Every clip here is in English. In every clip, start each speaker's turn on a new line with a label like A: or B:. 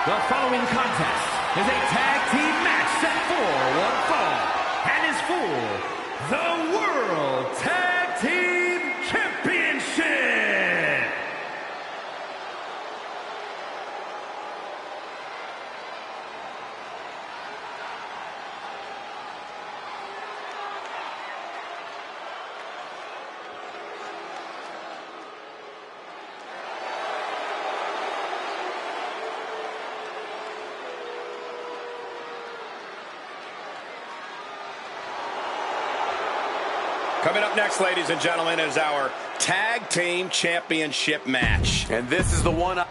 A: The following contest is a tag team match set for one fall and is for the World Tag Team Championship.
B: Coming up next, ladies and gentlemen, is our Tag Team Championship match.
C: And this is the one...
B: The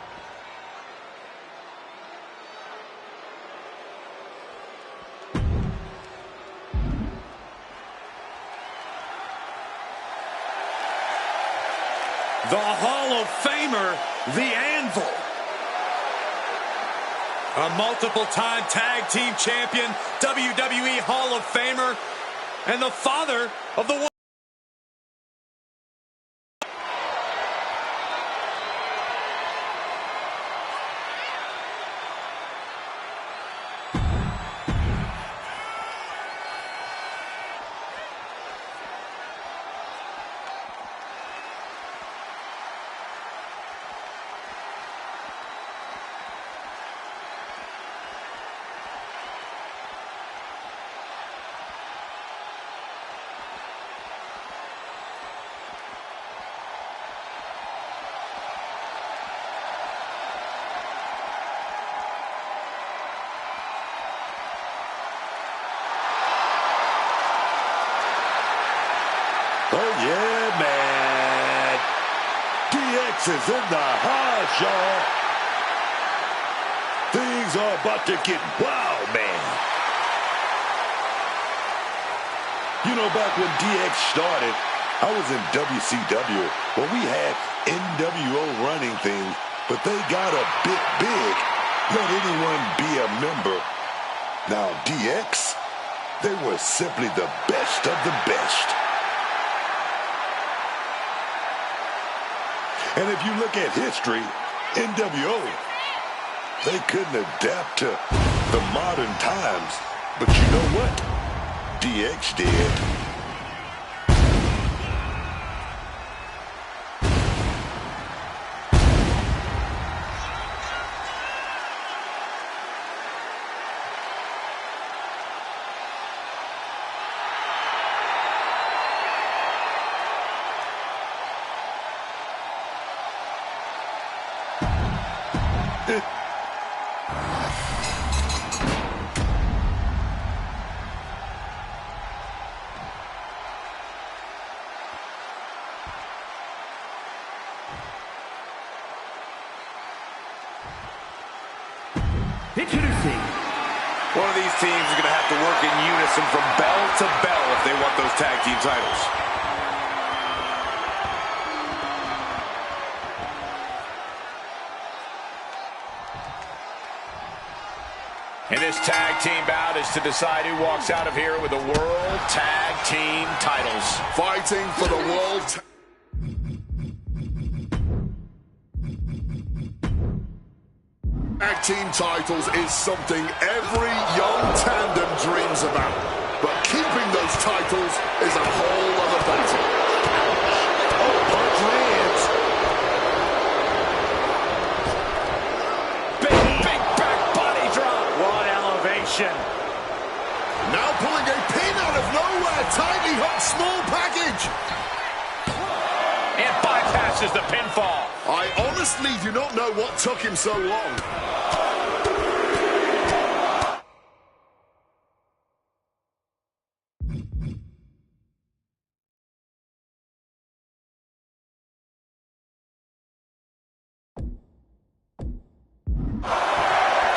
B: Hall of Famer, the Anvil. A multiple-time Tag Team Champion, WWE Hall of Famer, and the father of the...
D: Oh, yeah, man. DX is in the house, y'all. Things are about to get wild, man. You know, back when DX started, I was in WCW, where we had NWO running things, but they got a bit big. Let anyone be a member. Now, DX, they were simply the best of the best. And if you look at history, NWO, they couldn't adapt to the modern times. But you know what? DX did.
A: Introducing.
C: One of these teams is going to have to work in unison from bell to bell if they want those tag team titles.
B: And this tag team bout is to decide who walks out of here with the World Tag Team titles.
E: Fighting for the World Tag Team titles is something every young tandem dreams about. But keeping those titles is a whole other battle.
D: Oh, punch lands.
B: Big back body drop. What elevation.
E: Now pulling a pin out of nowhere. Tiny hot small package.
B: And bypasses the pinfall.
E: I honestly do not know what took him so long.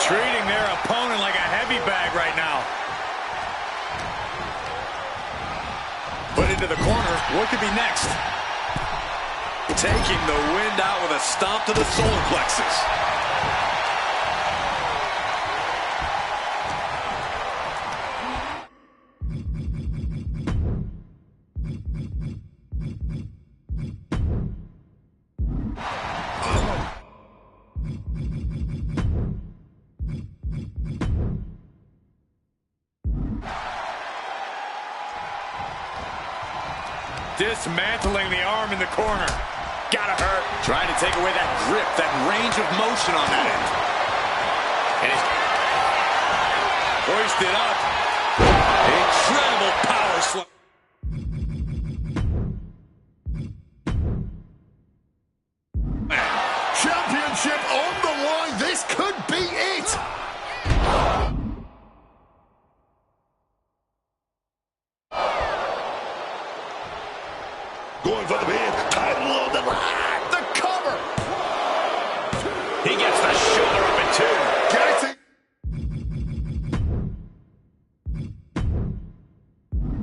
B: Treating their opponent like a heavy bag right now. Put into the corner. What could be next?
C: Taking the wind out with a stomp to the solar plexus.
B: Dismantling the arm in the corner. Gotta hurt. Trying to take away that grip, that range of motion on that end. And it's hoisted up. Incredible power slam.
E: Championship on the line. This could be it.
D: Going for the pin. Title on the line.
E: The cover.
B: He gets the shoulder up in two.
E: Getting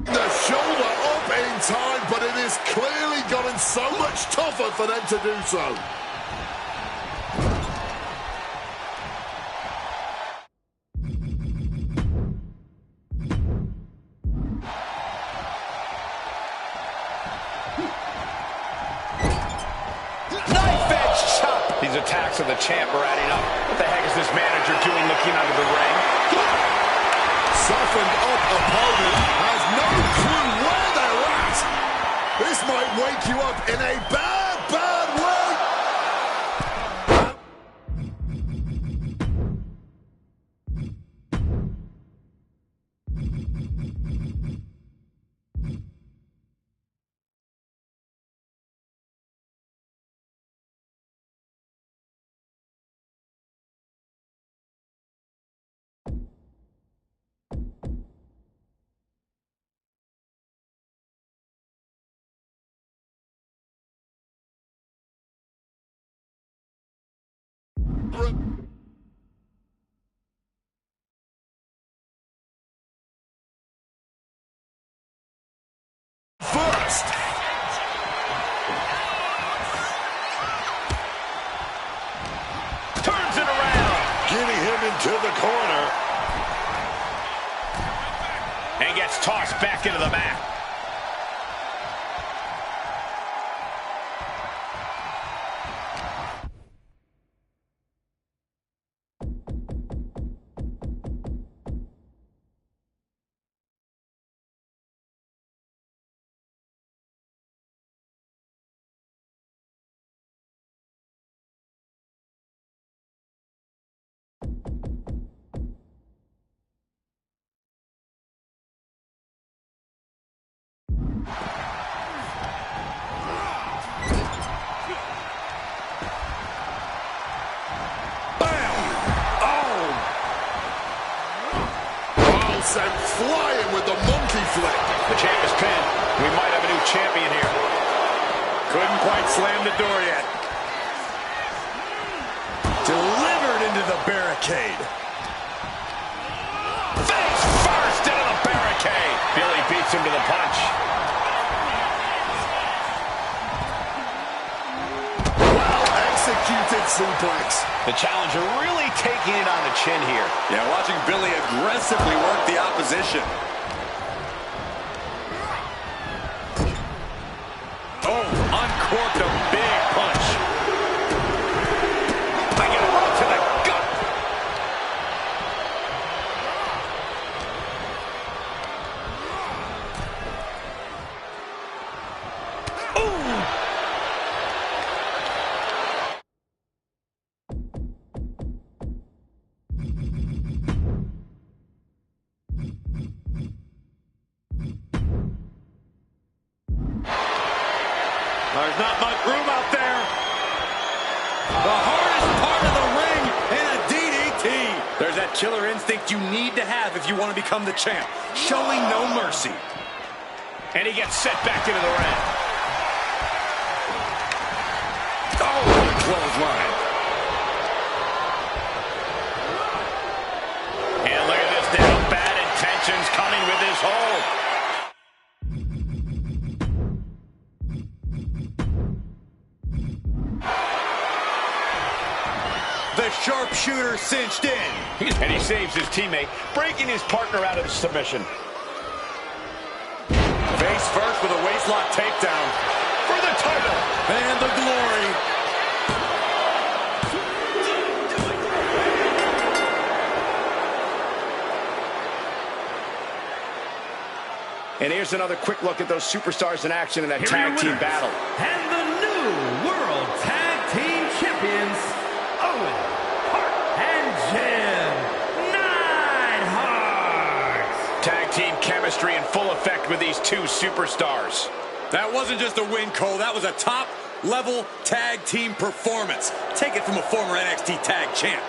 E: the shoulder up in time, but it has clearly gotten so much tougher for them to do so.
B: These attacks of the champ are adding up. What the heck is this manager doing looking under the ring?
E: Softened up opponent has no clue where they're at. This might wake you up in a bad, bad way. First.
B: Turns it around.
D: Getting him into the corner.
B: And gets tossed back into the mat.
E: Sent flying with the monkey flip.
B: The champ is pinned. We might have a new champion here. Couldn't quite slam the door yet. Delivered into the barricade. Face first into the barricade. Billy beats him to the punch.
E: Executed suplex.
B: The challenger really taking it on the chin here.
C: Yeah, watching Billy aggressively work the opposition.
B: Oh, uncorked a big punch. I get a right to the gut. There's not much room out there. The hardest part of the ring in a DDT. There's that killer instinct you need to have if you want to become the champ. Showing no mercy. And he gets set back into the ring. Oh, what a clothesline. And look at this now. Bad intentions coming with his hold. The sharpshooter cinched in. And he saves his teammate, breaking his partner out of the submission. Face first with a waistlock takedown for the title and the glory. And here's another quick look at those superstars in action in that
A: Here
B: tag team battle.
A: And the new World Tag Team Champions, Owen Hart and Jim Neidhart.
B: Tag team chemistry in full effect with these two superstars.
C: That wasn't just a win, Cole. That was a top-level tag team performance. Take it from a former NXT tag champ.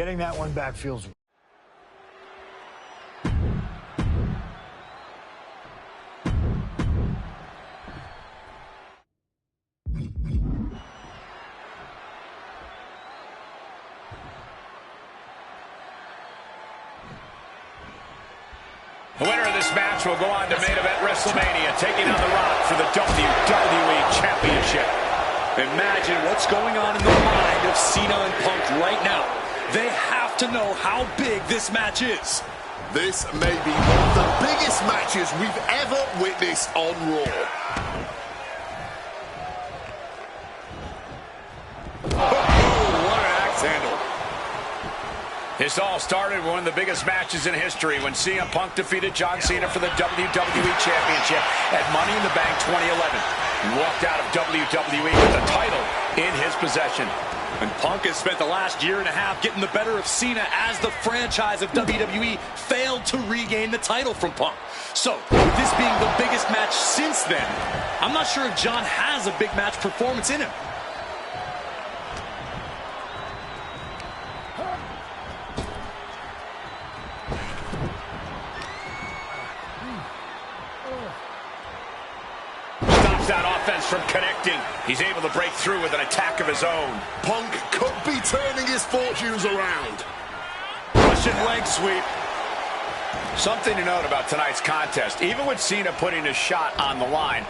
F: Getting that one back feels...
B: The winner of this match will go on to main event WrestleMania, taking on The Rock for the WWE Championship. Imagine what's going on in the mind of Cena and Punk right now. They have to know how big this match is.
E: This may be one of the biggest matches we've ever witnessed on Raw.
B: Oh, what an
C: This all started with one of the biggest matches in history when CM Punk defeated John Cena for the WWE Championship at Money in the Bank 2011. He walked out of WWE with the title in his possession.
B: And Punk has spent the last year and a half getting the better of Cena as the franchise of WWE failed to regain the title from Punk. So, with this being the biggest match since then, I'm not sure if John has a big match performance in him.
C: That offense from connecting. He's able to break through with an attack of his own.
E: Punk could be turning his fortunes around.
B: Russian leg sweep.
C: Something to note about tonight's contest. Even with Cena putting his shot on the line,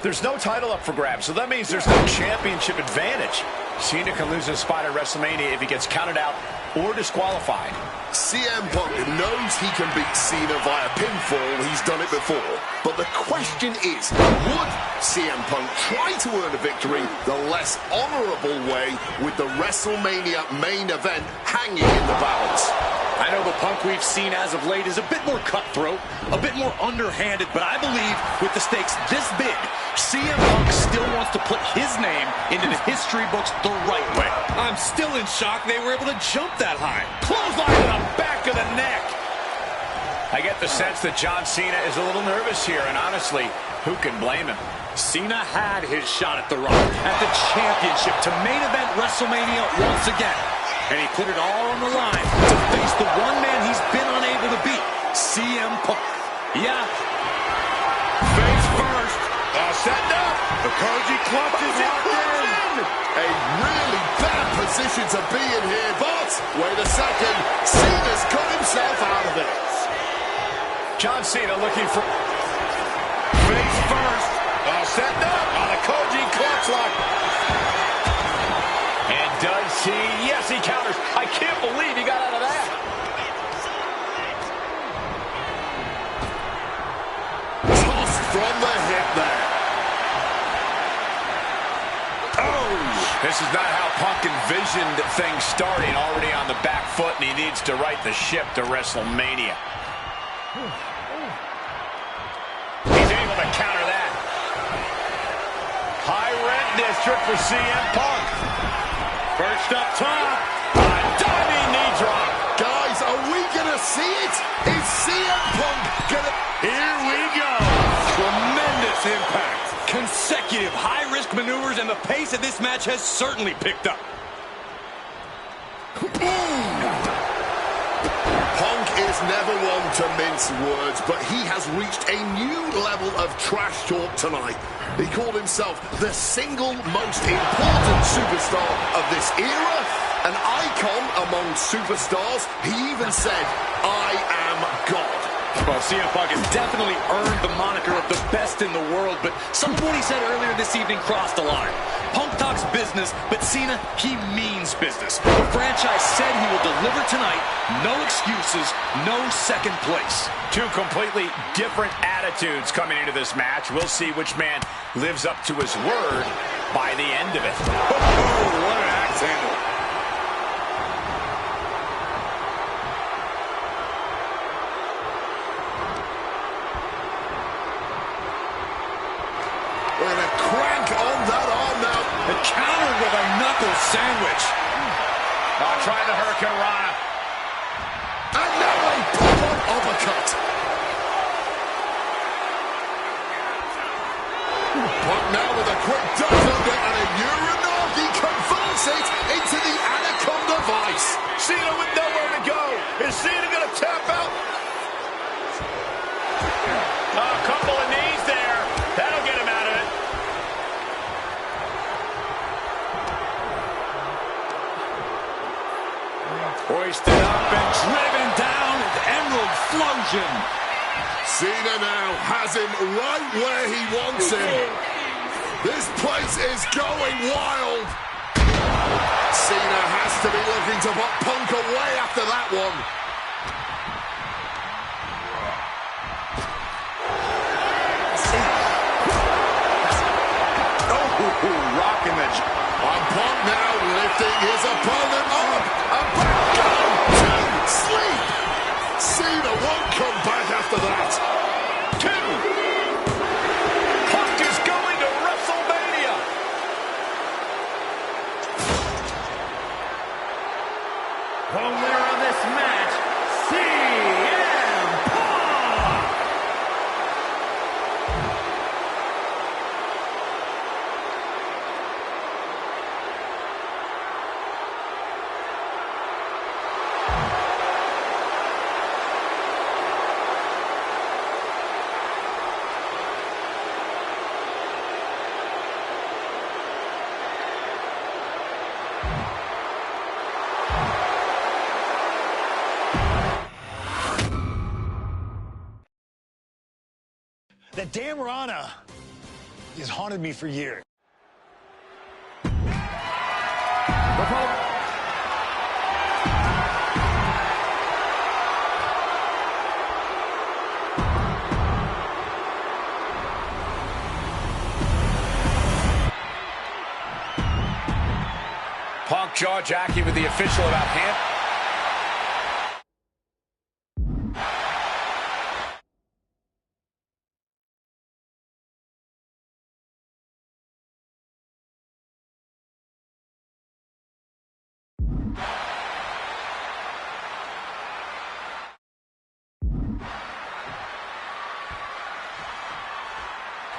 C: there's no title up for grabs, so that means there's no championship advantage. Cena can lose his spot at WrestleMania if he gets counted out or disqualified.
E: CM Punk knows he can beat Cena via pinfall. He's done it before. But the question is, would CM Punk try to earn a victory the less honorable way with the WrestleMania main event hanging in the balance?
B: I know the Punk we've seen as of late is a bit more cutthroat, a bit more underhanded, but I believe with the stakes this big, CM Punk still wants to put his name into the history books the right way. I'm still in shock they were able to jump that high.
C: Clothesline to the back of the neck. I get the sense that John Cena is a little nervous here, and honestly, who can blame him?
B: Cena had his shot at the Rock, at the championship, to main event WrestleMania once again. And he put it all on the line to face the one man he's been unable to beat, CM Punk. Yeah.
C: Face first. Setting up.
B: The Koji clutch is locked in.
E: A really bad position to be in here, but wait a second. Cena's got himself out of it.
C: John Cena looking for face first. Setting up on a Koji clutch lock. And does he? Yes, he counters. I can't believe he got out of that.
E: Tossed from the hip there.
C: This is not how Punk envisioned things starting, already on the back foot, and he needs to right the ship to WrestleMania. He's able to counter that. High rent district for CM Punk. First up top. A diving knee drop.
E: Guys, are we going to see it? Is CM Punk going to...
B: Here we go. Tremendous impact. Consecutive high-risk maneuvers, and the pace of this match has certainly picked up.
E: Punk is never one to mince words, but he has reached a new level of trash talk tonight. He called himself the single most important superstar of this era, an icon among superstars. He even said, "I am God."
B: Well, CM Punk has definitely earned the moniker of the best in the world, but some of what he said earlier this evening crossed the line. Punk talks business, but Cena, he means business. The franchise said he will deliver tonight. No excuses, no second place.
C: Two completely different attitudes coming into this match. We'll see which man lives up to his word by the end of it.
B: Oh, what an axe handle.
E: We're going to crank on that arm now.
B: And countered with a knuckle sandwich.
C: Trying the Hurricane Rana.
E: And now a pop-up uppercut. Punk now with a quick duck under and a Uranagi converts it into the Anaconda Vice.
C: Cena with nowhere to go. Is Cena going to tap out? A couple of knees there. That'll get him out of it.
B: Hoisted up and driven down. Emerald Flosion.
E: Cena now has him right where he wants him. This place is going wild. Cena has to be looking to put Punk away after that one.
B: Rocking the...
E: And Punk now lifting his opponent up. And back down.
F: That damn Rana has haunted me for years.
C: Punk jaw-jacking with the official about hand.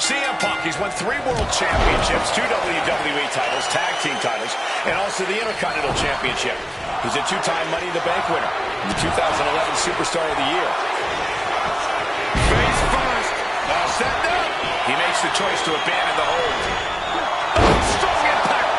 C: CM Punk, he's won 3 World Championships, 2 WWE titles, tag team titles, and also the Intercontinental Championship. He's a 2-time Money in the Bank winner and the 2011 Superstar of the Year. Face first, set up. He makes the choice to abandon the hold. Oh, strong impact.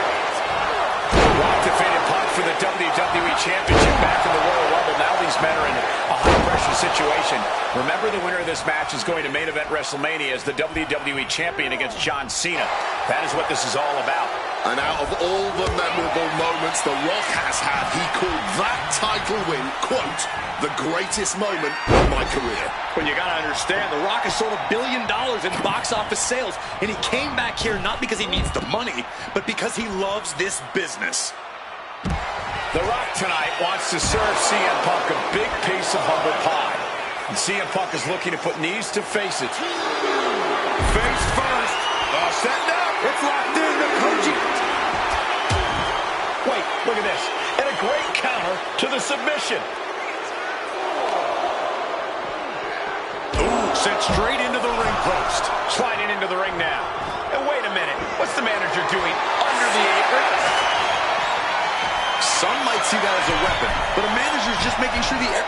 C: Rock defeated Punk for the WWE Championship back in the Royal Rumble. Now these men are in a high-pressure situation. Remember, the winner of this match is going to main event WrestleMania as the WWE Champion against John Cena. That is what this is all about.
E: And out of all the memorable moments The Rock has had, he called that title win, quote, the greatest moment of my career.
B: Well, you gotta understand, The Rock has sold $1 billion in box office sales, and he came back here not because he needs the money, but because he loves this business.
C: The Rock tonight wants to serve CM Punk a big piece of humble pie. And CM Punk is looking to put knees to faces. Face first. Setting up. It's locked in to Koji. Wait, look at this. And a great counter to the submission.
B: Ooh, sent straight into the ring post.
C: Sliding into the ring now. And wait a minute. What's the manager doing under the apron?
B: Some might see that as a weapon, but a manager's just making sure the air...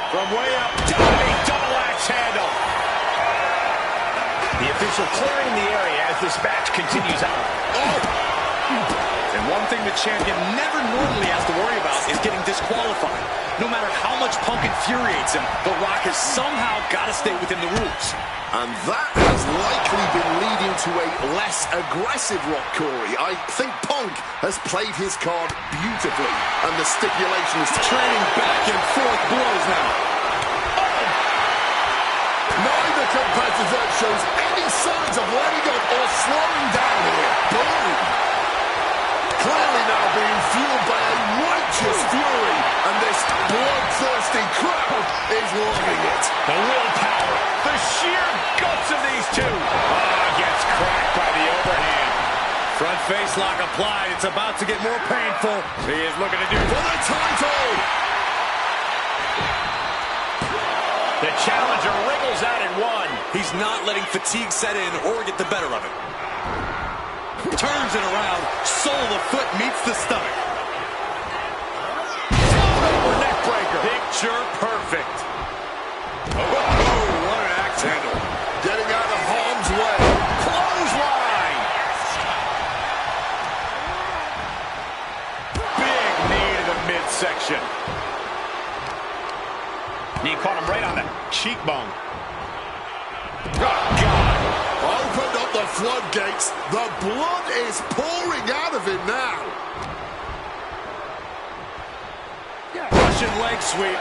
C: From way up, double axe handle. The official clearing the area as this match continues on.
B: Oh! And one thing the champion never normally has to worry about is getting disqualified. No matter how much Punk infuriates him, The Rock has somehow got to stay within the rules.
E: And that has likely been leading to a less aggressive Rock, Corey. I think Punk has played his card beautifully, and the stipulation is trading back and forth blows now. Oh! Neither competitor shows any signs of letting up or slowing down here. Boom! Clearly now being fueled by a righteous fury, and this bloodthirsty crowd is loving it.
C: The willpower, the sheer guts of these two. Gets cracked by the overhand.
B: Front face lock applied. It's about to get more painful. He is looking to do
E: for the title.
C: The challenger wriggles out in one.
B: He's not letting fatigue set in or get the better of it. Turns it around. Sole of the foot meets the stomach.
C: Over neck breaker.
B: Picture perfect. Oh, what an axe handle.
E: Getting out of harm's way.
C: Clothesline.
B: Big knee to the midsection.
C: Knee caught him right on the cheekbone.
E: Oh, God. Opened up the floodgates. The blood is pouring out of him now.
B: Russian leg sweep.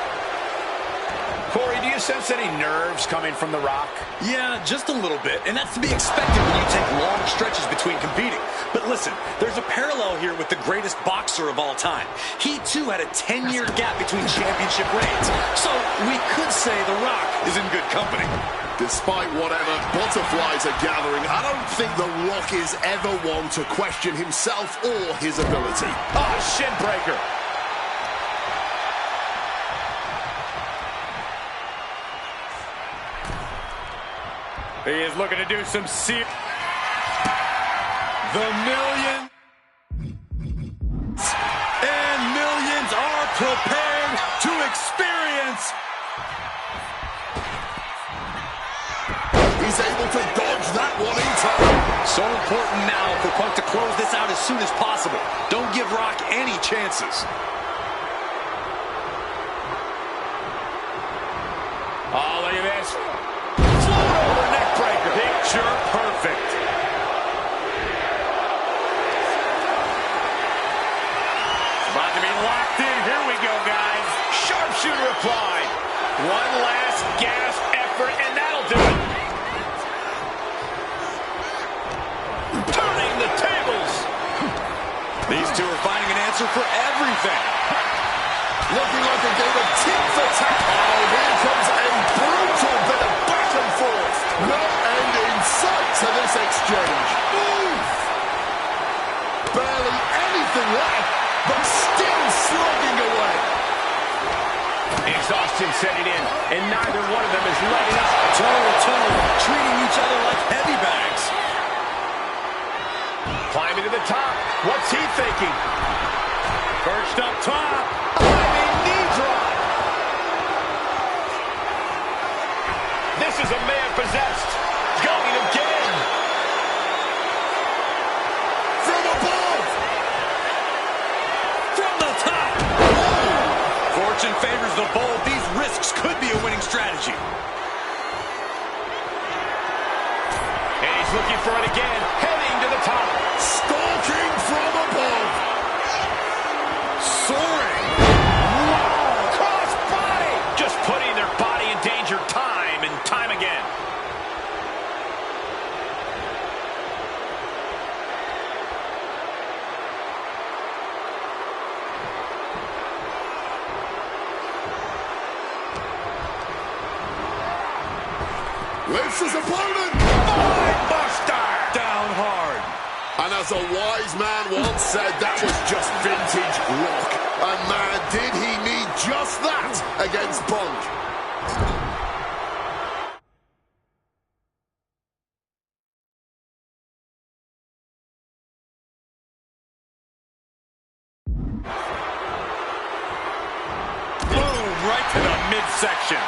C: Corey, do you sense any nerves coming from The Rock?
B: Yeah, just a little bit, and that's to be expected when you take long stretches between competing. But listen, there's a parallel here with the greatest boxer of all time. He, too, had a 10-year gap between championship reigns. So we could say The Rock is in good company.
E: Despite whatever butterflies are gathering, I don't think The Rock is ever one to question himself or his ability.
C: Shin breaker.
B: He is looking to do some The million. And millions are prepared to experience.
E: He's able to dodge that one in time.
B: So important now for Punk to close this out as soon as possible. Don't give Rock any chances.
C: Oh, look at this. Float over neck breaker.
B: Picture perfect. About to be locked in. Here we go, guys.
C: Sharpshooter applied. One last gasp effort, and that'll do it. Turning the tables.
B: These two are finding an answer for everything.
E: Looking like a game of tit for tat. Oh, here comes a brutal bit of back and forth. No end in sight to this exchange. Oof. Barely anything left, but still slugging away.
C: Exhaustion setting in, and neither one of them is letting up.
B: Toe-to-toe, treating each other like heavy bags.
C: Climbing to the top. What's he thinking?
B: Perched up top.
C: Climbing knee drop. This is a man possessed. Going again.
E: From above.
B: From the top. Fortune favors the bold. These risks could be a winning strategy.
C: And he's looking for it again. Heading to the top.
E: Stalking from above.
B: Soaring.
C: Wow. Cross body. Just putting their body in danger time and time again.
E: Lifts his opponent.
C: Buster.
B: Down hard.
E: And as a wise man once said, that was just vintage rock. And man, did he need just that against Punk.
B: Boom, right to the midsection.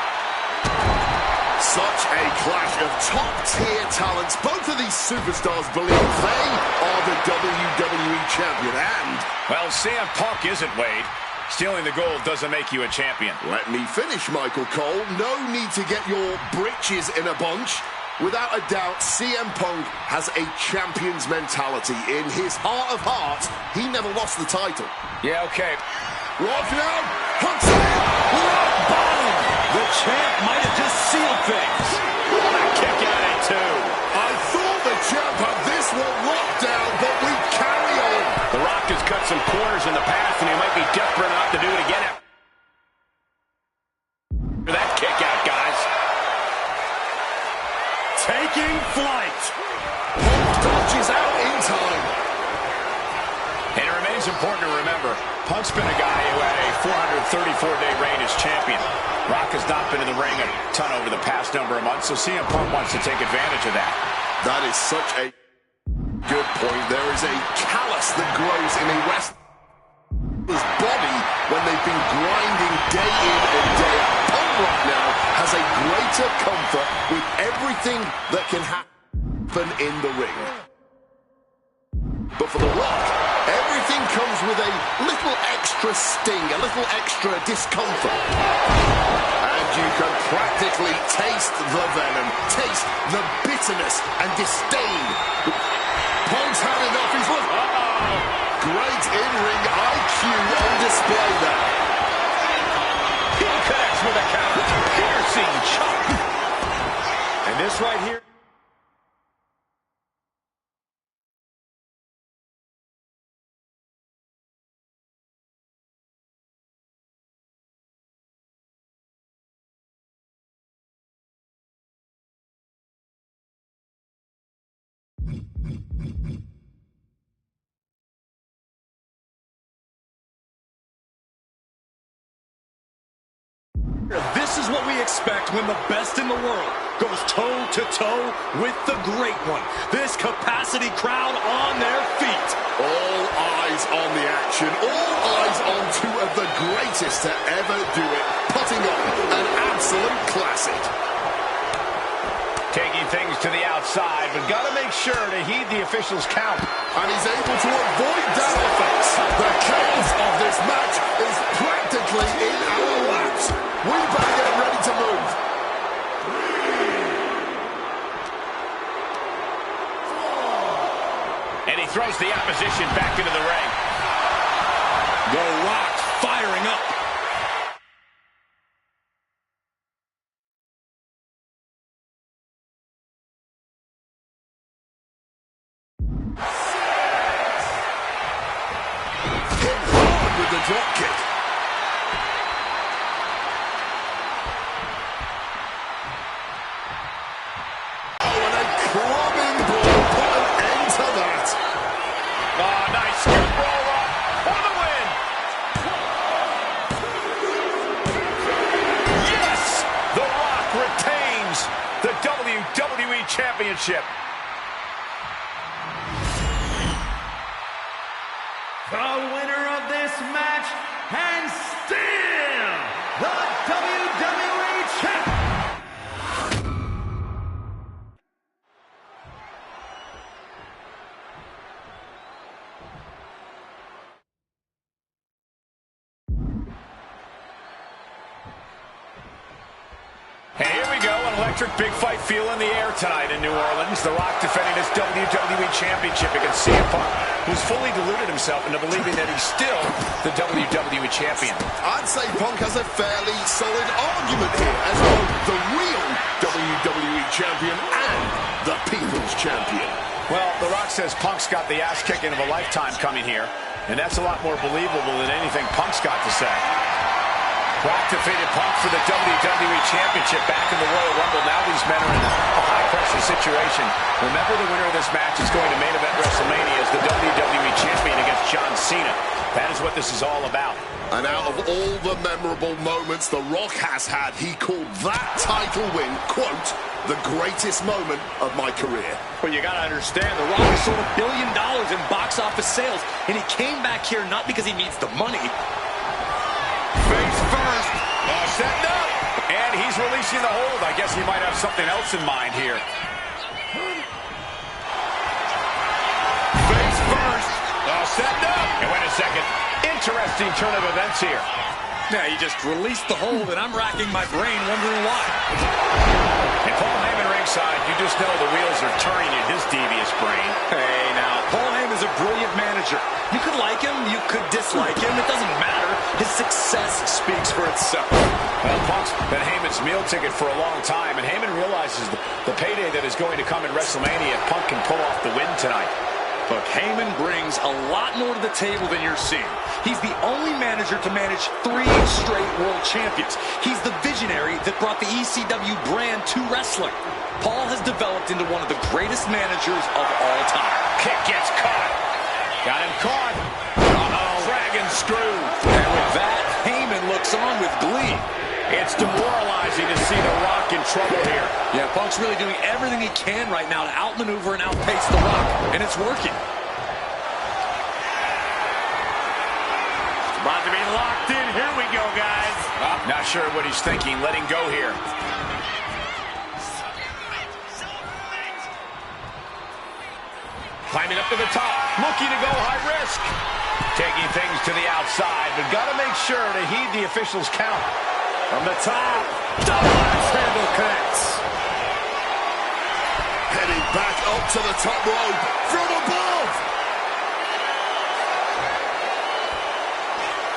E: Such a clash of top-tier talents. Both of these superstars believe they are the WWE champion. And,
C: Well, CM Punk isn't, Wade. Stealing the gold doesn't make you a champion.
E: let me finish, Michael Cole. No need to get your britches in a bunch. Without a doubt, CM Punk has a champion's mentality. In his heart of hearts, he never lost the title.
C: Yeah, okay.
E: Rock now, hooks it in, rock bottom.
B: The champ might have just sealed things.
C: What a kick out at two.
E: I thought the champ had this one locked down, but we carry on.
C: The Rock has cut some corners in the past, and he might be desperate enough to do it again after that kick out, guys.
B: Taking flight.
E: Punk dodges out in time.
C: And it remains important to remember, Punk's been a guy who had a 434-day reign as champion. Rock has not been in the ring a ton over the past number of months, so CM Punk wants to take advantage of that.
E: That is such a good point. There is a callus that grows in a wrestler's body when they've been grinding day in and day out. Punk right now has a greater comfort with everything that can happen in the ring. But for The Rock, everything comes with a little extra sting, a little extra discomfort. And you can practically taste the venom, taste the bitterness and disdain. Punk's had enough, he's looked. Great in-ring IQ on display there.
C: He connects with a counter. Piercing chop.
B: And this right here. This is what we expect when the best in the world goes toe-to-toe with the great one. This capacity crowd on their feet.
E: All eyes on the action, all eyes on two of the greatest to ever do it, putting on an absolute classic.
C: Taking things to the outside, but got to make sure to heed the official's count.
E: And he's able to avoid that offense. The chaos of this match is practically in our laps. We better get ready to move.
C: throws the opposition back into the ring.
B: The Rock firing up.
E: Hit hard with the drop kick. Oh, and a clubbing blow put an end to that.
C: Oh, nice scoop roll up for the win. Yes! The Rock retains the WWE Championship.
A: The winner of this match, and still the WWE Champion.
C: Hey, here we go, an electric big fight feel in the air tonight in New Orleans. The Rock defending his WWE Championship against CM Punk, who's fully deluded himself into believing that he's still the WWE Champion.
E: I'd say Punk has a fairly solid argument here as both the real WWE Champion and the People's Champion.
C: Well, The Rock says Punk's got the ass-kicking of a lifetime coming here, and that's a lot more believable than anything Punk's got to say. Rock defeated Punk for the WWE Championship back in the Royal Rumble. Now these men are in a high-pressure situation. Remember, the winner of this match is going to main event WrestleMania as the WWE Champion against John Cena. That is what this is all about.
E: And out of all the memorable moments The Rock has had, he called that title win, quote, the greatest moment of my career.
B: Well, you got to understand, The Rock has sold $1 billion in box office sales, and he came back here not because he needs the money.
C: Face first. Setting up. And he's releasing the hold. I guess he might have something else in mind here. Face first. Setting up. And wait a second. Interesting turn of events here.
B: Yeah, he just released the hold, and I'm racking my brain wondering why.
C: And Paul Heyman ringside, you just know the wheels are turning in his devious brain.
B: Hey, now, Paul Heyman's a brilliant manager. You could like him, you could dislike him. It doesn't matter. His success speaks for itself.
C: Well, Punk's been Heyman's meal ticket for a long time, and Heyman realizes the payday that is going to come in WrestleMania if Punk can pull off the win tonight.
B: Look, Heyman brings a lot more to the table than you're seeing. He's the only manager to manage 3 straight world champions. He's the visionary that brought the ECW brand to wrestling. Paul has developed into one of the greatest managers of all time.
C: Kick gets caught. Got him caught. Uh-oh. Dragon screw.
B: And with that, Heyman looks on with glee.
C: It's demoralizing to see The Rock in trouble here.
B: Yeah, Punk's really doing everything he can right now to outmaneuver and outpace The Rock, and it's working.
A: About to be locked in. Here we go, guys.
C: Not sure what he's thinking. Letting go here. Climbing up to the top. Looking to go high risk. Taking things to the outside, but got to make sure to heed the officials' count.
B: From the top, double axe handle connects.
E: Heading back up to the top rope from above.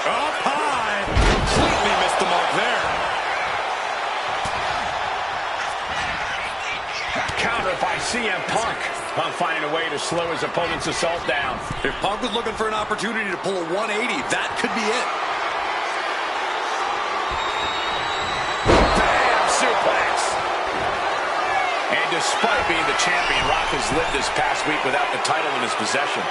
B: Up high. Completely missed the mark there.
C: Counter by CM Punk. Punk finding a way to slow his opponent's assault down.
B: If Punk was looking for an opportunity to pull a 180, that could be it.
C: Suplex. And despite being the champion, Rock has lived this past week without the title in his possession.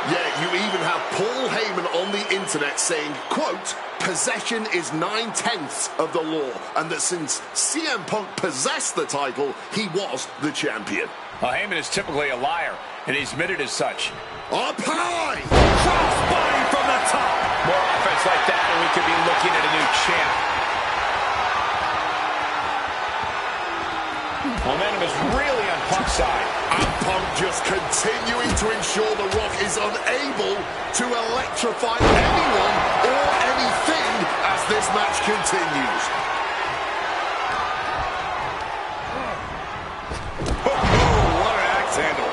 E: Yeah, you even have Paul Heyman on the internet saying, quote, possession is 9/10 of the law, and that since CM Punk possessed the title, he was the champion.
C: Well, Heyman is typically a liar, and he's admitted as such.
E: Up high!
C: Crossbody from the top. More offense like that, and we could be looking at a new champ. Momentum is really on Punk's side.
E: And Punk just continuing to ensure The Rock is unable to electrify anyone or anything as this match continues.
B: Oh, what an axe handle.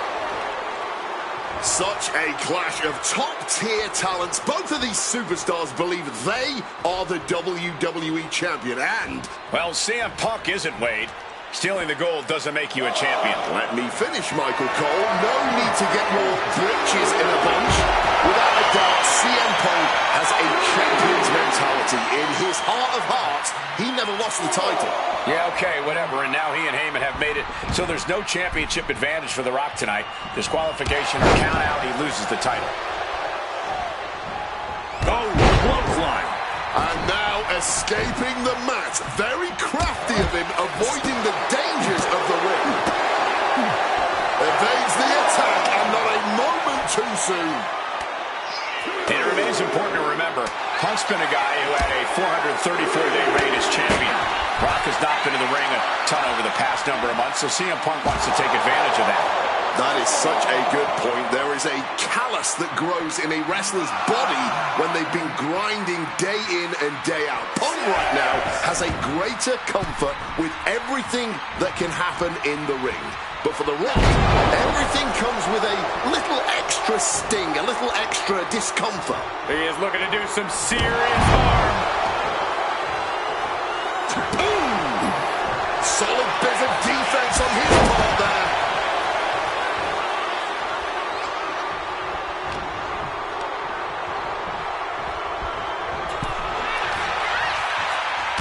E: Such Such a clash of top-tier talents. Both of these superstars believe they are the WWE champion, and...
C: Well, CM Punk isn't, Wade. Stealing the gold doesn't make you a champion.
E: Let me finish, Michael Cole. No need to get your britches in a bunch. Without a doubt, CM Punk has a champion's mentality. In his heart of hearts, he never lost the title.
C: Yeah, okay, whatever. And now he and Heyman have made it so there's no championship advantage for The Rock tonight. Disqualification or count out, he loses the title.
A: Oh, clothesline.
E: And now escaping the mat. Very crafty of him, avoiding the dangers of the ring. Evades the attack, and not a moment too soon.
C: And it remains important to remember, Punk's been a guy who had a 434-day reign as champion. Rock has not been in the ring a ton over the past number of months, so CM Punk wants to take advantage of that.
E: That is such a good point. There is a callus that grows in a wrestler's body when they've been grinding day in and day out. Punk right now has a greater comfort with everything that can happen in the ring. But for The Rock, everything comes with a little extra sting, a little extra discomfort.
A: He is looking to do some serious harm.
E: Solid bit of defense on his part there.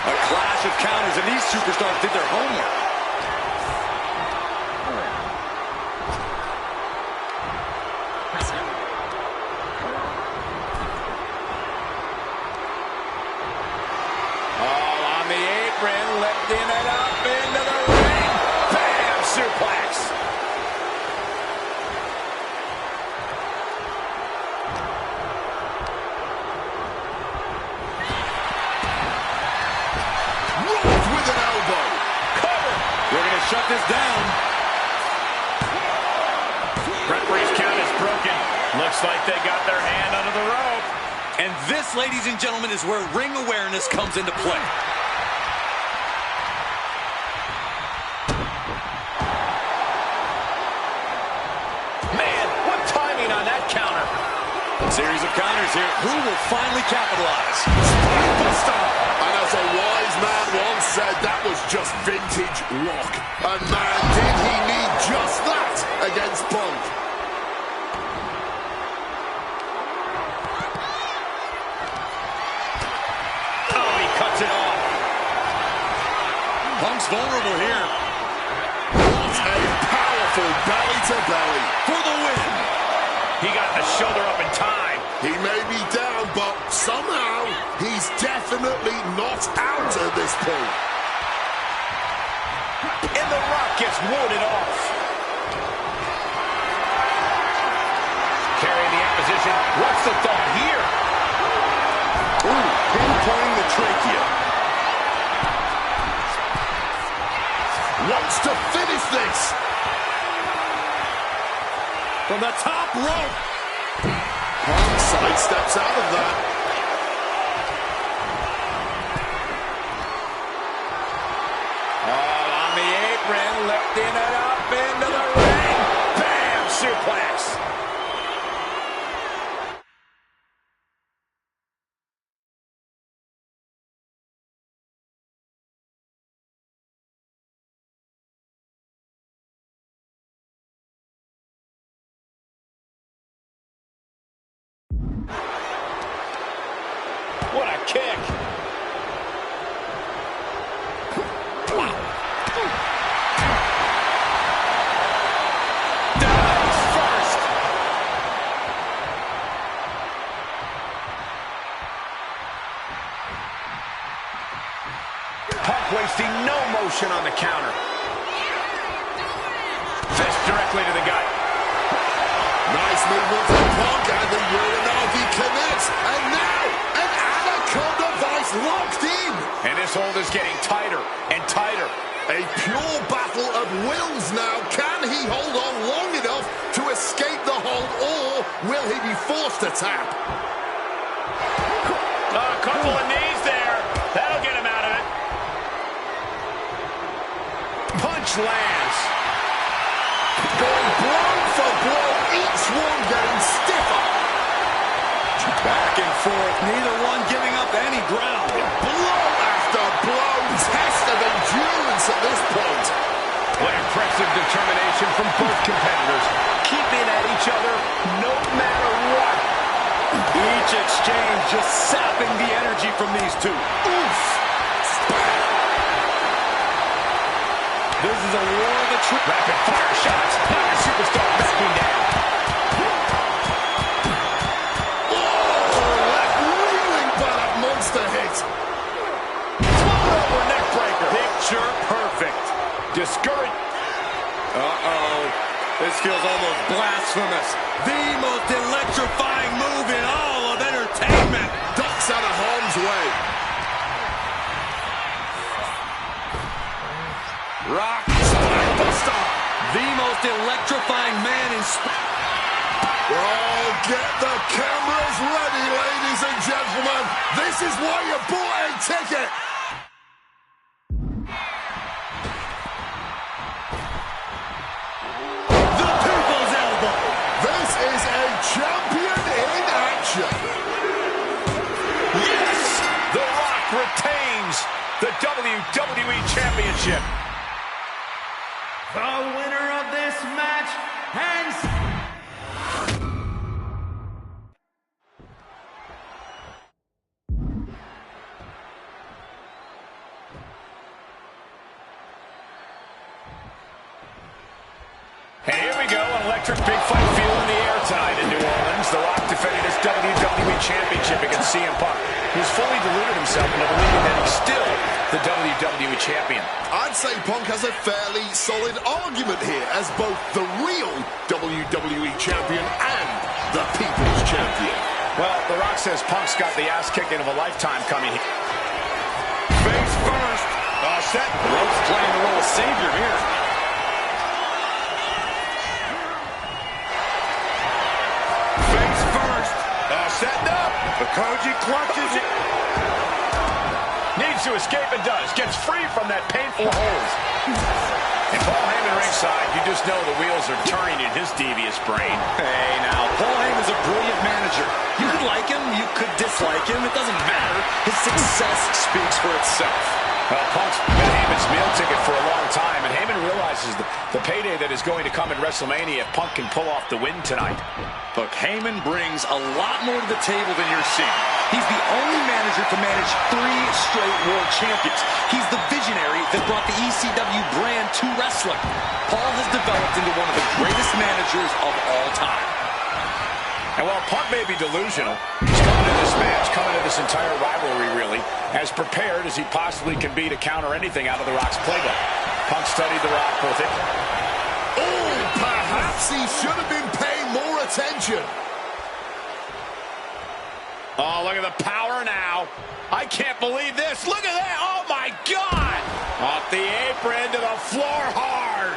B: A clash of counters, and these superstars did their homework.
C: Lifting it up into the ring. Bam! Suplex.
E: Rocked with an elbow.
C: Cover.
B: We're going to shut this down.
A: Referee's count is broken. Looks like they got their hand under the rope.
B: And this, ladies and gentlemen, is where ring awareness comes into play. Series of counters here. Who will finally capitalize?
E: And as a wise man once said, that was just vintage Rock. And man, did he need just that against Punk.
A: Oh, he cuts it off.
B: Punk's vulnerable here.
E: What a powerful belly-to-belly.
B: For the win.
A: He got the shoulder up in time.
E: He may be down, but somehow he's definitely not out at this point.
C: And The Rock gets warded off.
A: Carrying the opposition. What's the thought here?
B: Ooh, pinpointing the trachea.
E: Wants to finish this.
B: From the top rope.
E: Punk sidesteps out of that.
C: Oh, on the apron, lifting it up into the ring. Bam! Suplex. What a kick. Dives first. Punk wasting no motion on the counter. Fist directly to the gut.
E: Nice movement from Punk, and the Uranagi connects. And now, an Anaconda Vice locked in.
C: And this hold is getting tighter and tighter.
E: A pure battle of wills now. Can he hold on long enough to escape the hold, or will he be forced to tap?
A: A couple of knees there. That'll get him out of it.
C: Punch lands.
E: Going blow for blow, each This one getting stiffer.
B: Back and forth, neither one giving up any ground.
E: Blow after blow. Test of endurance at this point.
C: What impressive determination from both competitors. Keeping at each other no matter what.
B: Each exchange just sapping the energy from these two.
E: Oof.
B: This is a war of attrition.
C: Rapid fire shots. Iron Superstar backing down.
E: Hit.
C: Swallow over neck breaker.
B: Picture perfect.
C: Discouraged.
B: Uh-oh. This feels almost blasphemous. The most electrifying move in all of entertainment.
E: Ducks out of harm's way.
B: Rock Spinebuster. The most electrifying man in
E: Oh, get the cameras ready, ladies and gentlemen. This is why you bought a ticket.
B: the people's elbow.
E: This is a champion in action.
C: Yes! The Rock retains the WWE Championship.
A: The winner of this match and...
C: And here we go, an electric big fight feel in the air tonight in New Orleans. The Rock defended his WWE Championship against CM Punk. He's fully deluded himself into believing that he's still the WWE Champion.
E: I'd say Punk has a fairly solid argument here as both the real WWE Champion and the People's Champion.
C: Well, The Rock says Punk's got the ass kicking of a lifetime coming here.
B: Face first. Set. Rope's playing the role of savior here. Face first. Setting up. The Koji clutches it.
C: Needs to escape and does. Gets free from that painful hold. And Paul Heyman ringside, you just know the wheels are turning in his devious brain.
B: Hey, now, Paul Heyman's a brilliant manager. You could like him, you could dislike him. It doesn't matter. His success speaks for itself.
C: Well, Punk's been Heyman's meal ticket for a long time, and Heyman realizes the payday that is going to come in WrestleMania if Punk can pull off the win tonight.
B: Look, Heyman brings a lot more to the table than you're seeing. He's the only manager to manage 3 straight world champions. He's the visionary that brought the ECW brand to wrestling. Paul has developed into one of the greatest managers of all time.
C: And while Punk may be delusional, he's coming to this match, coming to this entire rivalry, really, as prepared as he possibly can be to counter anything out of The Rock's playbook. Punk studied The Rock perfect.
E: Oh, perhaps he should have been paying more attention.
C: Oh, look at the power now. I can't believe this. Look at that. Oh, my God. Off the apron to the floor hard.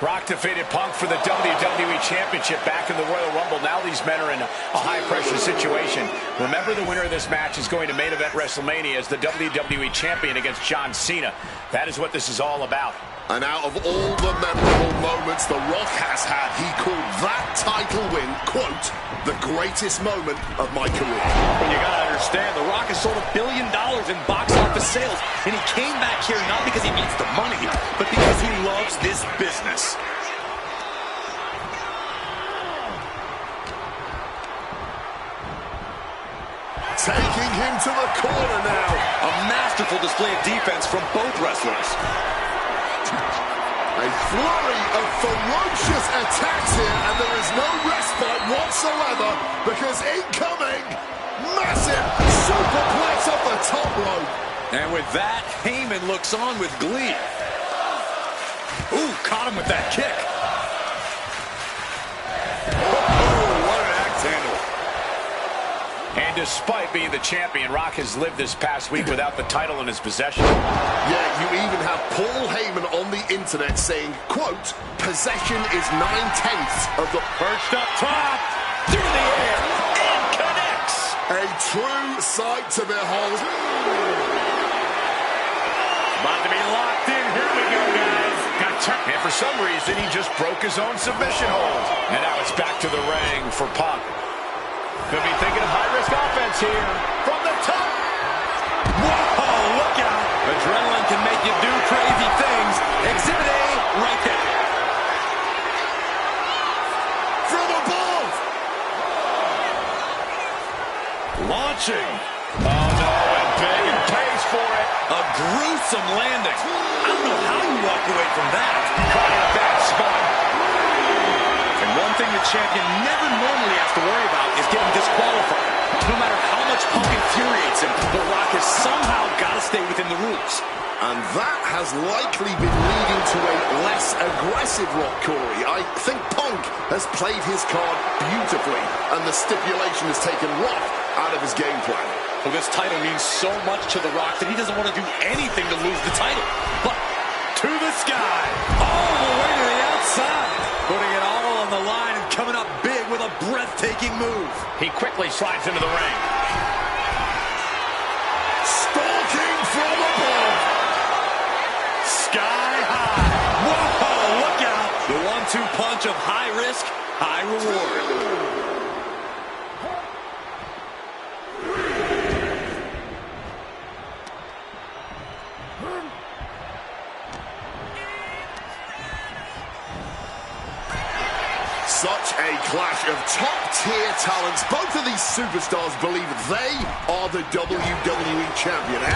C: Rock defeated Punk for the WWE Championship back in the Royal Rumble. Now these men are in a high-pressure situation. Remember, the winner of this match is going to main event WrestleMania as the WWE Champion against John Cena. That is what this is all about.
E: And out of all the memorable moments The Rock has had, he called that title win, quote, the greatest moment of my career.
B: But you gotta understand, The Rock has sold $1 billion in box office sales, and he came back here not because he needs the money, but because he loves this business.
E: Taking him to the corner now.
B: A masterful display of defense from both wrestlers.
E: A flurry of ferocious attacks here, and there is no respite whatsoever because incoming, massive superplex off the top rope.
B: And with that, Heyman looks on with glee. Ooh, caught him with that kick. Oh, what an axe handle.
C: And despite being the champion, Rock has lived this past week without the title in his possession.
E: Yeah, you even have Paul Heyman on the internet saying, quote, possession is 9/10 of the...
B: Perched up top, through the air, and connects.
E: A true sight to behold.
B: About to be locked in. Here we go, guys.
C: And for some reason, he just broke his own submission hold. And now it's back to the ring for Punk. Could be thinking of high-risk offense here. From the top.
B: Whoa, look out. Adrenaline can make you do crazy things. Exhibit A right there.
E: From above.
B: Launching.
C: Oh, no, and big and pays for it.
B: A gruesome landing. I don't know how you walk away from that.
C: Caught in a bad spot.
B: And one thing the champion never normally has to worry about is getting disqualified. No matter how much Punk infuriates him, The Rock has somehow got to stay within the rules.
E: And that has likely been leading to a less aggressive Rock, Corey. I think Punk has played his card beautifully, and the stipulation has taken Rock out of his game plan.
B: Well, this title means so much to The Rock that he doesn't want to do anything to lose the title. But to the sky, all the way to the outside, putting it all on the line and coming up big with a breathtaking move.
C: He quickly slides into the ring.
E: Stalking from above.
B: Sky high. Whoa, look out. The 1-2 punch of high risk, high reward.
E: Such a clash of top-tier talents. Both of these superstars believe they are the WWE champion. And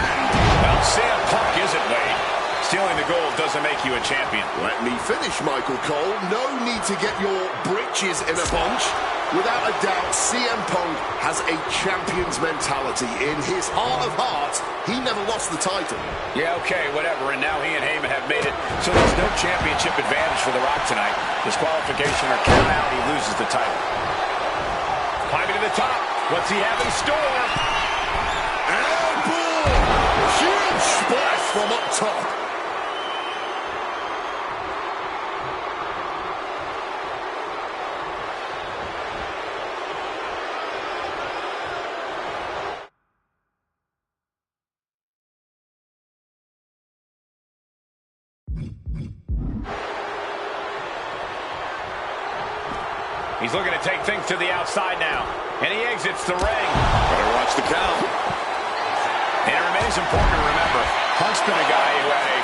C: Well, CM Punk isn't, Wade. Stealing the gold doesn't make you a champion.
E: let me finish, Michael Cole. No need to get your britches in a bunch. Without a doubt, CM Punk has a champion's mentality. In his heart of hearts, he never lost the title.
C: Yeah, okay, whatever. And now he and Heyman have made it so there's no championship advantage for The Rock tonight. Disqualification or count out, he loses the title. Climbing to the top. What's he have in store?
E: Elbow! Huge splash from up top.
C: He's looking to take things to the outside now. And he exits the ring.
B: Better watch the count.
C: And it remains important to remember, Punk's been a guy who had a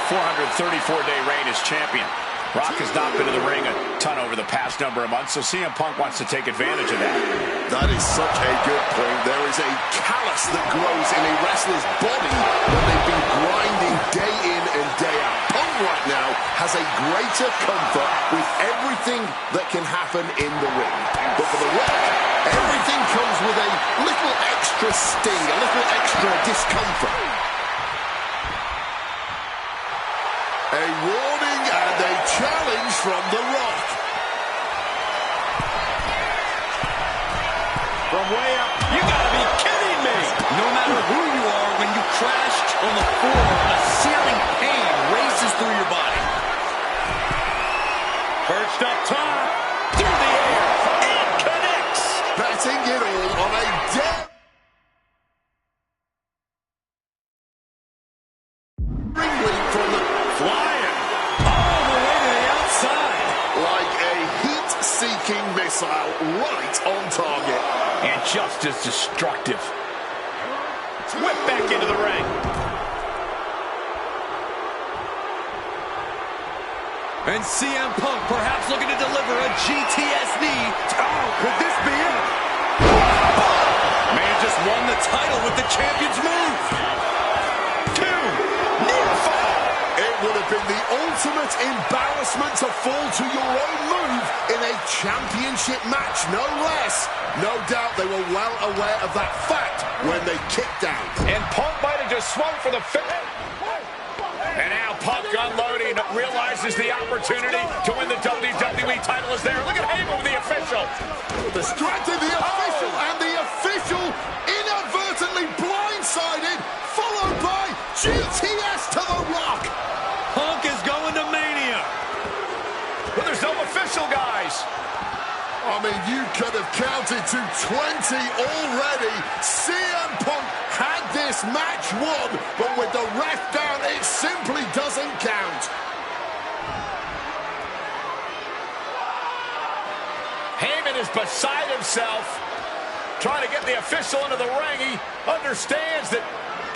C: 434-day reign as champion. Rock has not been in the ring a ton over the past number of months, so CM Punk wants to take advantage of that.
E: That is such a good point. There is a callus that grows in a wrestler's body when they've been grinding day in and day out. Punk right now has a greater comfort with everything that can happen in the ring. But for The Rock, everything comes with a little extra sting, a little extra discomfort. A warning and a challenge from The Rock.
B: From way up, you gotta be kidding me! No matter who you are, when you crash on the floor, a searing pain races through your body. Perched up top, through the air, and connects!
E: Betting it all on a dead ring leap from the
B: Flying all the way to the outside.
E: like a heat-seeking missile right on target.
C: And just as destructive. Whip back into the ring.
B: And CM Punk perhaps looking to deliver a GTS knee. Oh, could this be it? Man just won the title with the champion's move. 2, near fall.
E: It would have been the ultimate embarrassment to fall to your own move in a championship match, no less. No doubt they were well aware of that fact when they kicked out.
C: And Punk might have just swung for the finish. And now Punk unloading, realizes the opportunity to win the WWE title is there. Look at Heyman with the official.
E: Distracted the official, and the official inadvertently blindsided, followed by GTS to The Rock.
B: Punk is going to Mania.
C: But there's no official, guys.
E: I mean, you could have counted to 20 already. CM Punk had this match won, but with the ref down, it simply doesn't count.
C: is beside himself, trying to get the official into the ring. He understands that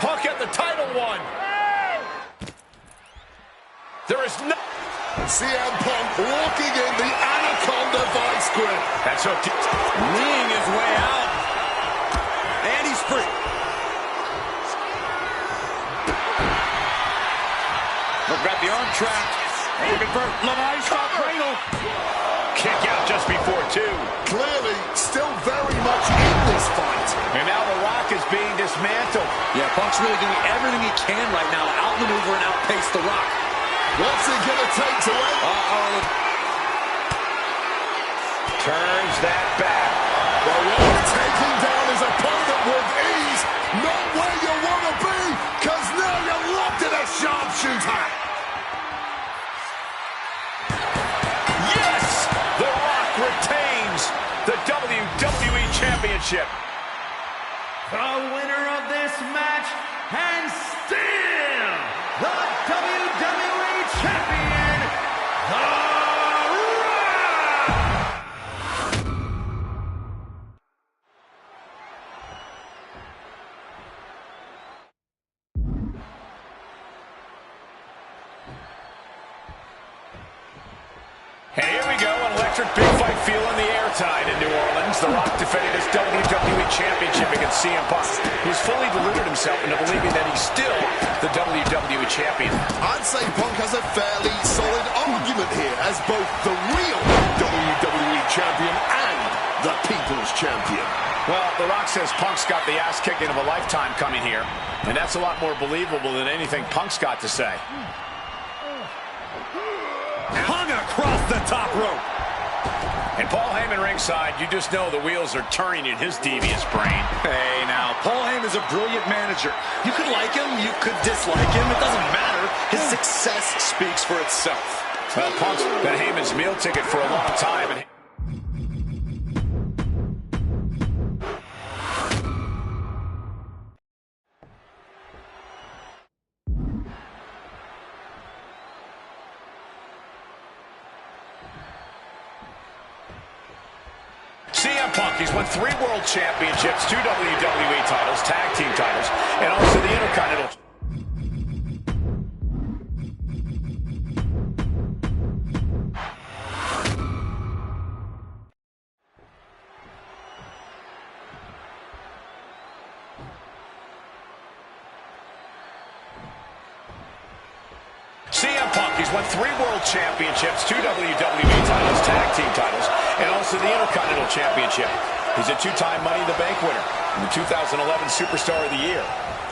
C: Punk had the title won. There is no...
E: CM Punk walking in the Anaconda vice grip.
C: That's hooked.
B: Kneeing his way out. And he's free. Look at the arm trap. Looking for Levi's cradle.
C: Kick out just before 2.
E: Clearly, still very much in this fight.
C: And now The Rock is being dismantled.
B: Yeah, Punk's really doing everything he can right now to outmaneuver and outpace The Rock.
E: What's he going to take to win?
C: Turns that back.
E: The Rock taking down his opponent with ease. Not where you want to be, because now you're locked in a sharpshooter.
C: Yes! The Rock retains the WWE Championship.
A: The winner of this match, and still the WWE Champion, The Rock!
C: And here we go, an electric big fight feel in the air tonight in New Orleans. The Rock defended his WWE Championship against CM Punk, who's fully deluded himself into believing that he's still the WWE Champion.
E: I'd say Punk has a fairly solid argument here as both the real WWE Champion and the People's Champion.
C: Well, The Rock says Punk's got the ass-kicking of a lifetime coming here, and that's a lot more believable than anything Punk's got to say.
B: Hung across the top rope.
C: And Paul Heyman ringside, you just know the wheels are turning in his devious brain.
B: Hey, now, Paul Heyman's a brilliant manager. You could like him, you could dislike him. It doesn't matter. His success speaks for itself.
C: Well, Punk's been Heyman's meal ticket for a long time. And CM Punk, he's won 3 World Championships, 2 WWE titles, tag team titles, and also the Intercontinental. CM Punk, he's won 3 World Championships, 2 WWE titles, tag team titles, and also the Intercontinental Championship. He's a 2-time Money in the Bank winner and the 2011 Superstar of the Year.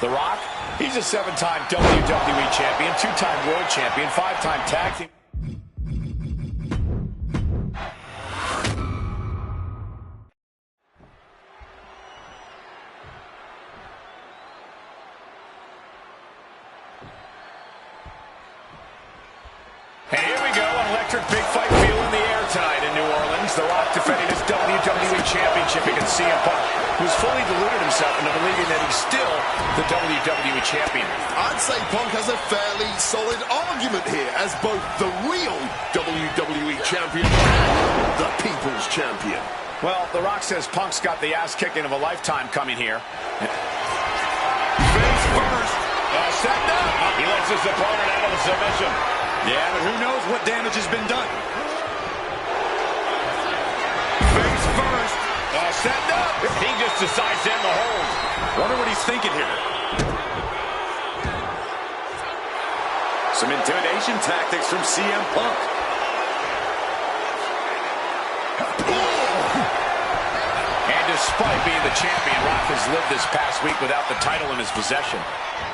C: The Rock, he's a 7-time WWE Champion, 2-time World Champion, 5-time tag team. And here we go, an electric big fight feel in the air tonight in New Orleans. The Rock defending his WWE Championship against CM Punk, who's fully deluded himself into believing that he's still the WWE Champion.
E: I'd say Punk has a fairly solid argument here as both the real WWE Champion and the People's Champion.
C: Well, The Rock says Punk's got the ass-kicking of a lifetime coming here.
B: Face first.
C: Set up. He lets his opponent out of a submission.
B: Yeah, but who knows what damage has been done. Face first.
C: Set up. He just decides to end the hold.
B: Wonder what he's thinking here. Some intimidation tactics from CM Punk.
C: And despite being the champion, Rock has lived this past week without the title in his possession.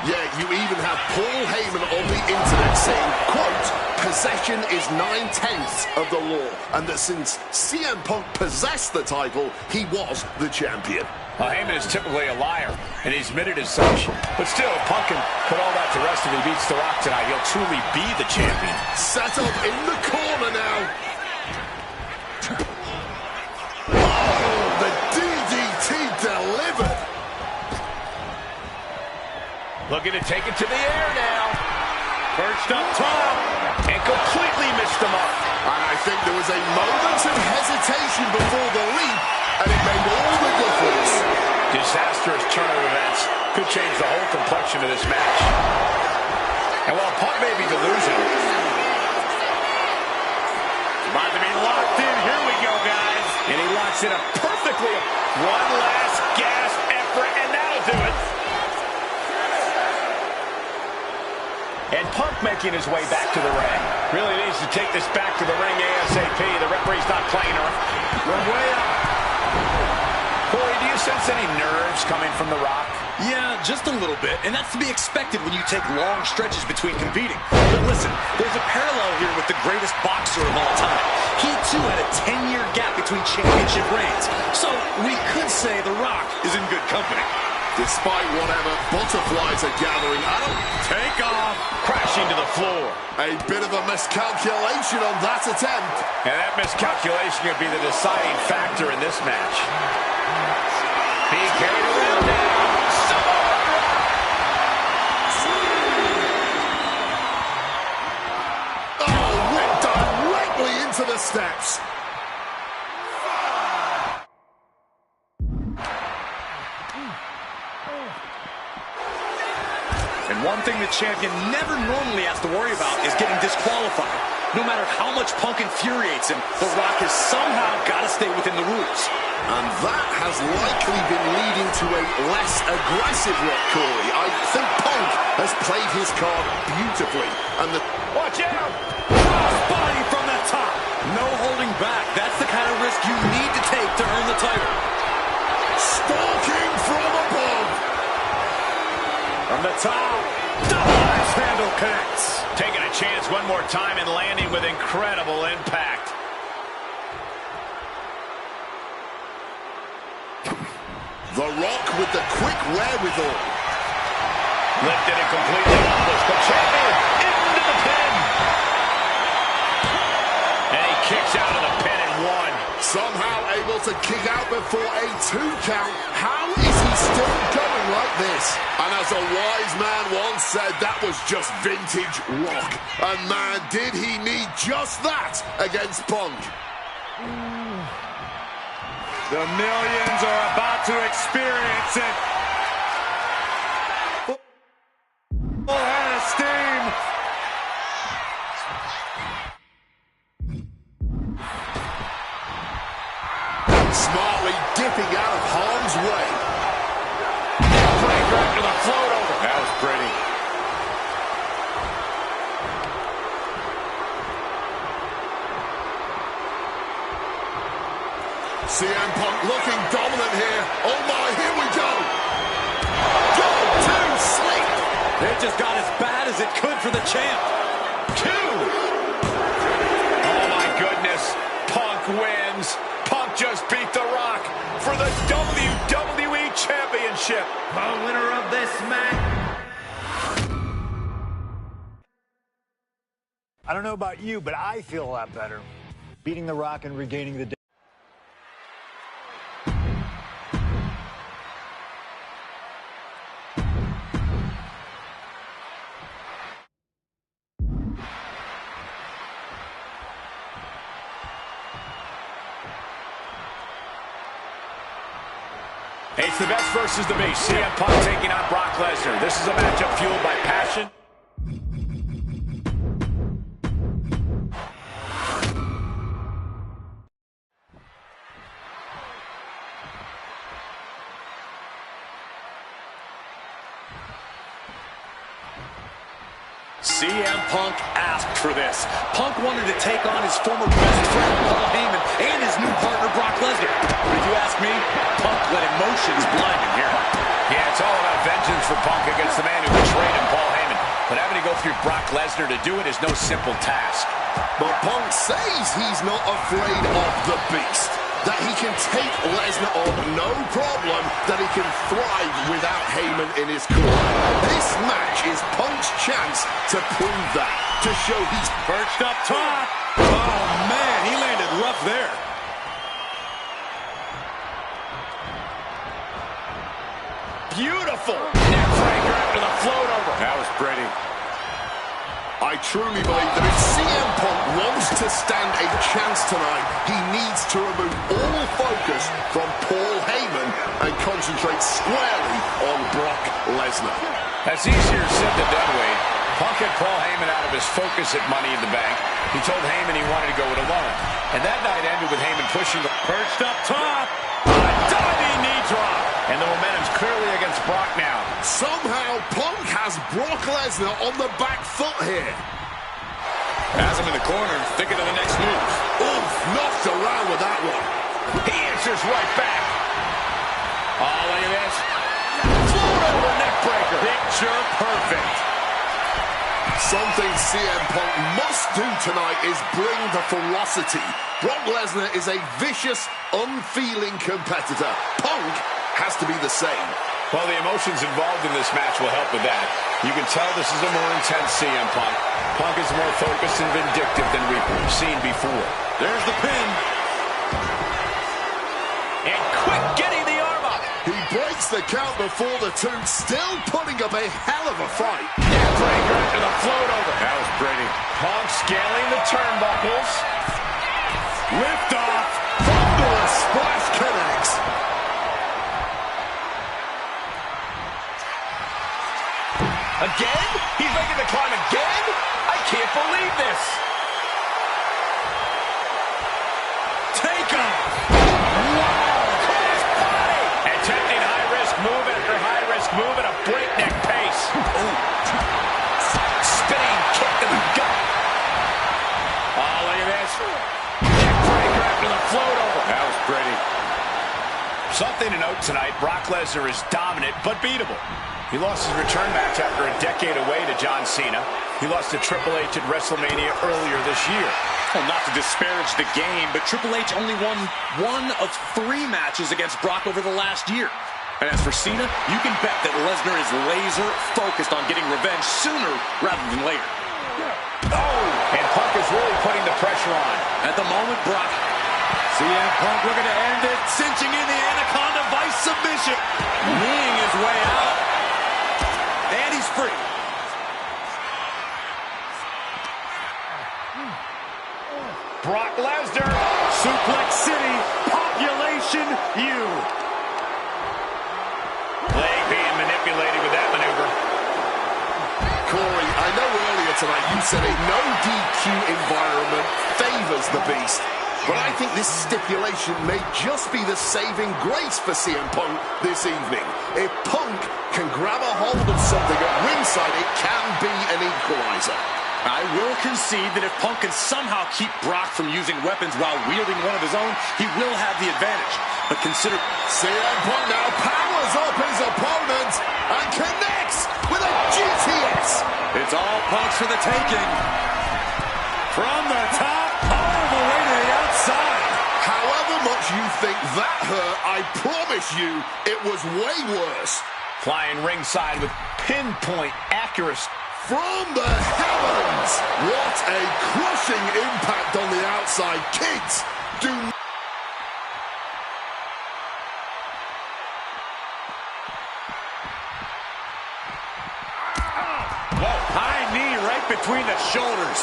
E: Yeah, you even have Paul Heyman on the internet saying, quote, possession is 9/10 of the law, and that since CM Punk possessed the title, he was the champion.
C: Heyman is typically a liar, and he's admitted as such. But still, Punk can put all that to rest if he beats The Rock tonight. He'll truly be the champion.
E: Set up in the corner now. Oh, the DDT delivered.
C: Looking to take it to the air now. Perched up top. And completely missed him up.
E: And I think there was a moment of hesitation before the
C: change the whole complexion of this match. And while Punk may be delusional,
B: about to be locked in. Here we go, guys.
C: and he locks in a perfectly. One last gasp effort, and that'll do it. And Punk making his way back to the ring. Really needs to take this back to the ring ASAP. The referee's not playing her. We're way up. Corey, do you sense any nerves coming from The Rock?
B: Yeah, just a little bit, and that's to be expected when you take long stretches between competing. But listen, there's a parallel here with the greatest boxer of all time. He, too, had a 10-year gap between championship reigns. So we could say The Rock is in good company.
E: Despite whatever butterflies are gathering,
C: Take off, crashing to the floor.
E: a bit of a miscalculation on that attempt.
C: And that miscalculation could be the deciding factor in this match. Being carried around now.
E: Oh, went directly into the steps.
B: And one thing the champion never normally has to worry about is getting disqualified. No matter how much Punk infuriates him, The Rock has somehow got to stay within the rules.
E: And that has likely been leading to a less aggressive Rock, Corey. I think Punk has played his card beautifully. And
C: Watch out!
B: Crossbody from the top. No holding back. That's the kind of risk you need to take to earn the title.
E: stalking from above.
C: From the top, double axe handle connects. Taking a chance one more time and landing with incredible impact.
E: The Rock with the quick wherewithal.
C: Lifted and completely helpless. The champion into the pin. And he kicks out of the pin and one.
E: Somehow able to kick out before a 2 count. How is he still going like this? And as a wise man once said, that was just vintage Rock. And man, did he need just that against Punk.
B: The millions are about to experience it. Full head of steam.
E: Smartly dipping out of harm's way.
C: Breaker after the float over. That was pretty.
E: CM Punk looking dominant here. Oh my, here we go. Go to sleep.
B: It just got as bad as it could for the champ.
C: 2. Oh my goodness. Punk wins. Punk just beat The Rock for the WWE Championship.
A: The winner of this match.
F: I don't know about you, but I feel a lot better. Beating The Rock and regaining the day.
C: It's the best versus the beast. CM Punk taking on Brock Lesnar. This is a matchup fueled by passion.
B: CM Punk asked for this. Punk wanted to take on his former best friend, Paul Heyman, and his new partner, Brock Lesnar. But if you ask me, Punk let emotions blind him here.
C: Yeah, it's all about vengeance for Punk against the man who betrayed him, Paul Heyman. But having to go through Brock Lesnar to do it is no simple task.
E: But Punk says he's not afraid of the beast. That he can take Lesnar on no problem, that he can thrive without Heyman in his corner. This match is Punk's chance to prove that, to show he's
B: Perched up top. Oh, man, he landed rough there.
C: Beautiful. Neckbreaker after the float over. That was pretty.
E: I truly believe that if CM Punk wants to stand a chance tonight, he needs to remove all focus from Paul Heyman and concentrate squarely on Brock Lesnar.
C: That's easier said than done, Wade. Punk had Paul Heyman out of his focus at Money in the Bank. He told Heyman he wanted to go it alone. And that night ended with Heyman pushing the perched up top. A diving knee drop. And the momentum's clearly against Brock now.
E: Somehow, Punk has Brock Lesnar on the back foot here.
B: Has him in the corner, thinking of the next move.
E: Oof, knocked around with that one.
C: He answers right back. Oh, look at this. Float over neck breaker. Picture perfect.
E: Something CM Punk must do tonight is bring the ferocity. Brock Lesnar is a vicious, unfeeling competitor. Punk has to be the same.
C: Well, the emotions involved in this match will help with that. You can tell this is a more intense CM Punk. Punk is more focused and vindictive than we've seen before.
B: There's the pin.
C: And quick getting the arm up.
E: He breaks the count before the two, still putting up a hell of a fight.
C: Neckbreaker into the float over.
B: That was pretty.
C: Punk scaling the turnbuckles.
E: Lift off. Thunderous splash connects.
C: Again? He's making the climb again? I can't believe this. Take off. Wow. Cross body. Attempting high-risk move after high-risk move at a breakneck pace. Ooh. Spinning kick to the gut. Oh, look at this. Neck breaker after the float over.
B: That was pretty.
C: Something to note tonight, Brock Lesnar is dominant but beatable. He lost his return match after a decade away to John Cena. He lost to Triple H at WrestleMania earlier this year.
B: Well, not to disparage the game, but Triple H only won 1 of 3 matches against Brock over the last year. And as for Cena, you can bet that Lesnar is laser focused on getting revenge sooner rather than later.
C: Oh! And Punk is really putting the pressure on.
B: At the moment, Brock. CM Punk looking to end it, cinching in the Anaconda Vice submission. Kneeing his way out. And he's free.
C: Brock Lesnar.
B: Suplex City. Population U.
C: Leg being manipulated with that maneuver.
E: Corey, I know earlier tonight you said a no DQ environment favors the Beast. But I think this stipulation may just be the saving grace for CM Punk this evening. If Punk can grab a hold of something at ringside, it can be an equalizer.
B: I will concede that if Punk can somehow keep Brock from using weapons while wielding one of his own, he will have the advantage. But consider...
E: CM Punk now powers up his opponent and connects with a GTS.
B: It's all Punk's for the taking. From the top, all the way to the outside.
E: However much you think that hurt, I promise you it was way worse.
C: Flying ringside with pinpoint accuracy.
E: From the heavens! What a crushing impact on the outside. Kids, do not...
B: Whoa, high knee right between the shoulders.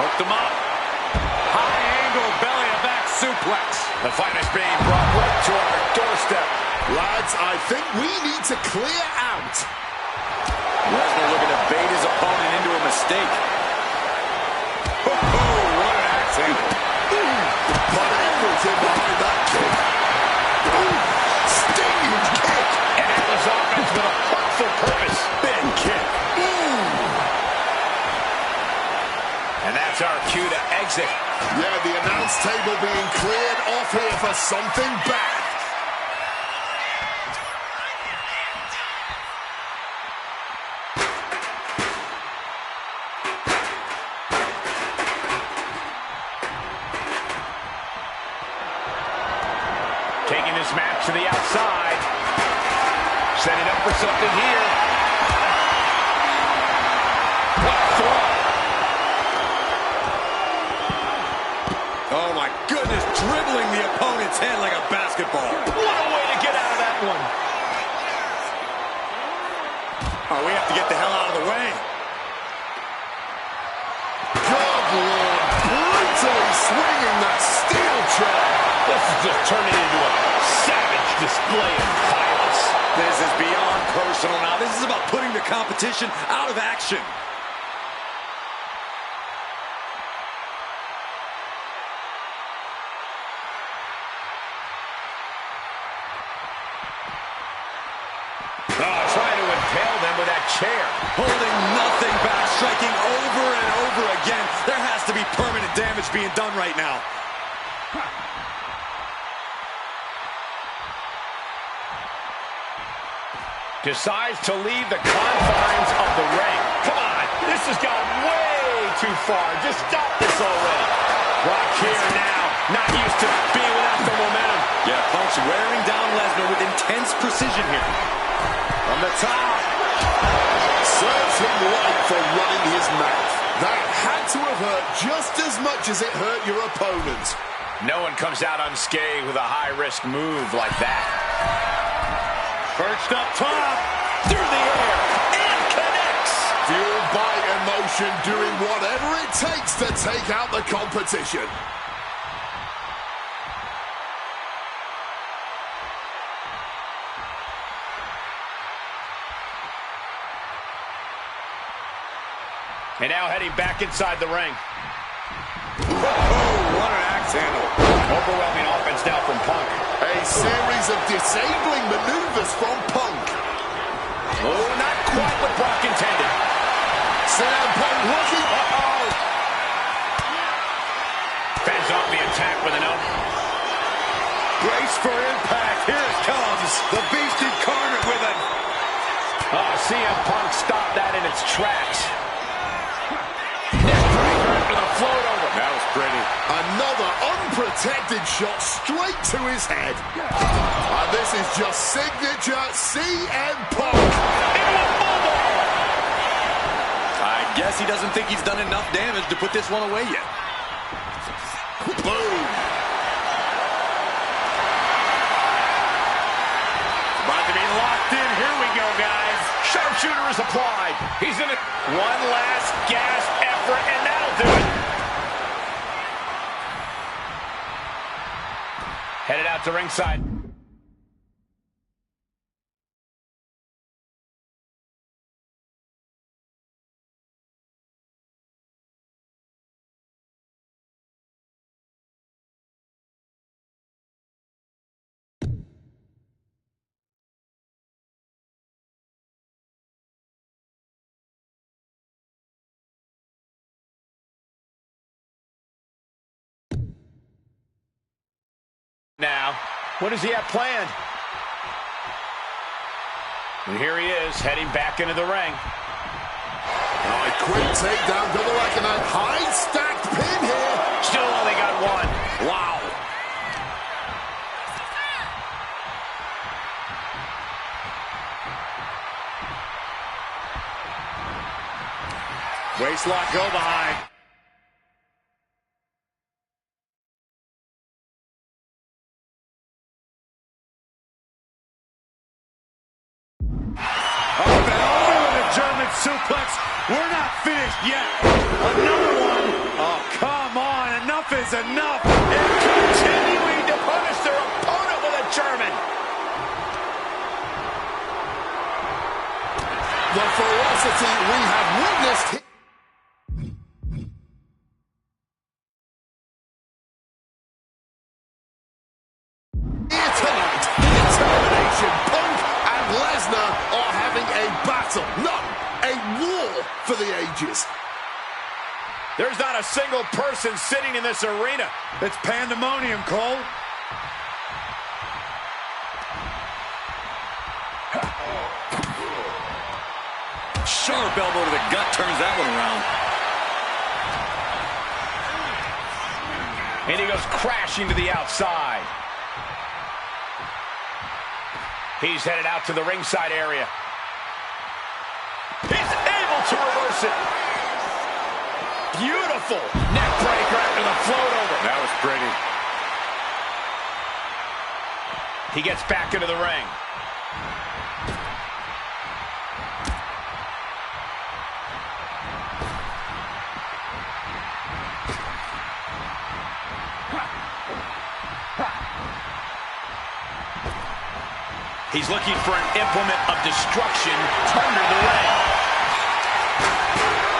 B: Hooked him up. High angle belly-to-back suplex.
C: The fight is being brought right to our doorstep.
E: Lads, I think we need to clear out.
B: Lesnar looking to bait his opponent into a mistake. Oh, what an axe handle.
E: Put everything behind that kick. Stinging kick.
C: And it was offense with a hurtful purpose.
B: Big kick.
C: And that's our cue to exit.
E: Yeah, the announce table being cleared off here for something bad.
C: Taking this match to the outside. Setting up for something here. What a throw.
B: Oh, my goodness. Dribbling the opponent's head like a basketball.
C: What a way to get out of that one.
B: Oh, we have to get the hell out of the way.
E: Good Lord, brutally swinging that steel chair.
C: This is just turning into a savage display.
B: Blatant violence. This is beyond personal now. This is about putting the competition out of action.
C: Trying to impale them with that chair.
B: Holding nothing back, striking over and over again. There has to be permanent damage being done right now.
C: Decides to leave the confines of the ring. Come on, this has gone way too far. Just stop this already. Rock here now, not used to being without the momentum.
B: Yeah, Punk's wearing down Lesnar with intense precision here.
C: From the top.
E: Serves him right for running his mouth. That had to have hurt just as much as it hurt your opponent.
C: No one comes out unscathed with a high-risk move like that. Perched up top, through the air, and connects.
E: Fueled by emotion, doing whatever it takes to take out the competition.
C: And now heading back inside the ring.
B: Oh, what an axe handle.
C: Overwhelming offense now from Punk.
E: A series of disabling maneuvers from Punk.
C: Oh, not quite what Brock intended.
E: CM Punk looking. Uh-oh.
C: Fends off the attack with an up.
B: Brace for impact. Here it comes. The Beast incarnate with it.
C: Oh, CM Punk stopped that in its tracks. Neckbreaker after the float over.
B: That was pretty.
E: Another unprotected shot straight to his head. And this is just signature CM Punk.
C: Into a bulldog.
B: I guess he doesn't think he's done enough damage to put this one away yet.
E: Boom.
C: About to be locked in. Here we go, guys. Sharpshooter is applied. He's in it. One last gasp effort, and that'll do it. Headed out to ringside. Now, what does he have planned? And here he is, heading back into the ring.
E: Oh, a quick takedown, double leg and a high stacked pin here.
C: Still only got one. Wow.
B: Waistlock go behind. Suplex. We're not finished yet. Another one. Oh, come on. Enough is enough.
C: And continuing to punish their opponent with a German.
E: The ferocity we have witnessed here tonight. The determination. Punk and Lesnar are having a battle. No. A war for the ages.
C: There's not a single person sitting in this arena.
B: It's pandemonium, Cole. Sharp elbow to the gut turns that one around.
C: And he goes crashing to the outside. He's headed out to the ringside area. He's able to reverse it. Beautiful neck breaker after the float over.
B: That was pretty.
C: He gets back into the ring.
B: He's looking for an implement of destruction under the leg.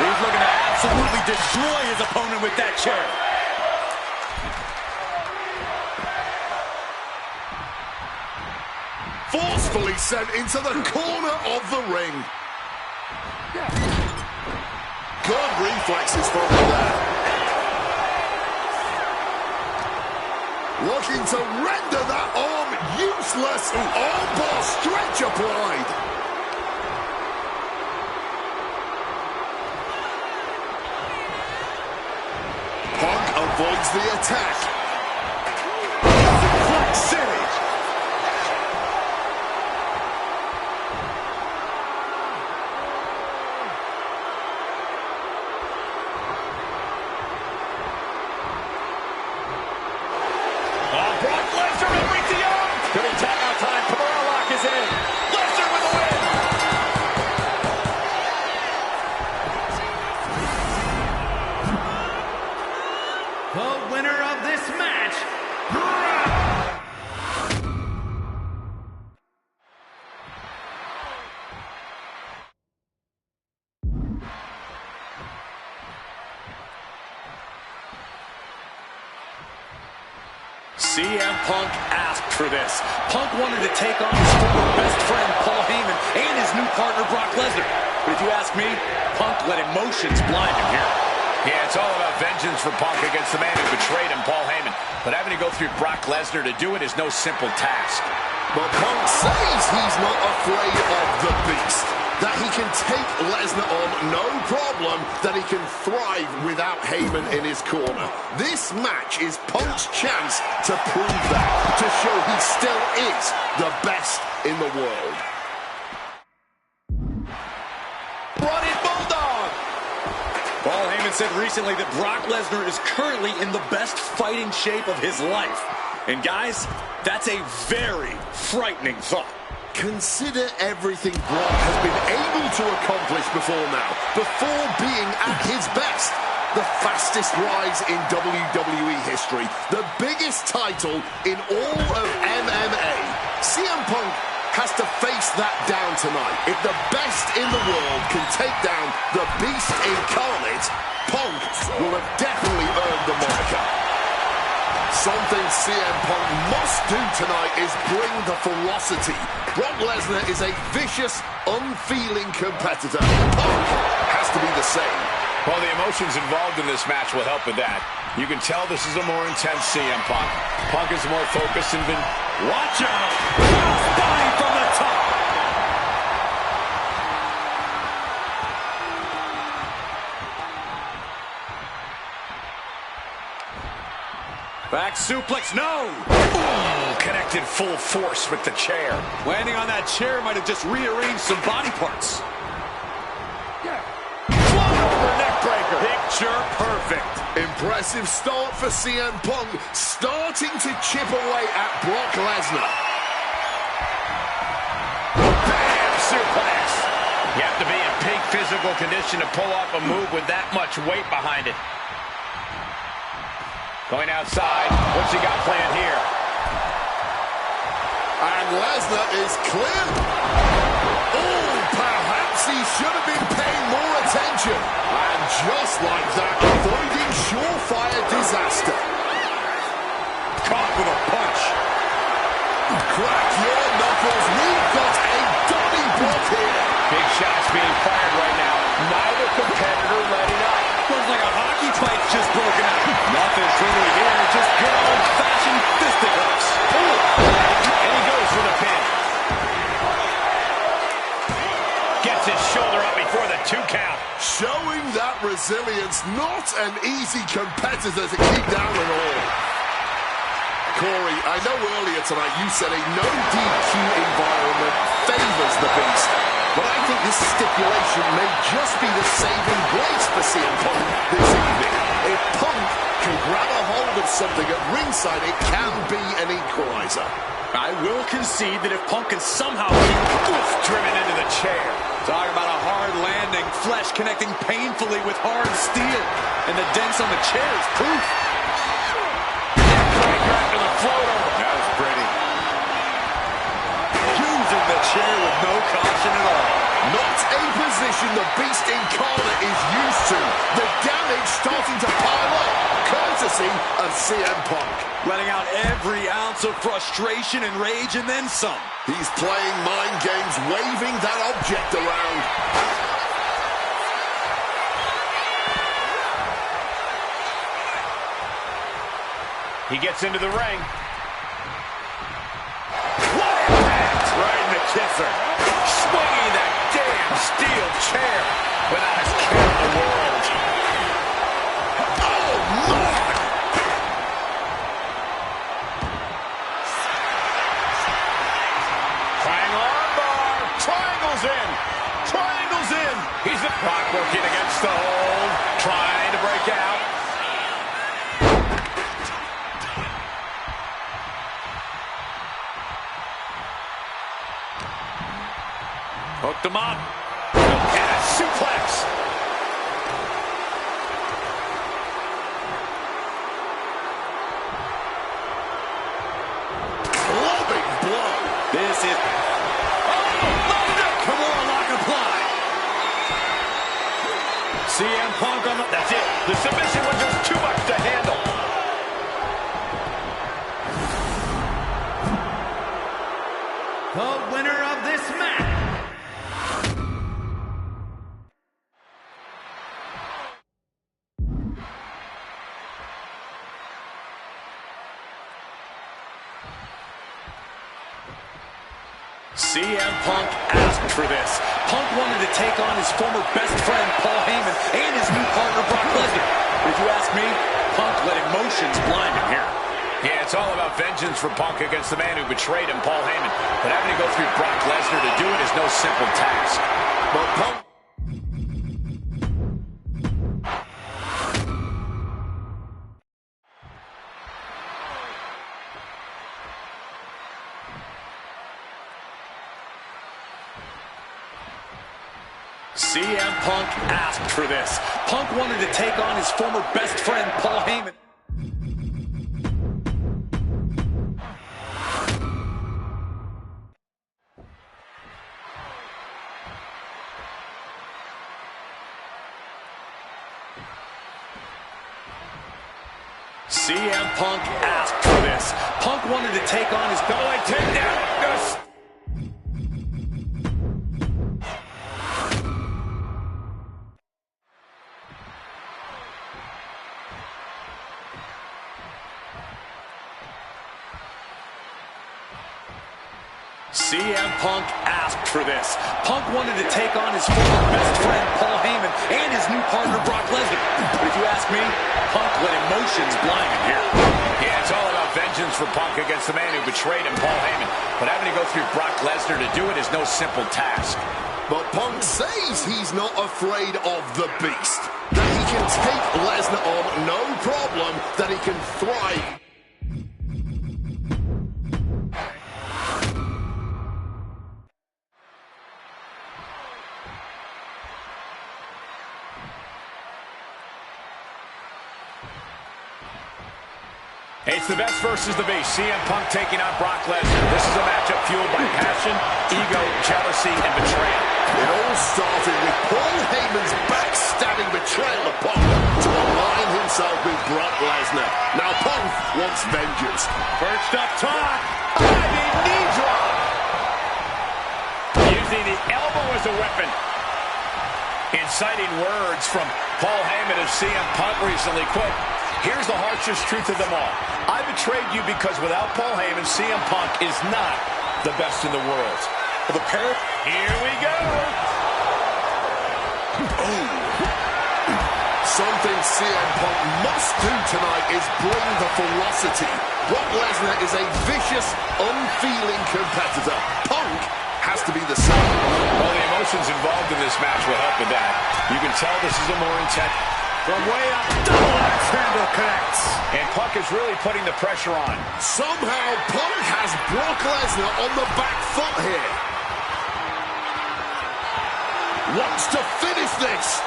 B: He's looking to absolutely destroy his opponent with that chair.
E: Forcefully sent into the corner of the ring. Good reflexes from there. Looking to render that arm useless. Armbar stretch applied. Punk avoids the attack. Flex City.
A: The winner of this match,
B: CM Punk asked for this. Punk wanted to take on his former best friend, Paul Heyman, and his new partner, Brock Lesnar. But if you ask me, Punk let emotions blind him here.
C: Yeah, it's all about vengeance for Punk against the man who betrayed him, Paul Heyman. But having to go through Brock Lesnar to do it is no simple task.
E: But Punk says he's not afraid of the beast. That he can take Lesnar on no problem, that he can thrive without Heyman in his corner. This match is Punk's chance to prove that, to show he still is the best in the world.
B: Running Bulldog! Paul Heyman said recently that Brock Lesnar is currently in the best fighting shape of his life. And guys, that's a very frightening thought.
E: Consider everything Brock has been able to accomplish before now, before being at his best. The fastest rise in WWE history, the biggest title in all of MMA. CM Punk has to face that down tonight. If the best in the world can take down the Beast incarnate, Punk will have definitely earned the moniker. Something CM Punk must do tonight is bring the ferocity. Brock Lesnar is a vicious, unfeeling competitor. Punk has to be the same.
C: Well, the emotions involved in this match will help with that. You can tell this is a more intense CM Punk. Punk is more focused and been...
B: Watch out! Spine from the top! Back suplex, no!
C: Ooh, connected full force with the chair.
B: Landing on that chair might have just rearranged some body parts. Over neck breaker. Picture perfect.
E: Impressive start for CM Punk, starting to chip away at Brock Lesnar.
C: Bam! Suplex. You have to be in peak physical condition to pull off a move with that much weight behind it. Going outside. What's he got planned here?
E: And Lesnar is clear. Oh, perhaps he should have been paying more attention. And just like that, avoiding surefire disaster.
B: Caught with a punch.
E: Crack your knuckles. We've got a Donnybrook here.
C: Big shots being fired right now. Neither competitor letting up.
B: Looks like a hockey fight's just broken out. Nothing's really here, just good old-fashioned fisticuffs.
C: And he goes for the pin. Gets his shoulder up before the 2 count.
E: Showing that resilience, not an easy competitor to keep down at all. Corey, I know earlier tonight you said a no DQ environment favors the Beast, but I think this stipulation may just be the saving grace for CM Punk this evening. If Punk can grab a hold of something at ringside, it can be an equalizer.
B: I will concede that if Punk can somehow keep
C: Driven into the chair.
B: talking about a hard landing, flesh connecting painfully with hard steel, and the dents on the chair is proof.
C: Neck breaker after the float over.
B: That was pretty.
E: Huge
B: chair with no caution at all.
E: Not a position the Beast Incarnate is used to. The damage starting to pile up, courtesy of CM Punk.
B: Letting out every ounce of frustration and rage and then some.
E: He's playing mind games, waving that object around.
C: He gets into the ring.
B: What impact! Right in the kisser. Swinging that damn steel chair without a care in the world.
E: Oh, Lord!
C: Triangle armbar. Triangle's in. Triangle's in. He's the Brock working against the hold. Trying to break out. Hooked him up. And a suplex.
E: Clubbing blow.
B: This is... Oh, Kimura lock applied. CM Punk on the...
C: That's it. The submission was just too much to handle.
A: The winner of this match.
B: CM Punk asked for this. Punk wanted to take on his former best friend, Paul Heyman, and his new partner, Brock Lesnar. But if you ask me, Punk let emotions blind him here.
C: Yeah, it's all about vengeance for Punk against the man who betrayed him, Paul Heyman. But having to go through Brock Lesnar to do it is no simple task.
E: But Punk...
B: CM Punk asked for this. Punk wanted to take on his former best friend, Paul Heyman. CM Punk asked for this. Punk wanted to take on his double leg takedown. CM Punk asked for this. Punk wanted to take on his former best friend, Paul Heyman, and his new partner, Brock Lesnar. But if you ask me, Punk let emotions blind him here.
C: Yeah, it's all about vengeance for Punk against the man who betrayed him, Paul Heyman. But having to go through Brock Lesnar to do it is no simple task.
E: But Punk says he's not afraid of the Beast. That he can take Lesnar on, no problem. That he can thrive.
C: It's the best versus the Beast. CM Punk taking on Brock Lesnar. This is a matchup fueled by passion, ego, jealousy, and betrayal.
E: It all started with Paul Heyman's backstabbing betrayal of Punk to align himself with Brock Lesnar. Now Punk wants vengeance.
C: Perched up top. Diving knee drop. Using the elbow as a weapon. Inciting words from Paul Heyman as CM Punk recently, quote, "Here's the harshest truth of them all. I betrayed you because without Paul Heyman, CM Punk is not the best in the world."
B: The pair.
C: Here we go.
E: Something CM Punk must do tonight is bring the ferocity. Brock Lesnar is a vicious, unfeeling competitor. Punk has to be the same.
C: Well, the emotions involved in this match will help with that. You can tell this is a more intense.
B: From way up, double axe handle connects.
C: And Punk is really putting the pressure on.
E: Somehow Punk has Brock Lesnar on the back foot here. Wants to finish this.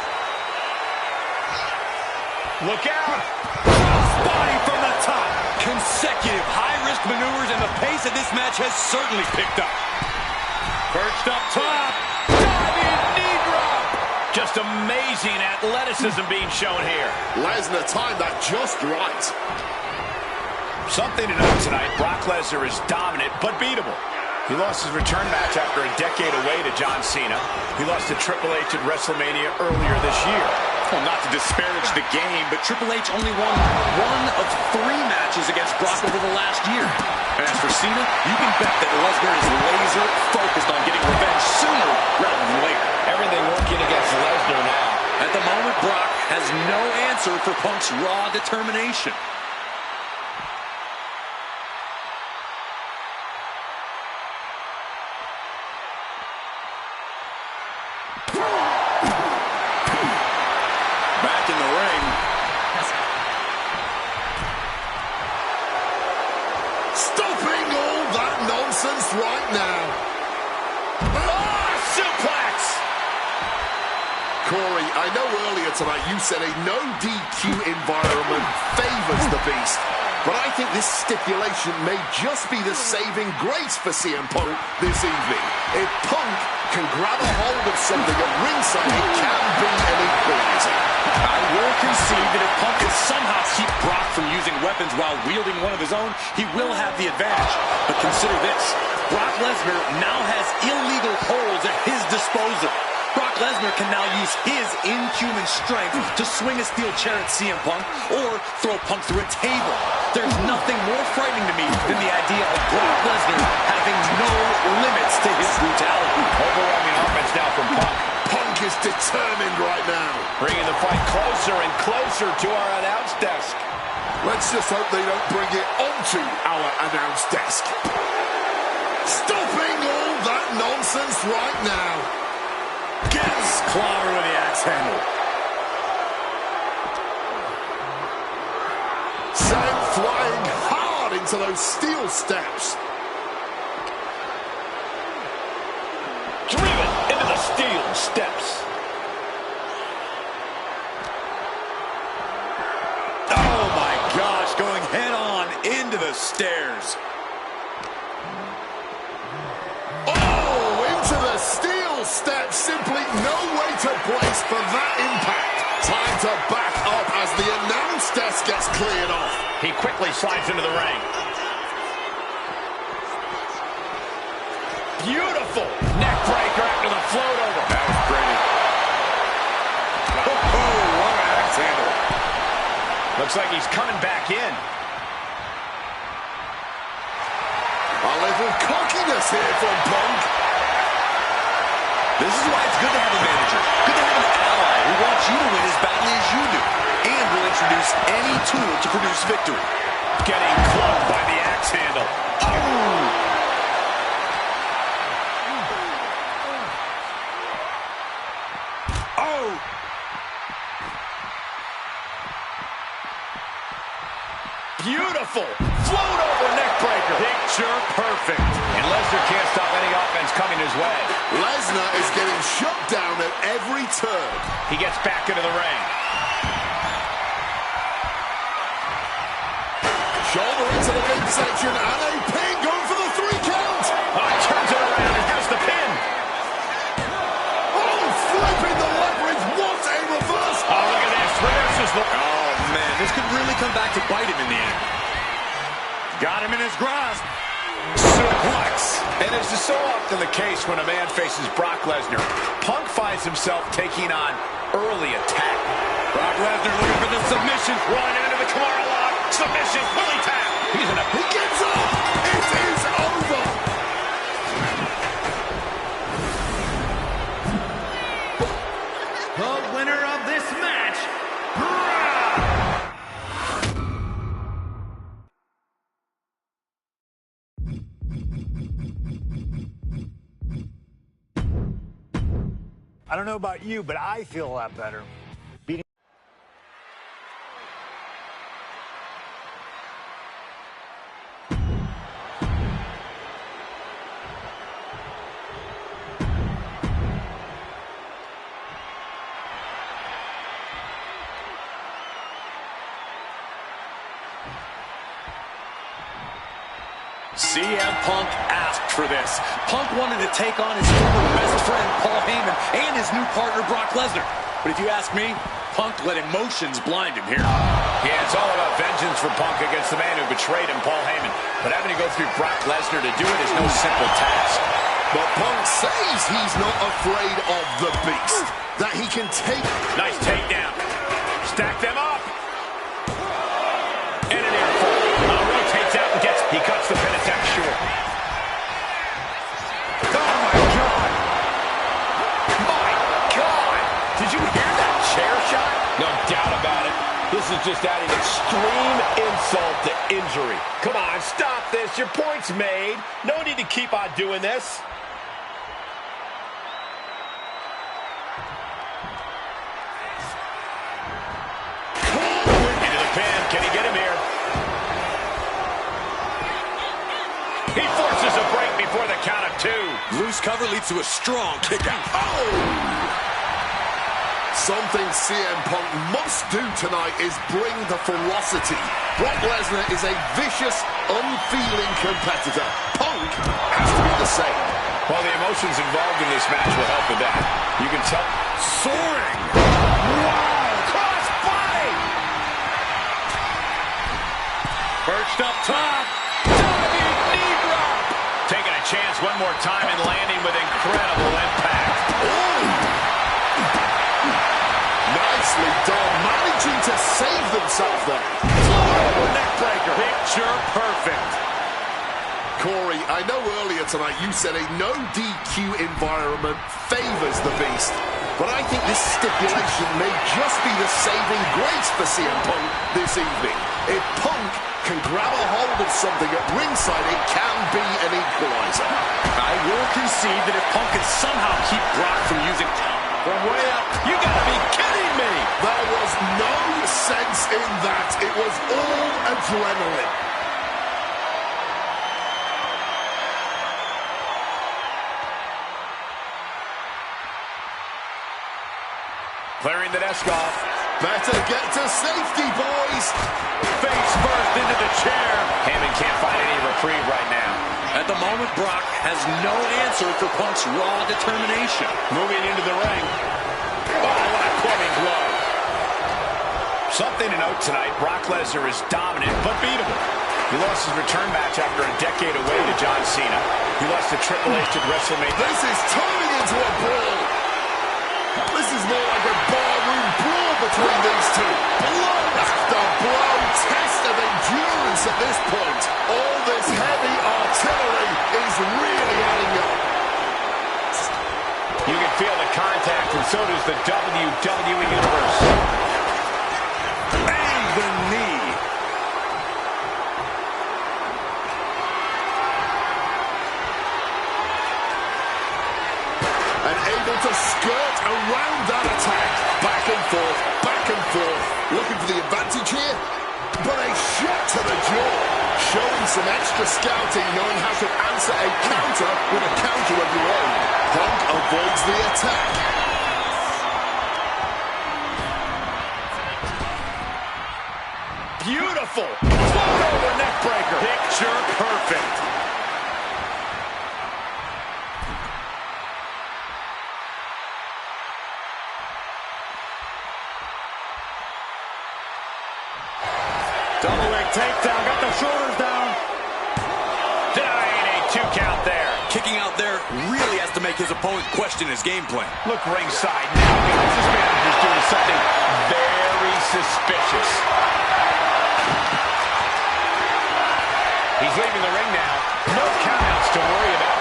C: Look out.
B: Crossbody from the top. Consecutive high-risk maneuvers, and the pace of this match has certainly picked up. Perched up top. Diving knee drop.
C: Just amazing athleticism being shown here.
E: Lesnar timed that just right.
C: Something to note tonight, Brock Lesnar is dominant but beatable. He lost his return match after a decade away to John Cena. He lost to Triple H at WrestleMania earlier this year.
B: Well, not to disparage the game, but Triple H only won 1 of 3 matches against Brock over the last year. And as for Cena, you can bet that Lesnar is laser focused on getting revenge sooner rather than later.
C: Everything working against Lesnar now.
B: At the moment, Brock has no answer for Punk's raw determination. Back in the ring.
E: Stopping all that nonsense right now.
C: Oh, suplex!
E: Corey, I know earlier tonight you said a no DQ environment favors the Beast, but I think this stipulation may just be the saving grace for CM Punk this evening. If Punk can grab a hold of something at ringside, it can be an equalizer.
B: I will concede that if Punk can somehow keep Brock from using weapons while wielding one of his own, he will have the advantage. But consider this. Brock Lesnar now has illegal holds at his disposal. Brock Lesnar can now use his inhuman strength to swing a steel chair at CM Punk or throw Punk through a table. There's nothing more frightening to me than the idea of Brock Lesnar having no limits to his brutality.
C: Overwhelming offense now from Punk.
E: Punk is determined right now.
C: Bringing the fight closer and closer to our announce desk.
E: Let's just hope they don't bring it onto our announce desk. Stopping all that nonsense right now.
B: Gets clobbered with the axe handle.
E: Sent flying hard into those steel steps.
C: Driven into the steel steps.
B: Oh my gosh, going head on into the stairs.
E: Oh, into the steel steps. Simply no way to brace for that impact. Time to back up as the announce desk gets cleared off.
C: He quickly slides into the ring. Beautiful neck breaker after the float over.
B: That was pretty. Oh, what an axe handle.
C: Looks like he's coming back in.
E: A little cockiness here from Punk.
B: This is why it's good to have a manager. Good to have an ally who wants you to win as badly as you do. And will introduce any tool to produce victory.
C: Getting clubbed by the axe handle.
B: Oh!
C: Beautiful float over neck breaker. Picture perfect. And Lesnar can't stop any offense coming his way.
E: Lesnar is getting shut down at every turn.
C: He gets back into the ring.
E: Shoulder into the midsection and a pin going for the 3 count.
C: Turns it around and has the pin.
E: Oh, flipping the leverage. What a reverse.
C: Oh, look at this. Reverses the...
B: Oh, man, this could really come back to bite him in the end. Got him in his grasp.
C: Suplex. And as is so often the case when a man faces Brock Lesnar, Punk finds himself taking on early attack.
B: Brock Lesnar looking for the submission.
C: Rolling into the Kimura lock. Submission. Will he tap? He's in a...
E: He gets up. It is over.
A: The winner of this match,
F: I don't know about you, but I feel a lot better.
B: CM Punk asked for this. Punk wanted to take on his former best friend, Paul Heyman, and his new partner, Brock Lesnar. But if you ask me, Punk let emotions blind him here.
C: Yeah, it's all about vengeance for Punk against the man who betrayed him, Paul Heyman. But having to go through Brock Lesnar to do it is no simple task.
E: But Punk says he's not afraid of the beast. That he can take...
C: Nice takedown. Stack them up. And an air fall. Rotates out and gets... He cuts the pin attempt short. Oh, my God. My God. Did you hear that chair shot?
G: No doubt about it. This is just adding extreme insult to injury. Come on, stop this. Your point's made. No need to keep on doing this.
C: Into the pin. Can he get him here? He forces a break before the count of 2.
B: Loose cover leads to a strong kick out.
E: Oh! Something CM Punk must do tonight is bring the ferocity. Brock Lesnar is a vicious, unfeeling competitor. Punk has to be the same.
C: Well, the emotions involved in this match will help with that. You can tell. Soaring! Wow! Cross body! Perched up top. Diving knee drop. Taking a chance one more time and landing with incredible impact.
E: Ooh. Nicely done, managing to save themselves there.
C: Floor neck breaker. Picture perfect.
E: Corey, I know earlier tonight you said a no DQ environment favors the Beast, but I think this stipulation may just be the saving grace for CM Punk this evening. If Punk can grab a hold of something at ringside, it can be an equalizer.
B: I will concede that if Punk can somehow keep Brock from using from way up, you gotta be kidding me!
E: There was no sense in that. It was all adrenaline.
C: Clearing the desk off.
E: Better get to safety, boys.
C: Face first into the chair. Heyman can't find any reprieve right now.
B: At the moment, Brock has no answer for Punk's raw determination.
C: Moving into the ring. Oh, what a clubbing blow. Something to note tonight, Brock Lesnar is dominant but beatable. He lost his return match after a decade away to John Cena. He lost to Triple H at WrestleMania.
E: This is turning into a brawl. This is more like a barroom brawl between these two. Blow after blow, test of endurance at this point. All this heavy artillery is really adding up.
C: You can feel the contact, and so does the WWE Universe.
B: And the knee.
E: And able to skirt around that attack. Back and forth, back and forth. Looking for the advantage here. But a shot to the jaw. Showing some extra scouting, knowing how to answer a counter with a counter of your own. Punk avoids the attack.
C: Beautiful. Float over neck breaker. Picture perfect. Double leg takedown. Got the shoulders down. Denying a 2 count there.
B: Kicking out there really has to make his opponent question his game plan.
C: Look ringside now because this manager's doing something very suspicious. He's leaving the ring now. No countouts to worry about.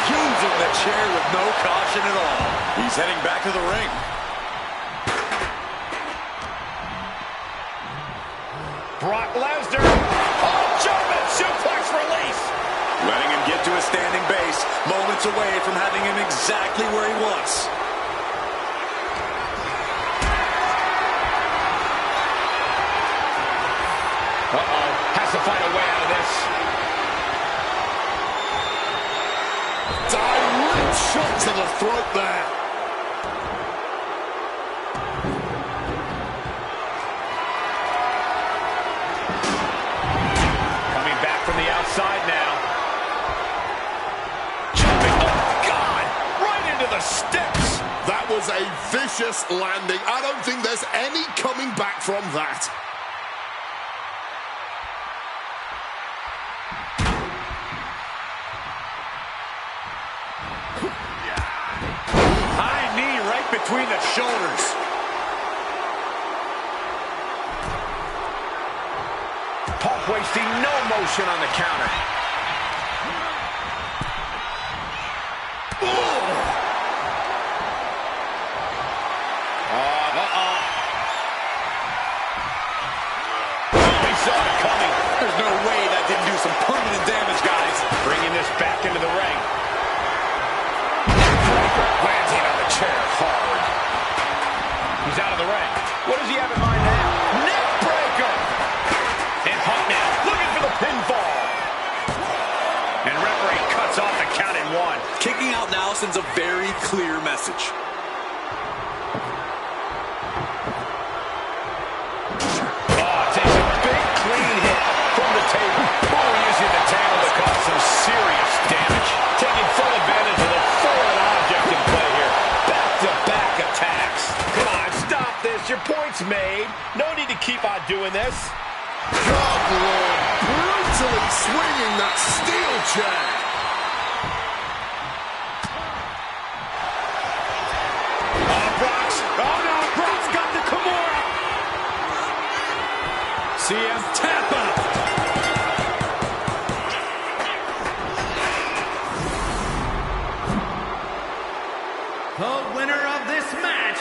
B: Using the chair with no caution at all. He's heading back to the ring.
C: Brock Lesnar. Oh, German suplex release.
B: Letting him get to a standing base. Moments away from having him exactly where he wants.
C: Uh-oh. Has to find a way out of this.
E: Direct shot to the throat there. vicious landing. I don't think there's any coming back from that.
B: High knee right between the shoulders.
C: Punk wasting no motion on the counter.
B: He saw it coming. There's no way that didn't do some permanent damage, guys. Bringing this back into the ring.
C: Landing on the chair hard. He's out of the ring. What does he have in mind now?
B: Neck breaker. And Punk now looking for the pinfall.
C: And referee cuts off the count in one.
B: Kicking out now sends a very clear message.
C: Takes a big clean hit from the table. Using the table to cause some serious damage.
B: Taking full advantage of the foreign object in play here. Back-to-back attacks. Come on, stop this. Your point's made. No need to keep on doing this.
E: God, Lord, brutally swinging that steel chair.
B: Oh no, Brock's got the Kimura. CM tap out.
A: The winner of this match,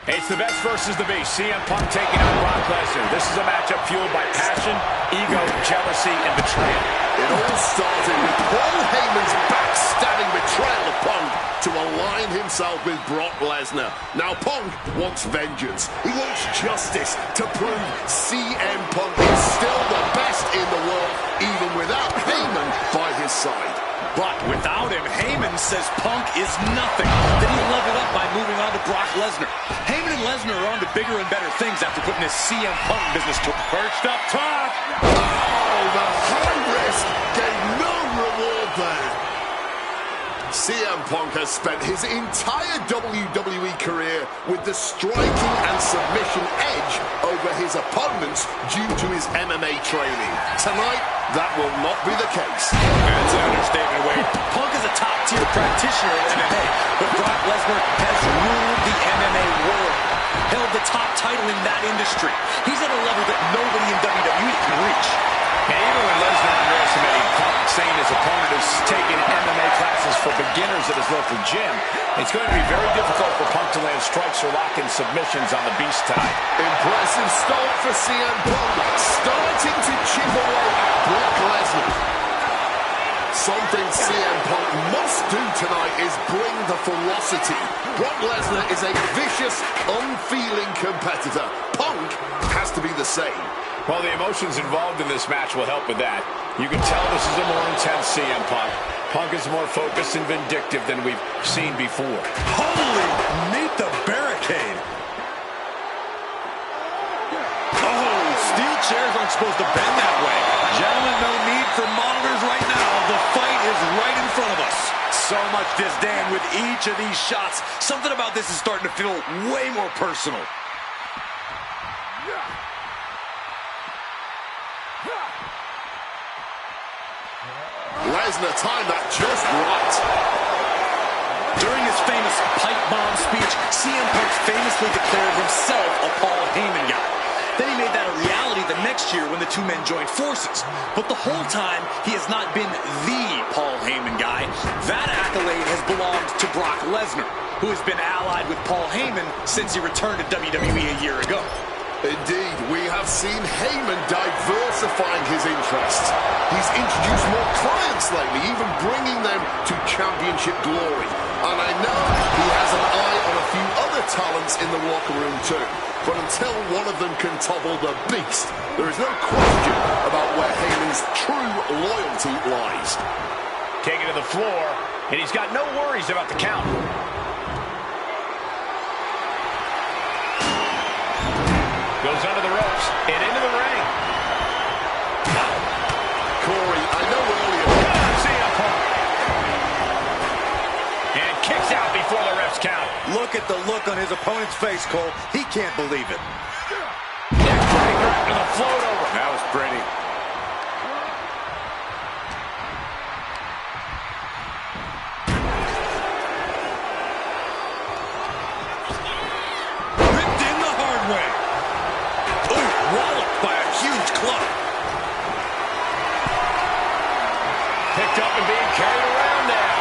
C: It's the best versus the beast. CM Punk taking on Brock Lesnar. This is a matchup fueled by passion, ego, jealousy, and betrayal.
E: It all started with Paul Heyman's backstabbing betrayal of Punk to align himself with Brock Lesnar. Now Punk wants vengeance. He wants justice to prove CM Punk is still the best in the world, even without Heyman by his side.
B: But without him, Heyman says Punk is nothing. Then he leveled up by moving on to Brock Lesnar. Heyman and Lesnar are on to bigger and better things after putting this CM Punk business to perched up top.
E: Oh, the high risk gave no reward there. CM Punk has spent his entire WWE career with the striking and submission edge over his opponents due to his MMA training. Tonight, that will not be the case.
B: That's an understatement, Wade. Punk is a top-tier practitioner in MMA, but Brock Lesnar has ruled the MMA world, held the top title in that industry. He's at a level that nobody in WWE can reach.
C: And even when Lesnar underestimated Punk, saying his opponent is taking MMA classes for beginners at his local gym, it's going to be very difficult for Punk to land strikes or lock in submissions on the beast tonight.
E: Impressive start for CM Punk, starting to chip away at Brock Lesnar. Something CM Punk must do tonight is bring the ferocity. Brock Lesnar is a vicious, unfeeling competitor. Punk has to be the same.
C: Well, the emotions involved in this match will help with that. You can tell this is a more intense CM Punk. Punk is more focused and vindictive than we've seen before.
B: Holy, meet the barricade. Oh, steel chairs aren't supposed to bend that way. Gentlemen, no need for monitors right now. The fight is right in front of us. So much disdain with each of these shots. Something about this is starting to feel way more personal.
E: Lesnar timed that just right.
B: During his famous pipe bomb speech, CM Punk famously declared himself a Paul Heyman guy. Then he made that a reality the next year when the two men joined forces. But the whole time, he has not been the Paul Heyman guy. That accolade has belonged to Brock Lesnar, who has been allied with Paul Heyman since he returned to WWE a year ago.
E: Indeed, we have seen Heyman diversifying his interests. He's introduced more clients lately, even bringing them to championship glory. And I know he has an eye on a few other talents in the locker room too. But until one of them can topple the beast, there is no question about where Heyman's true loyalty lies.
C: Taken to the floor, and he's got no worries about the count.
B: and into the ring.
E: Corey, I know earlier.
B: CM Punk. And kicks out before the ref's count.
H: Look at the look on his opponent's face, Cole. He can't believe it.
B: Neckbreaker after the float over.
H: That was pretty. Ripped in the hard way. Ooh, walloped by a huge club.
B: Picked up and being carried around now.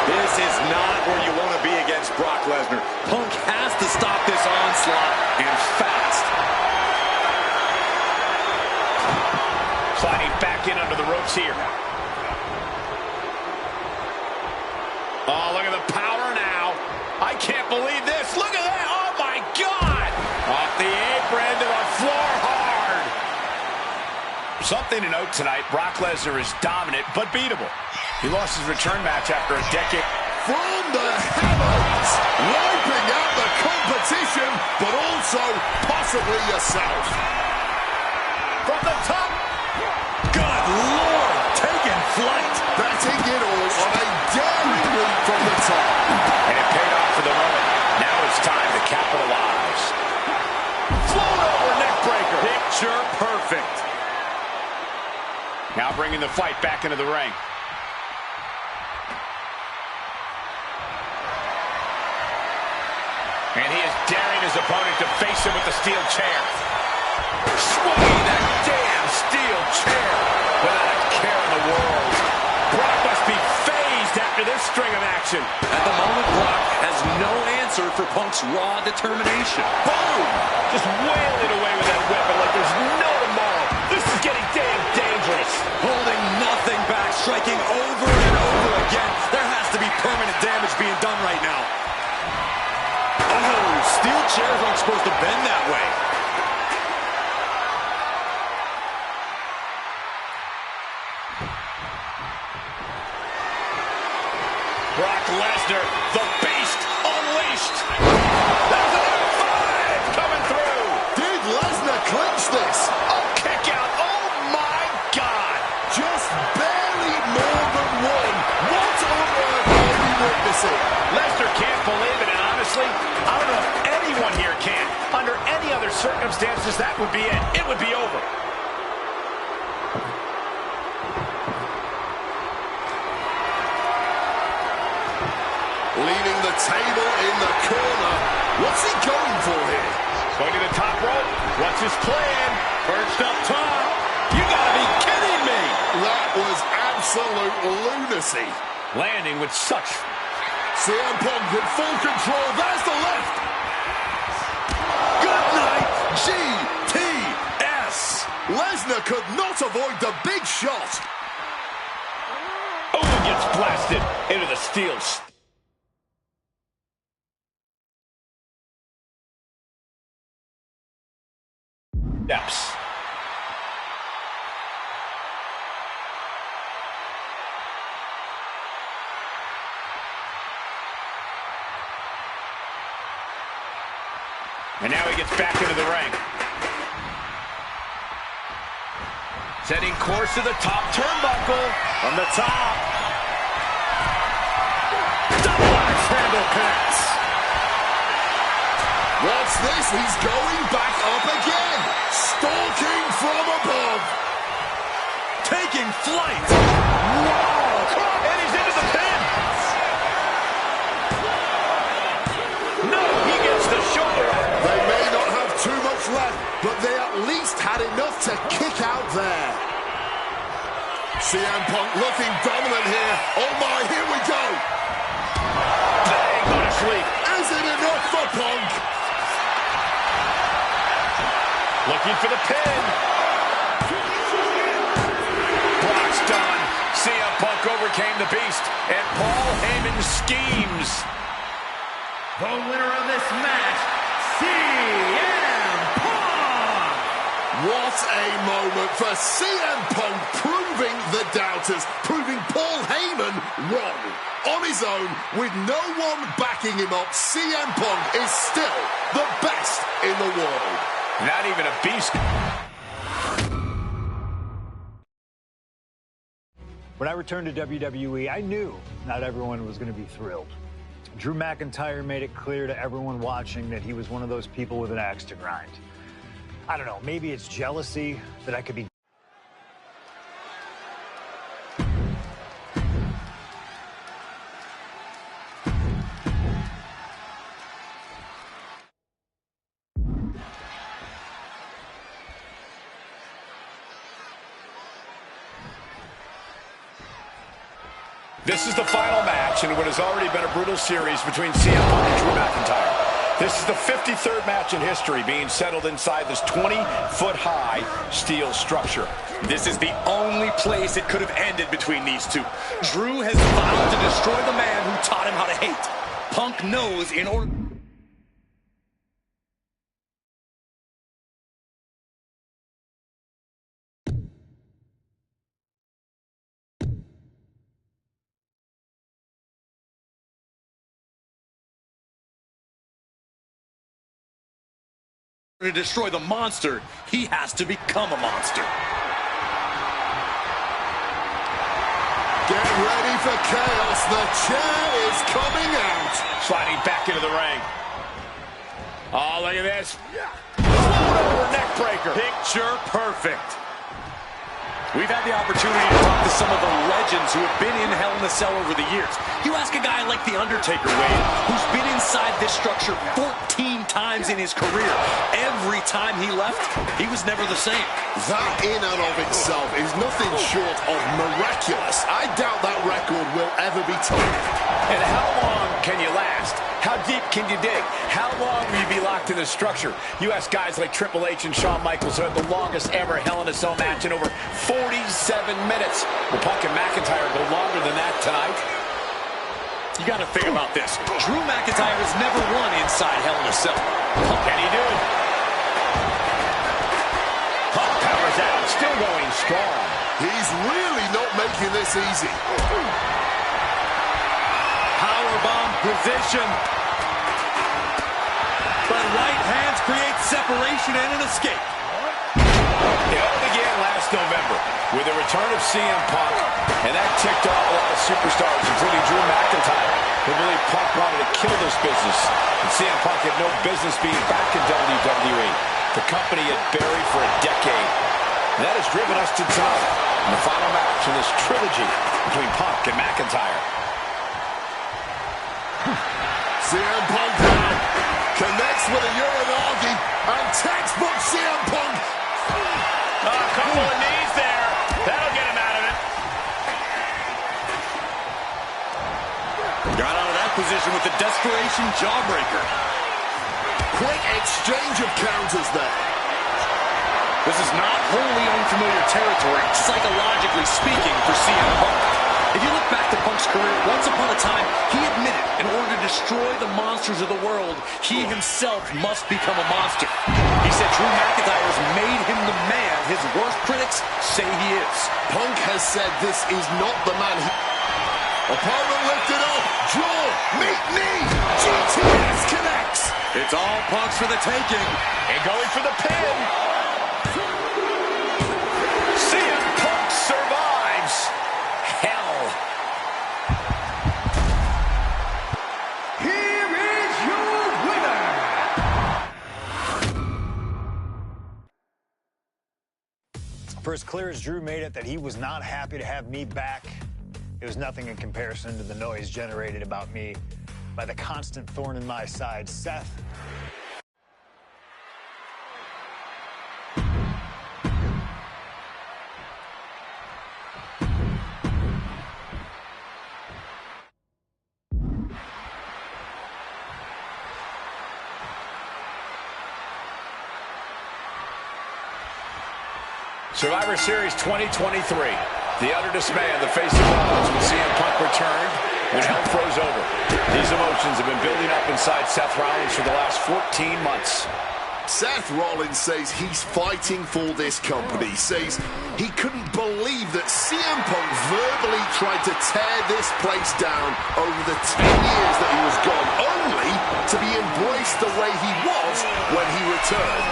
H: This is not where you want to be against Brock Lesnar. Punk has to stop this onslaught, and fast.
B: Sliding back in under the ropes here. Oh, look at the power now. I can't believe this. Look at that. Oh, my God. Off the apron to the floor hard.
C: Something to note tonight, Brock Lesnar is dominant but beatable. He lost his return match after a decade.
E: From the heavens, wiping out the competition, but also possibly yourself.
B: From the top.
H: Good Lord, taking flight.
E: Betting it all on a daring leap from the top.
C: And it paid off for the moment. Now it's time to capitalize.
B: Float over neckbreaker.
H: Picture perfect.
C: Now bringing the fight back into the ring. And he is daring his opponent to face him with the steel chair.
B: Swinging that damn steel chair without a care in the world. Brock must be phased after this string of action.
H: At the moment, Brock has no answer for Punk's raw determination.
B: Boom! Just wailing away with that weapon like there's no tomorrow. This is getting damn dangerous.
H: Holding nothing back, striking over and over again. There has to be permanent damage being done right now. Oh, steel chairs aren't supposed to bend that way.
B: Brock Lesnar, the beast, unleashed. There's an F5 coming through.
E: Did Lesnar clinch this?
B: Oh, kick out. Oh, my God.
E: Just barely more than one. What on earth are we witnessing?
B: Lesnar can't believe it, and honestly, I don't know if anyone here can. Under any other circumstances, that would be it. It would be over.
E: Leaving the table in the corner. What's he going for here?
B: Going to the top rope. What's his plan? Perched up top. You gotta be kidding me.
E: That was absolute lunacy.
B: Landing with such...
E: CM Punk in full control. There's the left.
H: Good night, GTS.
E: Lesnar could not avoid the big shot.
B: Oh, gets blasted into the steel steps.
C: And now he gets back into the ring. Setting course to the top turnbuckle.
H: From the top. Double axe handle connects.
E: What's this? He's going back up again. Stalking from above.
H: Taking flight.
B: Wow! And he's into the pin. No, he gets the shoulder up.
E: They may not have too much left, but they at least had enough to kick out there. CM Punk looking dominant here. Oh my, here we go.
B: Bang, go to sleep.
E: Is it enough for Punk?
B: Looking for the pin.
C: Brock's done. CM Punk overcame the beast, and Paul Heyman's schemes.
A: The winner of this match, CM Punk!
E: What a moment for CM Punk, proving proving the doubters, proving Paul Heyman wrong. On his own, with no one backing him up, CM Punk is still the best in the world.
C: Not even a beast.
F: When I returned to WWE, I knew not everyone was going to be thrilled. Drew McIntyre made it clear to everyone watching that he was one of those people with an axe to grind. I don't know, maybe it's jealousy that I could be.
C: This is the final match in what has already been a brutal series between CM Punk and Drew McIntyre. This is the 53rd match in history being settled inside this 20-foot-high steel structure.
H: This is the only place it could have ended between these two. Drew has vowed to destroy the man who taught him how to hate. Punk knows in order to destroy the monster, he has to become a monster.
E: Get ready for chaos. The chair is coming out.
C: Sliding back into the ring. Oh, look at this. Over neck breaker.
H: Picture perfect. We've had the opportunity to talk to some of the legends who have been in Hell in a Cell over the years. You ask a guy like The Undertaker, Wade, who's been inside this structure 14 times in his career. Every time he left, he was never the same.
E: That in and of itself is nothing short of miraculous. I doubt that record will ever be topped.
C: And how long can you last? How deep can you dig? How long will you be locked in this structure? You ask guys like Triple H and Shawn Michaels who had the longest ever Hell in a Cell match in over 47 minutes. Will Punk and McIntyre go longer than that tonight?
H: You got to think about this. Drew McIntyre has never won inside Hell in a Cell.
C: Can he do it? Punk powers out, still going strong.
E: He's really not making this easy.
H: Powerbomb position. But right hands create separation and an escape.
C: It all began last November with the return of CM Punk, and that ticked off a lot of superstars, including Drew McIntyre, who believed Punk wanted to kill this business, and CM Punk had no business being back in WWE. The company had buried for a decade. And that has driven us to tonight in the final match in this trilogy between Punk and McIntyre.
E: CM Punk connects with a Uranagi, and textbook CM Punk.
C: A couple of knees there. That'll get him out of it.
H: Got out of that position with the desperation jawbreaker.
E: Quick exchange of counters there.
H: This is not wholly unfamiliar territory, psychologically speaking, for CM Punk. If you look back to Punk's career, once upon a time, he admitted in order to destroy the monsters of the world, he himself must become a monster. He said Drew McIntyre has made him the man his worst critics say he is.
E: Punk has said this is not the man he... Opponent lifted up, jaw, meet knee, GTS connects.
H: It's all Punk's for the taking.
C: And going for the pin. CM Punk survives hell.
A: Here is your winner.
F: For as clear as Drew made it that he was not happy to have me back, it was nothing in comparison to the noise generated about me by the constant thorn in my side, Seth.
C: Survivor Series 2023. The utter dismay on the face of Rollins when CM Punk returned, when hell froze over. These emotions have been building up inside Seth Rollins for the last 14 months.
E: Seth Rollins says he's fighting for this company. Says he couldn't believe that CM Punk verbally tried to tear this place down over the 10 years that he was gone, only to be embraced the way he was when he returned.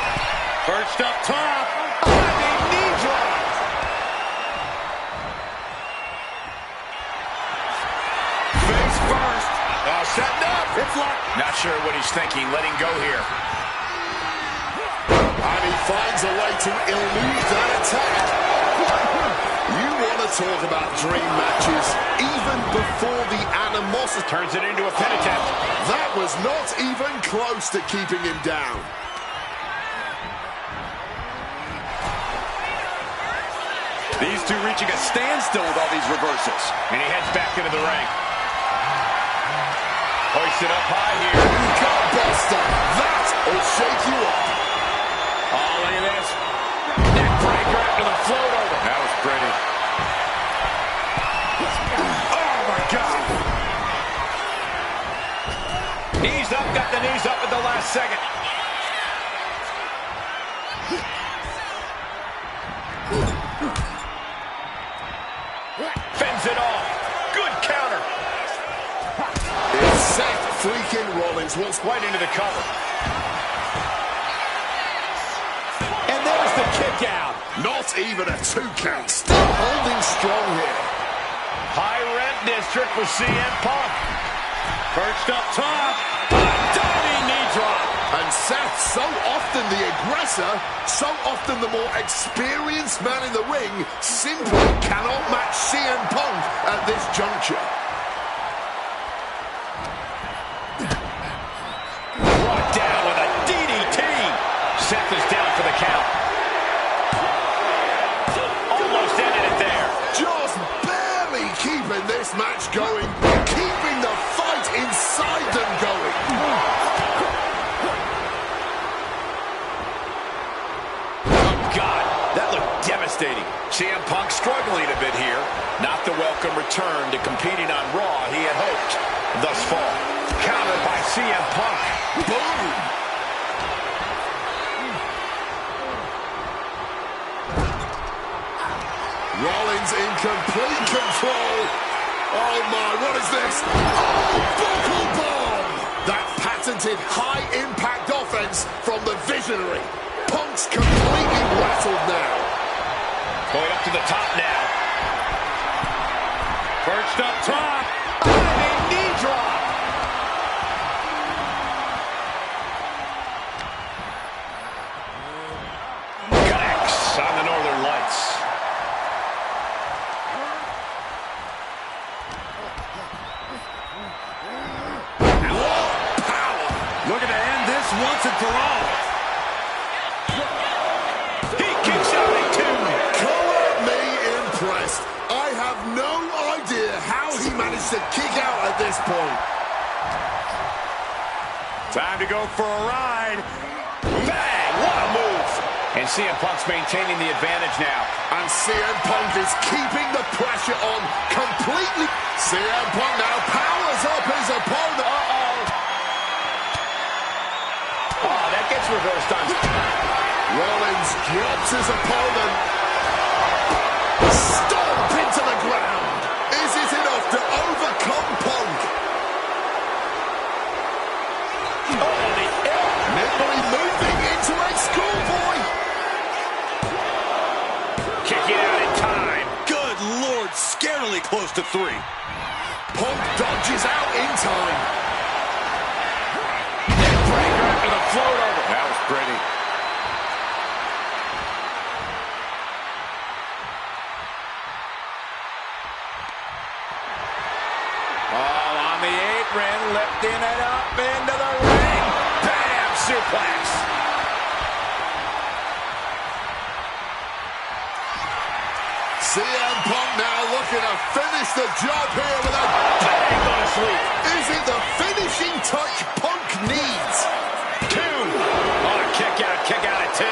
B: Perched up top. Running knee drop. Face first. Setting up. It's locked.
C: Not sure what he's thinking, letting go here.
E: And he finds a way to elude that attack. You want to talk about dream matches even before the animosity.
C: Turns it into a pin attempt.
E: That was not even close to keeping him down.
B: These two reaching a standstill with all these reversals.
C: And he heads back into the ring. Hoisted up high here.
E: Gutbuster. That will shake you up.
B: Oh, look at this. Neck breaker after the float over.
C: That was pretty.
B: Oh, my God.
C: Knees up, got the knees up at the last second. Fends it off. Good counter.
E: It's Seth freaking Rollins wants
C: Right into the cover.
B: And there's the kick out.
E: not even a 2 count. Still holding strong here.
C: High rent district for CM Punk.
B: Perched up top. A diving knee drop.
E: And Seth, so often the aggressor, so often the more experienced man in the ring, simply cannot match CM Punk at this juncture.
C: Brought down with a DDT. Seth is down for the count. Almost ended it there.
E: Just barely keeping this match going, keeping the fight inside them going.
C: God, that looked devastating. CM Punk struggling a bit here. Not the welcome return to competing on Raw he had hoped thus far. Countered by CM Punk.
E: Boom! Rollins in complete control. Oh my, what is this? Oh, buckle bomb! That patented high-impact offense from the Visionary. Punk's completely rattled now.
C: Going up to the top now.
B: Perched up top. Diving knee drop.
C: Connects on the Northern Lights.
E: What power!
B: Looking to end this once and for all.
C: He kicks out at 2.
E: Color me impressed. I have no idea how he managed to kick out at this point.
B: Time to go for a ride.
C: Bang! What a move! And CM Punk's maintaining the advantage now.
E: And CM Punk is keeping the pressure on completely. CM Punk now powers up his opponent.
C: Oh, that gets reversed on.
E: Rollins drops his opponent. Stomp into the ground. Is it enough to overcome Punk?
C: Holy hell!
E: Nimbly moving into a schoolboy.
C: Kicking out in time.
B: Good Lord, scarily close to 3.
E: Punk dodges out in time.
C: Neckbreaker after the float over. That was pretty.
B: Ball on the apron, lifting it up into the ring.
C: Bam! Suplex.
E: CM Punk now looking to finish the job here with a
C: Bang! Go to sleep.
E: Is it the finishing touch Punk needs?
C: 2. Oh, kick out at 2.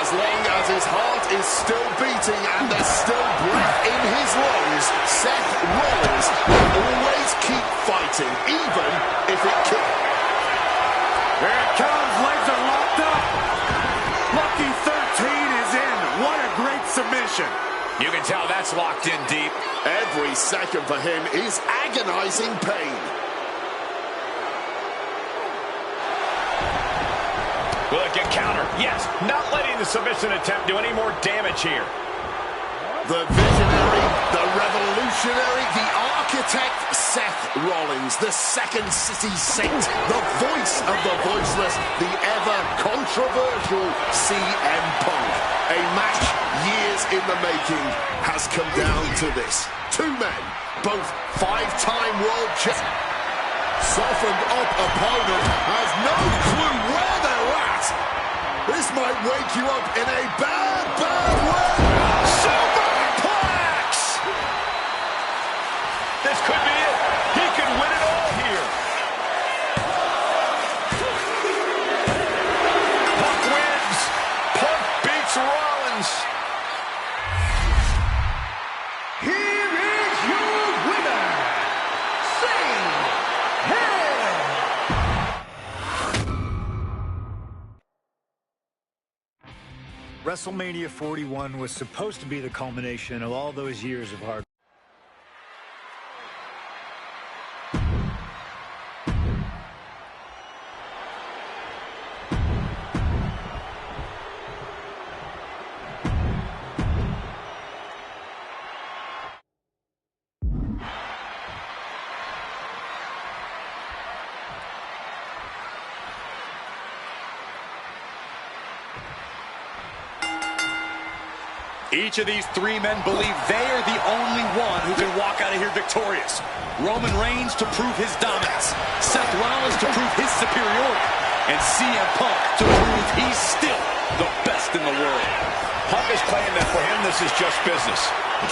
E: As long as his heart is still beating and there's still breath in his lungs, Seth Rollins will always keep fighting, even if it kills.
B: Here it comes, legs are locked up.
E: submission.
C: You can tell that's locked in deep.
E: Every second for him is agonizing pain.
C: Will it get countered? Yes, not letting the submission attempt do any more damage here.
E: The visionary, the revolutionary, the architect, Seth Rollins, the Second City Saint, the voice of the voiceless, the ever-controversial CM Punk. A match years in the making has come down to this. Two men, both five-time world champions. Softened up opponent has no clue where they're at. This might wake you up in a bad, bad way.
C: Superplex! This could be it. He could win it all here. Punk wins. Punk beats Rollins.
A: Here is your winner,
F: WrestleMania 41 was supposed to be the culmination of all those years of hard.
B: Each of these three men believe they are the only one who can walk out of here victorious. Roman Reigns to prove his dominance, Seth Rollins to prove his superiority, and CM Punk to prove he's still the best in the world.
C: Punk is claiming that for him this is just business.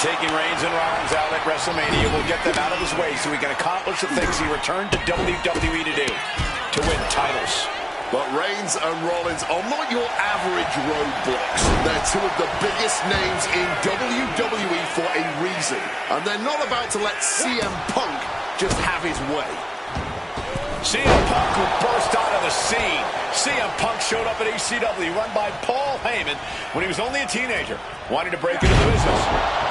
C: Taking Reigns and Rollins out at WrestleMania will get them out of his way so he can accomplish the things he returned to WWE to do, to win titles.
E: But Reigns and Rollins are not your average roadblocks. They're two of the biggest names in WWE for a reason. And they're not about to let CM Punk just have his way.
C: CM Punk who burst out of the scene. CM Punk showed up at ECW, run by Paul Heyman, when he was only a teenager, wanting to break into the business.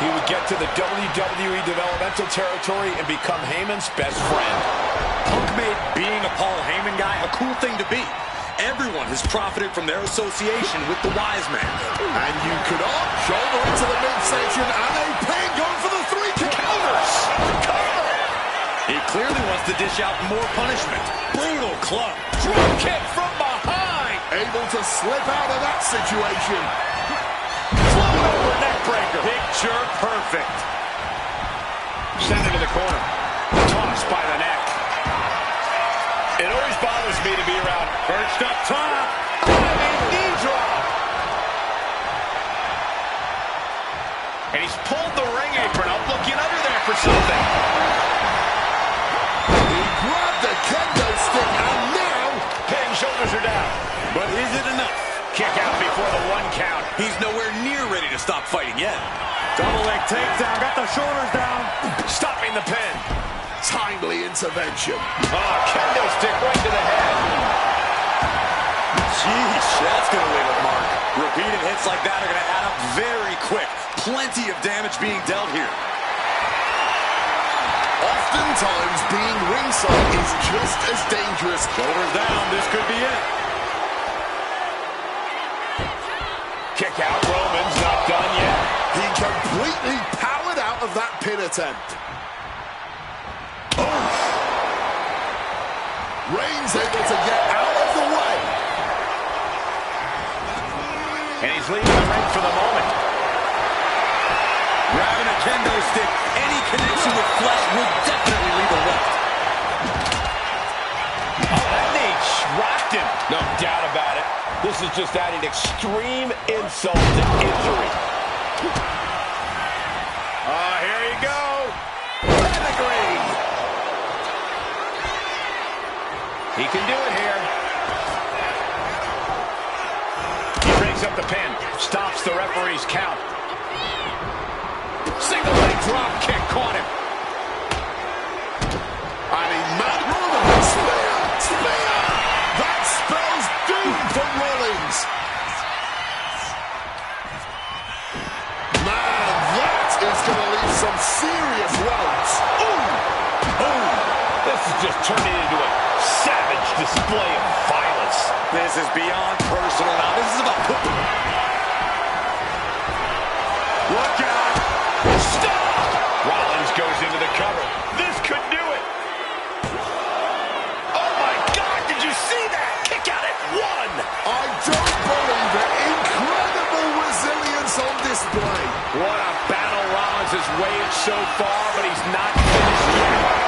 C: He would get to the WWE developmental territory and become Heyman's best friend.
B: Punk made being a Paul Heyman guy a cool thing to be. Everyone has profited from their association with the Wise Man.
E: And you could up, shoulder into the midsection, and a pin going for the three counters. Cover!
B: He clearly wants to dish out more punishment. Brutal club.
C: Drop kick from behind.
E: Able to slip out of that situation.
C: Float over neck breaker.
B: Picture perfect.
C: Send it to the corner. Tossed by the neck. It always bothers me to be around.
B: Perched up top.
C: Knee drop. And he's pulled the ring apron up, looking under there for something.
E: He grabbed the kendo stick, and now
C: Pin, shoulders are down.
B: But is it enough?
C: Kick out before the one count.
B: He's nowhere near ready to stop fighting yet.
F: Double leg takedown, got the shoulders down.
C: Stopping the pin.
E: timely intervention.
C: Oh, kendo stick right to the head.
B: Jeez, that's going to leave a mark. Repeated hits like that are going to add up very quick. Plenty of damage being dealt here.
E: Oftentimes, being ringside is just as dangerous.
B: Shoulders down, this could be it.
C: Kick out, Roman's not done yet.
E: He completely powered out of that pin attempt. Oh. Reigns able to get out of the way.
C: And he's leaving the ring for the moment.
B: Grabbing a kendo stick, any connection with flesh will definitely leave a welt.
C: Oh, that knee rocked him. No doubt about it. This is just adding extreme insult to injury. Here you go. Pedigree. He can do it here. He breaks up the pin. Stops the referee's count. Single leg drop kick caught him.
E: And he mad Roman. Spear. That spells doom for Rollins. Man
B: display of violence.
G: This is beyond personal now. This is about putting...
B: Look out! Stop! Rollins goes into the cover. This could do it. Oh my God! Did you see that? Kick out at one.
E: I don't believe it. Incredible resilience on display.
B: What a battle Rollins has waged so far, but he's not finished yet.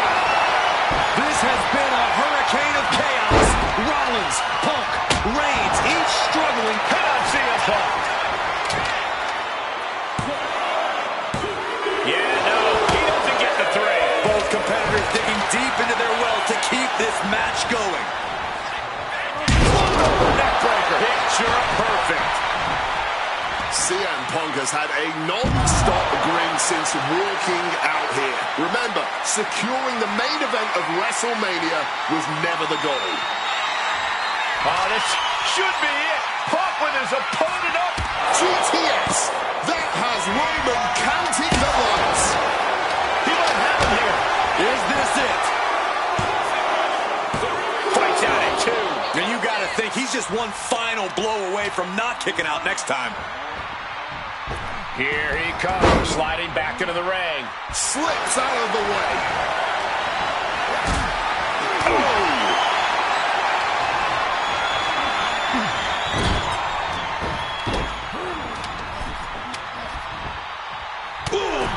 G: This has been a hurricane of chaos. Rollins, Punk, Reigns, each struggling.
B: Hit on CM Punk. Yeah, no, he doesn't get the three.
G: Both competitors digging deep into their well to keep this match going.
B: Neckbreaker. Picture perfect.
E: CM Punk has had a non-stop grin since walking out here. Remember, securing the main event of WrestleMania was never the goal.
B: Oh, this should be it. Punk with his opponent up.
E: GTS. That has Roman counting the lights.
B: He might have him here.
G: Is this it?
B: Fights out at two.
G: And you got to think he's just one final blow away from not kicking out next time.
B: Here he comes, sliding back into the ring.
E: Slips out of the way.
B: Boom!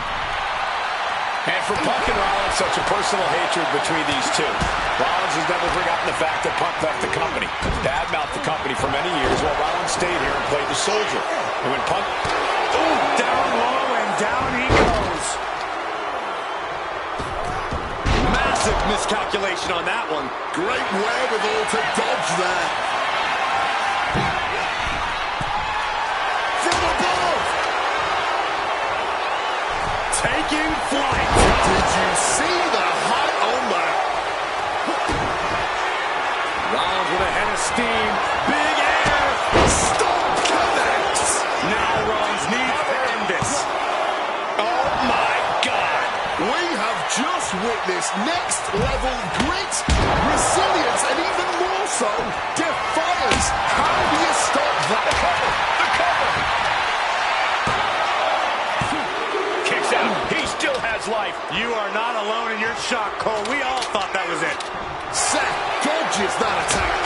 B: And for Punk and Rollins, such a personal hatred between these two. Rollins has never forgotten the fact that Punk left the company, badmouthed the company for many years, while Rollins stayed here and played the soldier. And when Punk...
F: Ooh, down low and down he goes.
G: Massive miscalculation on that one.
E: Great wherewithal to dodge there. From above.
G: Taking flight.
E: Did you see the height on that?
G: Rollins with a head of steam. Big air.
E: Stop connects.
G: Now Rollins needs to end this.
B: Oh my God!
E: We have just witnessed next level grit, resilience, and even more so, defiance. How do you stop that?
B: The cover! Kicks out. He still has life.
G: You are not alone in your shock, Cole. We all thought that was it.
E: Seth dodges that attack.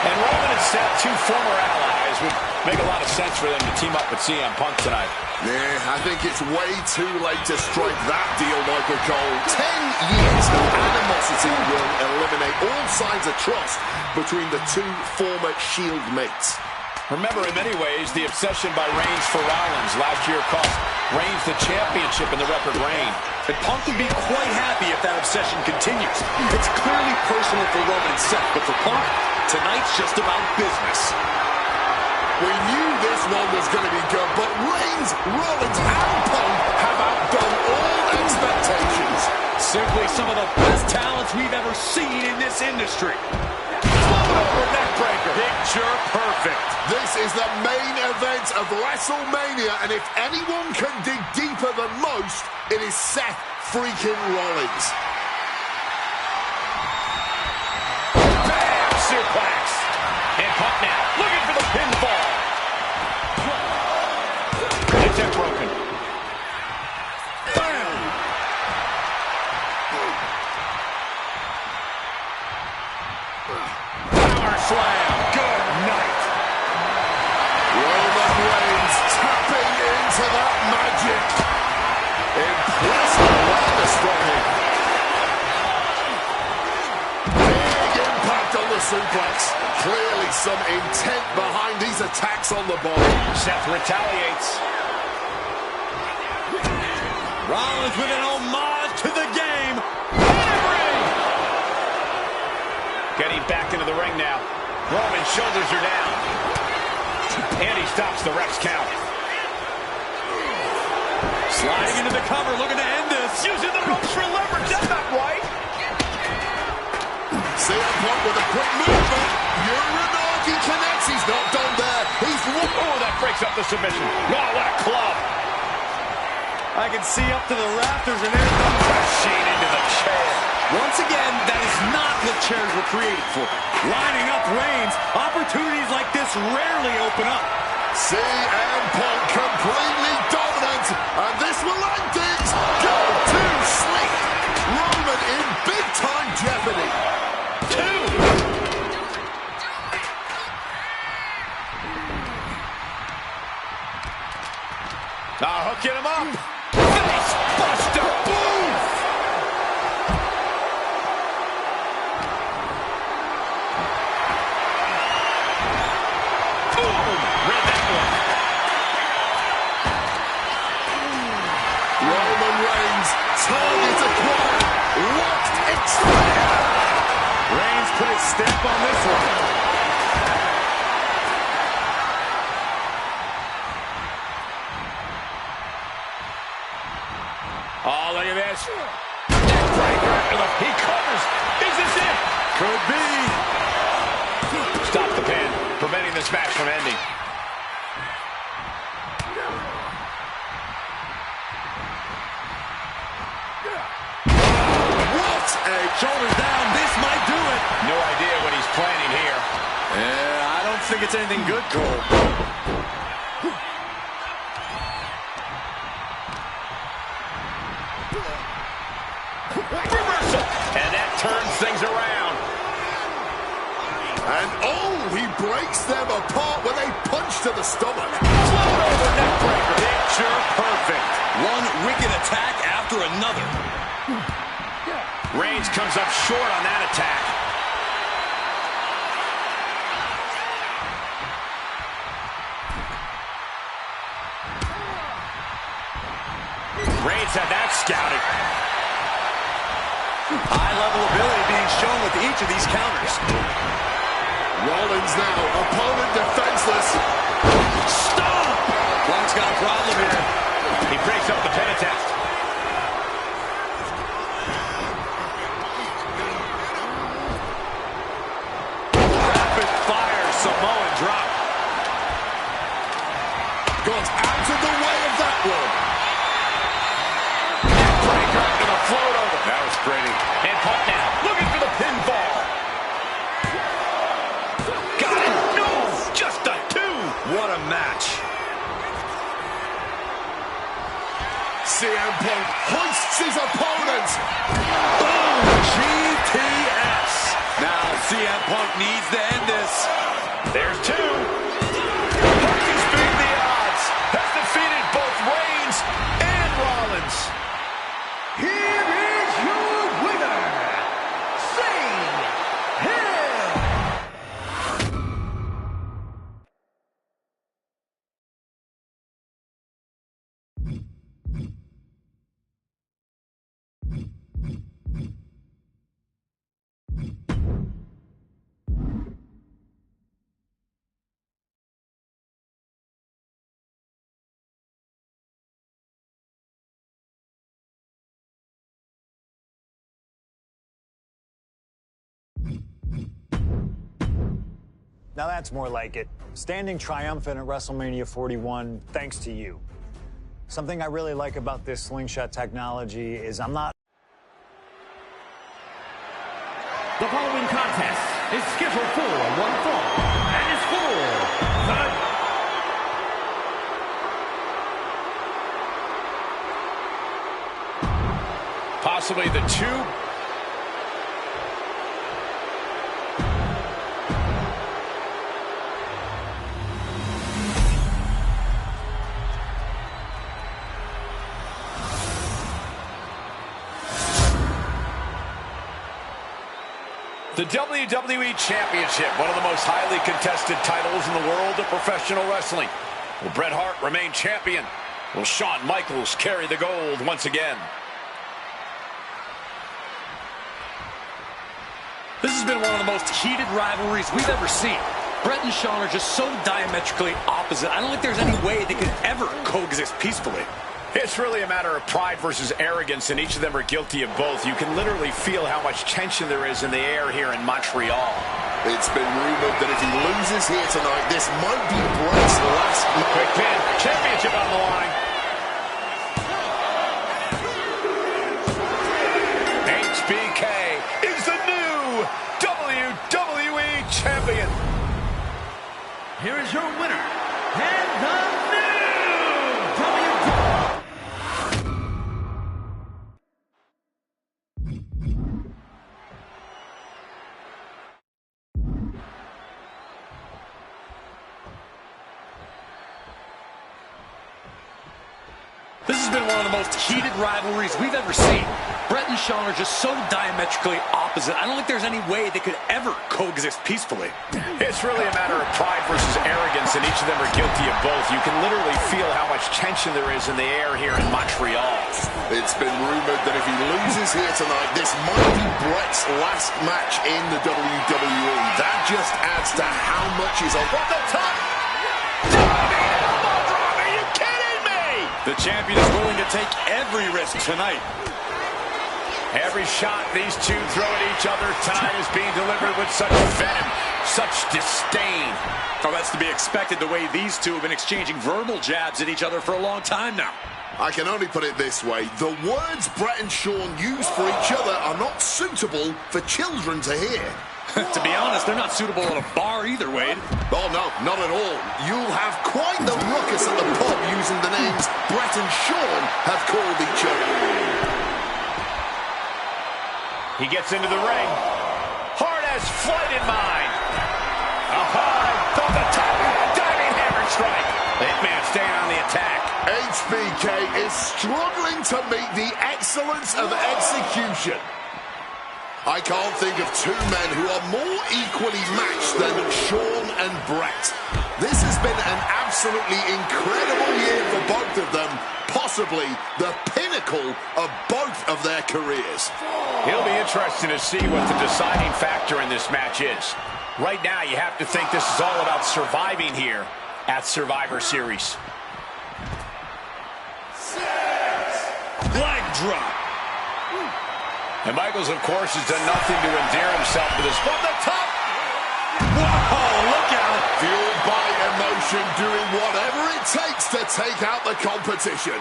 B: And Roman and Seth, two former allies, would make a lot of sense for them to team up with CM Punk tonight.
E: Yeah, I think it's way too late to strike that deal, Michael Cole. 10 years of animosity will eliminate all signs of trust between the two former Shield mates.
B: Remember, in many ways, the obsession by Reigns for Rollins last year cost Reigns the championship in the record reign.
G: And Punk would be quite happy if that obsession continues. It's clearly personal for Roman and Seth, but for Punk, tonight's just about business.
E: We knew this one was going to be good, but Reigns, Rollins, and Punk have outdone all expectations.
G: Simply some of the best talents we've ever seen in this industry.
B: Over neckbreaker. Picture perfect.
E: This is the main event of WrestleMania, and if anyone can dig deeper than most, it is Seth freaking Rollins.
B: Bam! Suplex. And Punk now looking for the pinfall. It's broken.
E: Bam!
B: Power slam. Good night.
E: Roman Reigns tapping into that magic. Impressive awareness from him. Big impact on the suplex. Clearly some intent behind these attacks on the body.
B: Seth retaliates.
G: Rollins with an homage to the game.
B: Getting back into the ring now. Roman's shoulders are down. And he stops the ref's count.
G: Sliding into the cover, looking to end this.
B: Using the ropes for leverage. That's not right.
E: CM Punk with a quick movement. Uranagi connects. He's not done there. He's...
B: Oh, that breaks up the submission. Oh, what a club.
G: I can see up to the rafters, and there comes
B: Crashing into the chair.
G: Once again, that is not what chairs were created for.
B: Lining up Reigns. Opportunities like this rarely open up.
E: CM Punk completely dominant, and this will end things. Go to sleep. Roman in big-time jeopardy. 2.
C: Hooking him up. Face buster. Boom. Boom. Read that one.
E: Roman Reigns, target acquired. Locked extreme.
B: Reigns put his stamp on this one.
C: Oh, look at this. Neckbreaker. He covers. Is this it?
B: Could be.
C: Stop the pin, preventing this match from ending.
E: What a
B: Shoulders down. This might do it.
C: No idea what he's planning here.
B: Yeah, I don't think it's anything good, Cole.
C: Reversal. And that turns things around.
E: And oh, he breaks them apart with a punch to the stomach.
C: Float over neckbreaker. Picture perfect.
G: One wicked attack after another.
C: Reigns comes up short on that attack. Reigns had that scouted.
G: High-level ability being shown with each of these counters.
E: Rollins now, opponent defenseless.
G: Stop! Punk's got a problem here.
C: He breaks up the pin attempt.
G: Rapid-fire Samoan drop.
E: Got out of the way of that one.
C: Breaker to the float over. That was pretty. And Punk now looking for the pinfall. Got it. No, just a 2.
G: What a match.
E: CM Punk hoists his opponent.
G: Boom! GTS. Now CM Punk needs to end this.
C: There's 2. Punk is beating the odds. Has defeated both Reigns and Rollins.
A: Here is your winner, Sing
F: Now that's more like it. Standing triumphant at WrestleMania 41 thanks to you. Something I really like about this slingshot technology is I'm not...
A: The following contest is scheduled for one fall and is for the...
C: Possibly the 2. The WWE Championship, one of the most highly contested titles in the world of professional wrestling. Will Bret Hart remain champion? Will Shawn Michaels carry the gold once again?
G: This has been one of the most heated rivalries we've ever seen. Bret and Shawn are just so diametrically opposite. I don't think there's any way they could ever coexist peacefully.
C: It's really a matter of pride versus arrogance, and each of them are guilty of both. You can literally feel how much tension there is in the air here in Montreal.
E: It's been rumored that if he loses here tonight, this might be Bret's last match.
C: Quick pin, championship on the line. HBK.
A: here is your winner, and the new WWE.
H: This has been one of the most heated rivalries we've ever seen. Bret and Shawn are just so diametrically opposite. I don't think there's any way they could ever coexist peacefully.
C: It's really a matter of pride versus arrogance, and each of them are guilty of both. You can literally feel how much tension there is in the air here in Montreal.
E: It's been rumored that if he loses here tonight, this might be Bret's last match in the WWE. That just adds to how much is on the top.
H: The champion is willing to take every risk tonight.
C: Every shot these two throw at each other tonight is being delivered with such venom, such disdain.
H: Oh, that's to be expected the way these two have been exchanging verbal jabs at each other for a long time now.
E: I can only put it this way. The words Bret and Shawn use for each other are not suitable for children to hear.
H: To be honest, they're not suitable at a bar either, Wade.
E: Oh, no, not at all. You'll have quite the ruckus at the pub using the names Bret and Shawn have called each other.
C: He gets into the ring. Hart has flight in mind. A hard from the top. Diving hammer strike. The Hitman staying on the attack.
E: HBK is struggling to meet the excellence of execution. I can't think of two men who are more equally matched than Shawn and Bret. This has been an absolutely incredible year for both of them, possibly the pinnacle of both of their careers.
C: It'll be interesting to see what the deciding factor in this match is. Right now, you have to think this is all about surviving here at Survivor Series.
H: Leg drop.
C: And Michaels, of course, has done nothing to endear himself to this. From the top!
H: Whoa, look out!
E: Fueled by emotion, doing whatever it takes to take out the competition.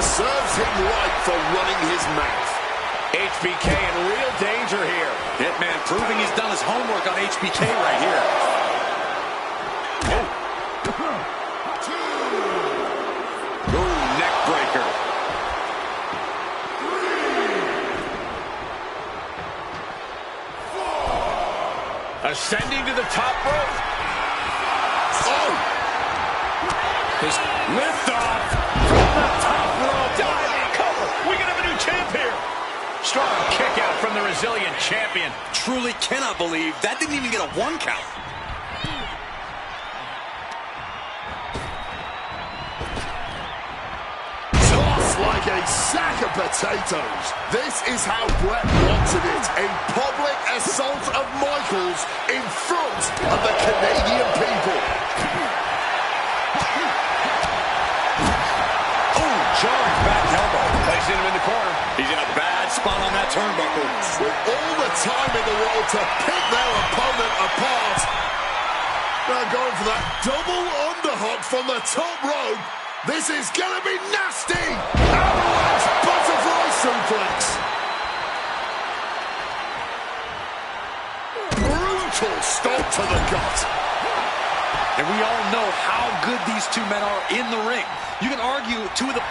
E: Serves him right for running his mouth.
C: HBK in real danger here.
H: Hitman proving he's done his homework on HBK right here. Ooh, neck breaker.
C: Ascending to the top rope.
E: Oh!
C: His lift off from the top rope. Diving cover. We can have a new champ here. Strong kick out from the resilient champion.
H: Truly cannot believe that didn't even get a 1 count.
E: Tossed like a sack of potatoes. This is how Bret wanted it. A public assault of Michaels in front of the Canadian people.
H: Oh, jarring back elbow.
C: Placing him in the corner.
H: He's in a bad spot on that turnbuckle.
E: With all the time in the world to pick their opponent apart. Now going for that double underhook from the top rope. This is going to be nasty. Avalanche butterfly suplex. Brutal stop to the gut.
H: And we all know how good these two men are in the ring. You can argue two of the...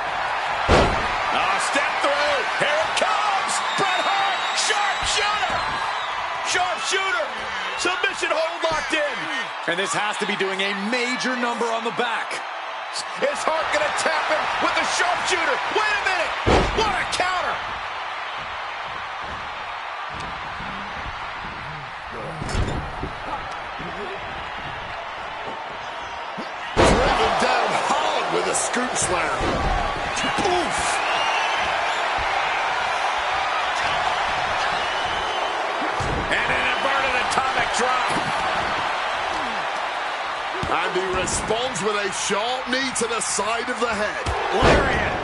C: Step through. Here it comes. Bret Hart. Sharpshooter. Sharpshooter. Submission hold locked in.
H: And this has to be doing a major number on the back.
C: Is Hart going to tap him with the sharpshooter? Wait a minute. What a counter.
E: Driven down hard with a scoop slam. Oof.
C: And an inverted atomic drop.
E: And he responds with a sharp knee to the side of the head.
C: Lariat.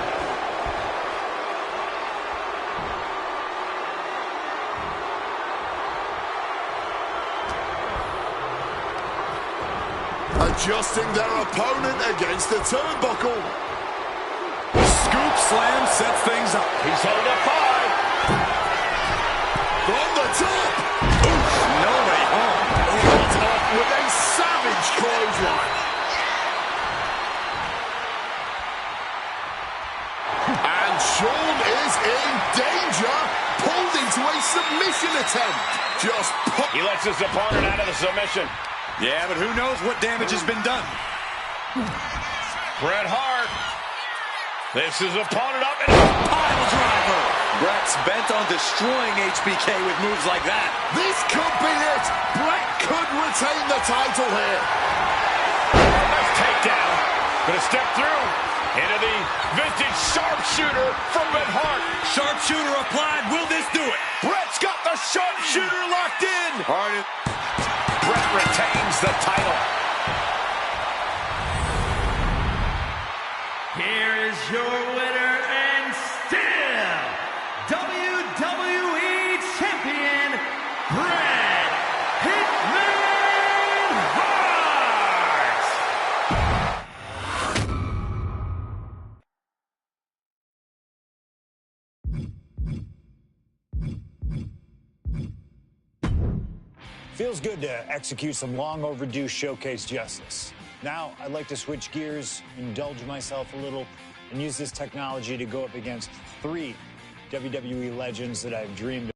E: Adjusting their opponent against the turnbuckle. Scoop
B: slam sets things up.
G: He's headed up high.
E: From the top.
B: Oof, no way home.
E: Cut off with a savage clothesline. And Shawn is in danger. Pulled into a submission attempt.
G: He lets his opponent out of the submission.
B: Yeah, but who knows what damage has been done.
G: Bret Hart. This is opponent up and a pile driver.
B: Bret's bent on destroying HBK with moves like that.
E: This could be it. Bret could retain the title here.
G: Nice takedown. Gonna step through into the vintage sharpshooter from Bret Hart.
B: Sharpshooter applied. Will this do it?
G: Bret's got the sharpshooter locked in.
C: Bret retains the title.
A: Here is your winner and still WWE Champion, Bret Hitman Hart.
F: Feels good to execute some long overdue showcase justice. Now, I'd like to switch gears, indulge myself a little, and use this technology to go up against 3 WWE legends that I've dreamed of.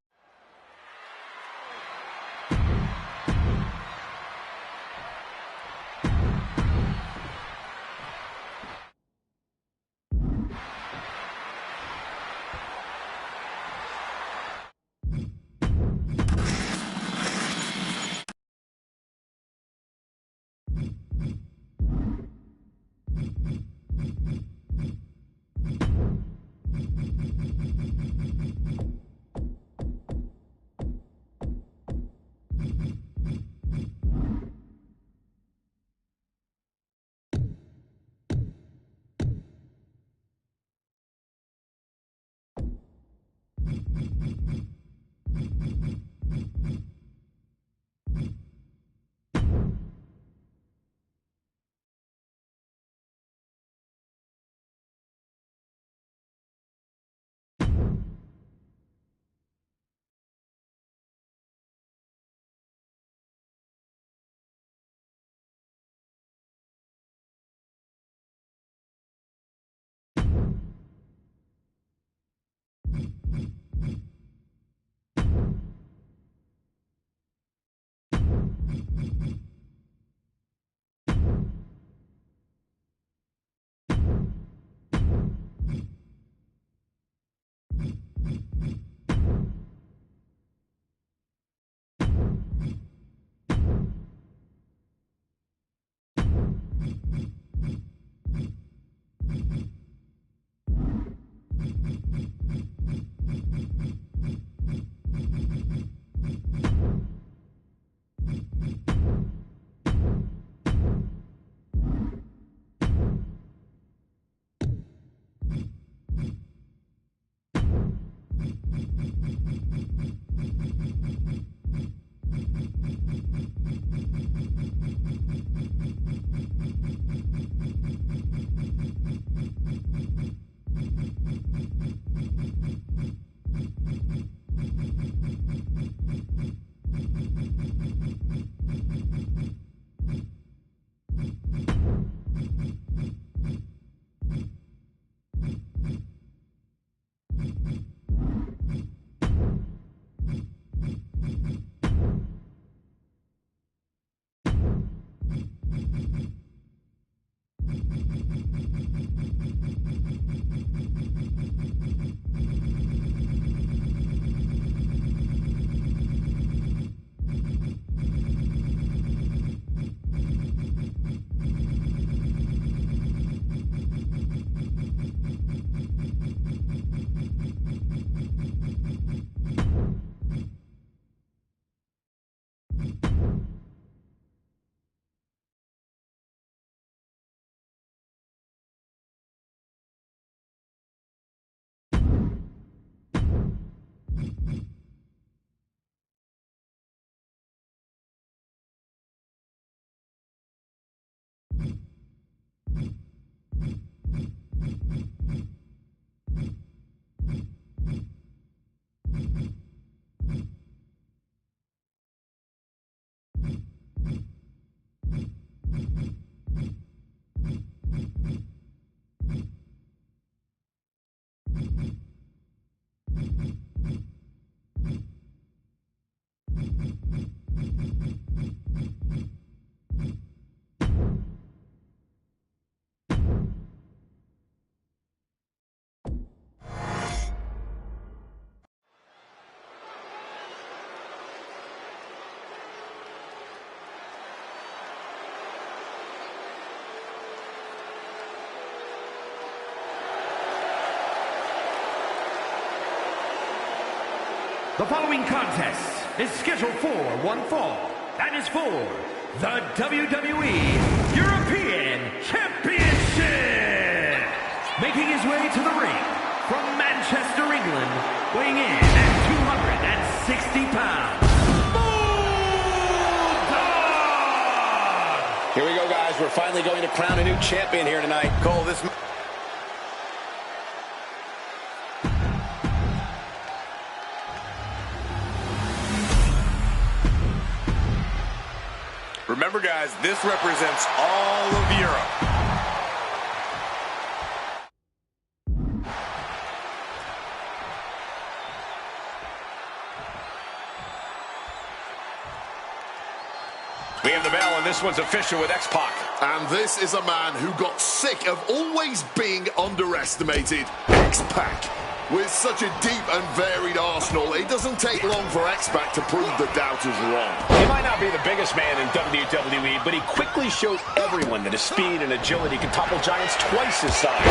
A: The following contest is scheduled for one fall and is for the WWE European Championship. Making his way to the ring from Manchester, England, weighing in at 260 pounds.
G: Here we go, guys. We're finally going to crown a new champion here tonight. Cole, this...
B: Remember, guys, this represents all of Europe.
C: We have the bell, and this one's official with X-Pac.
E: And this is a man who got sick of always being underestimated, X-Pac. With such a deep and varied arsenal, it doesn't take long for X-Pac to prove the doubters wrong.
C: He might not be the biggest man in WWE, but he quickly showed everyone that his speed and agility can topple giants twice his size.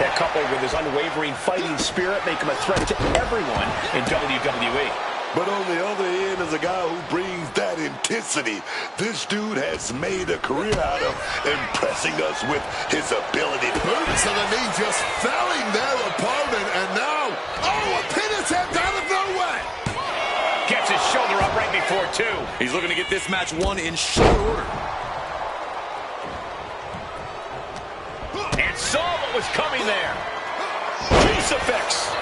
C: That, coupled with his unwavering fighting spirit, make him a threat to everyone in WWE.
D: But on the other end is a guy who brings that intensity. This dude has made a career out of impressing us with his ability.
E: Boot to the knee, just felling their opponent, and now, a pin attempt out of nowhere!
C: Gets his shoulder up right before two.
H: He's looking to get this match won in short order.
C: And saw what was coming there. Crucifix.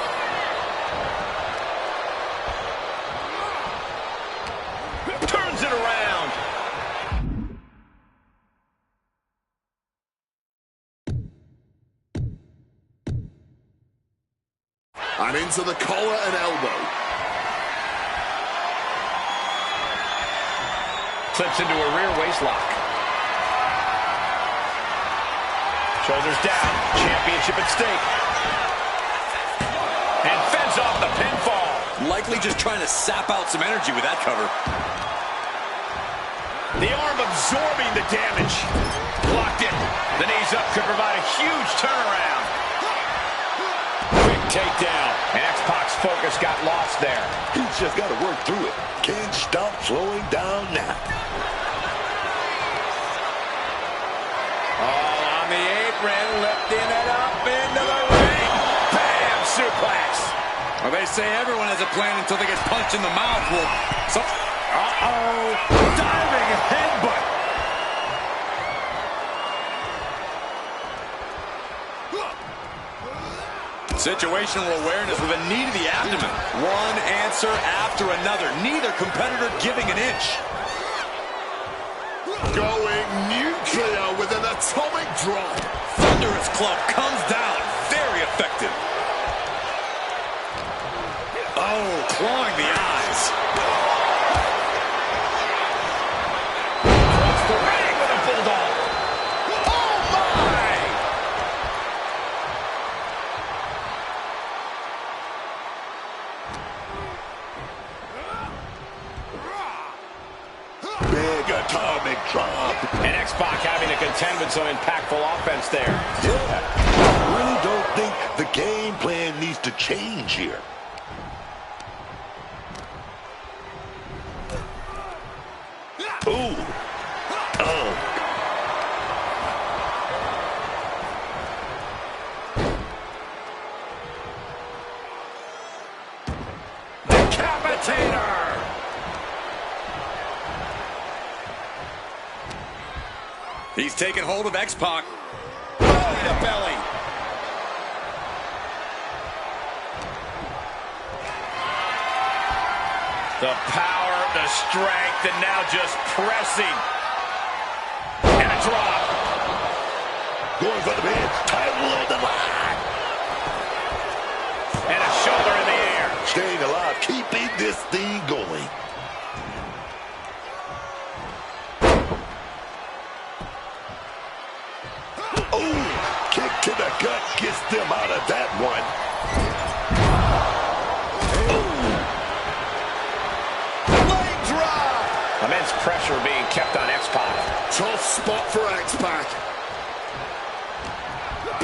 C: Turns it around.
E: And into the collar and elbow.
C: Slips into a rear waist lock. Shoulders down. Championship at stake. And fends off the pinfall.
H: Likely just trying to sap out some energy with that cover.
C: The arm absorbing the damage. Blocked it. The knees up could provide a huge turnaround. Quick takedown. And X-Pac's focus got lost there.
D: He's just got to work through it. Can't stop slowing down now.
C: All on the apron, lifting it up into the ring. Bam! Suplex.
H: Well, they say everyone has a plan until they get punched in the mouth. Well,
C: Diving headbutt.
H: situational awareness with a knee to the abdomen. One answer after another. Neither competitor giving an inch.
E: Going nuclear with an atomic drop.
H: Thunderous club comes down. Very effective. Oh, clawing the eyes.
C: Across the ring with a bulldog. Oh, my!
D: Big atomic drop.
C: And X-Pac having to contend with some impactful offense there.
D: Yeah, I really don't think the game plan needs to change here. Ooh. Oh.
C: Decapitator!
H: He's taking hold of X-Pac.
C: Belly to belly. The power, the strength, and now just pressing. And a drop.
D: Going for the pin. Title on the line.
C: And a shoulder in the air.
D: Staying alive. Keeping this thing going. Oh, kick to the gut gets them out of that one.
E: Leg drop.
C: Immense pressure being kept on X-Pac.
E: Tough spot for X-Pac.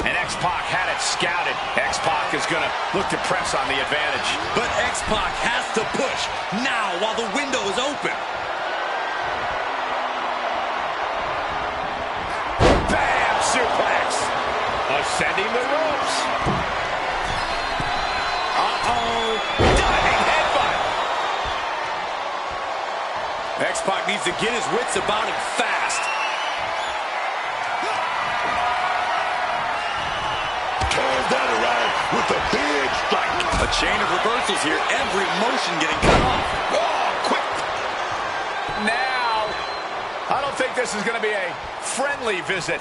C: And X-Pac had it scouted. X-Pac is going to look to press on the advantage.
G: But X-Pac has to push now while the window is open.
C: Bam! Suplex. Ascending the ropes. Uh-oh. Diving headbutt.
G: X-Pac needs to get his wits about him fast.
D: Turns that around with a big strike.
G: A chain of reversals here. Every motion getting cut off.
C: Oh, quick. Now, I don't think this is going to be a friendly visit.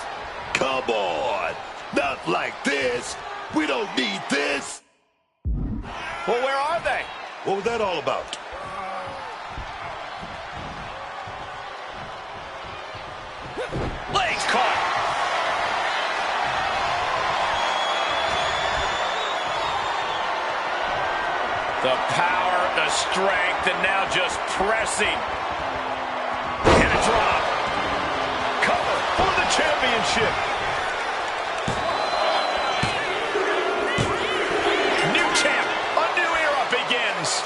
D: Come on. Not like this. We don't need this.
C: Well, where are they?
D: What was that all about?
C: Legs caught. The power, the strength, and now just pressing. And a drop. Cover for the championship. New champ. A new era begins.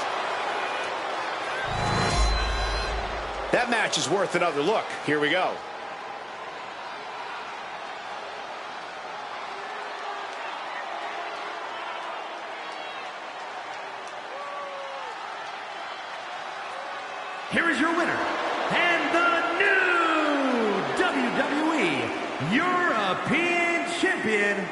C: That match is worth another look. Here we go.
A: Here is your winner, and the new WWE European Champion,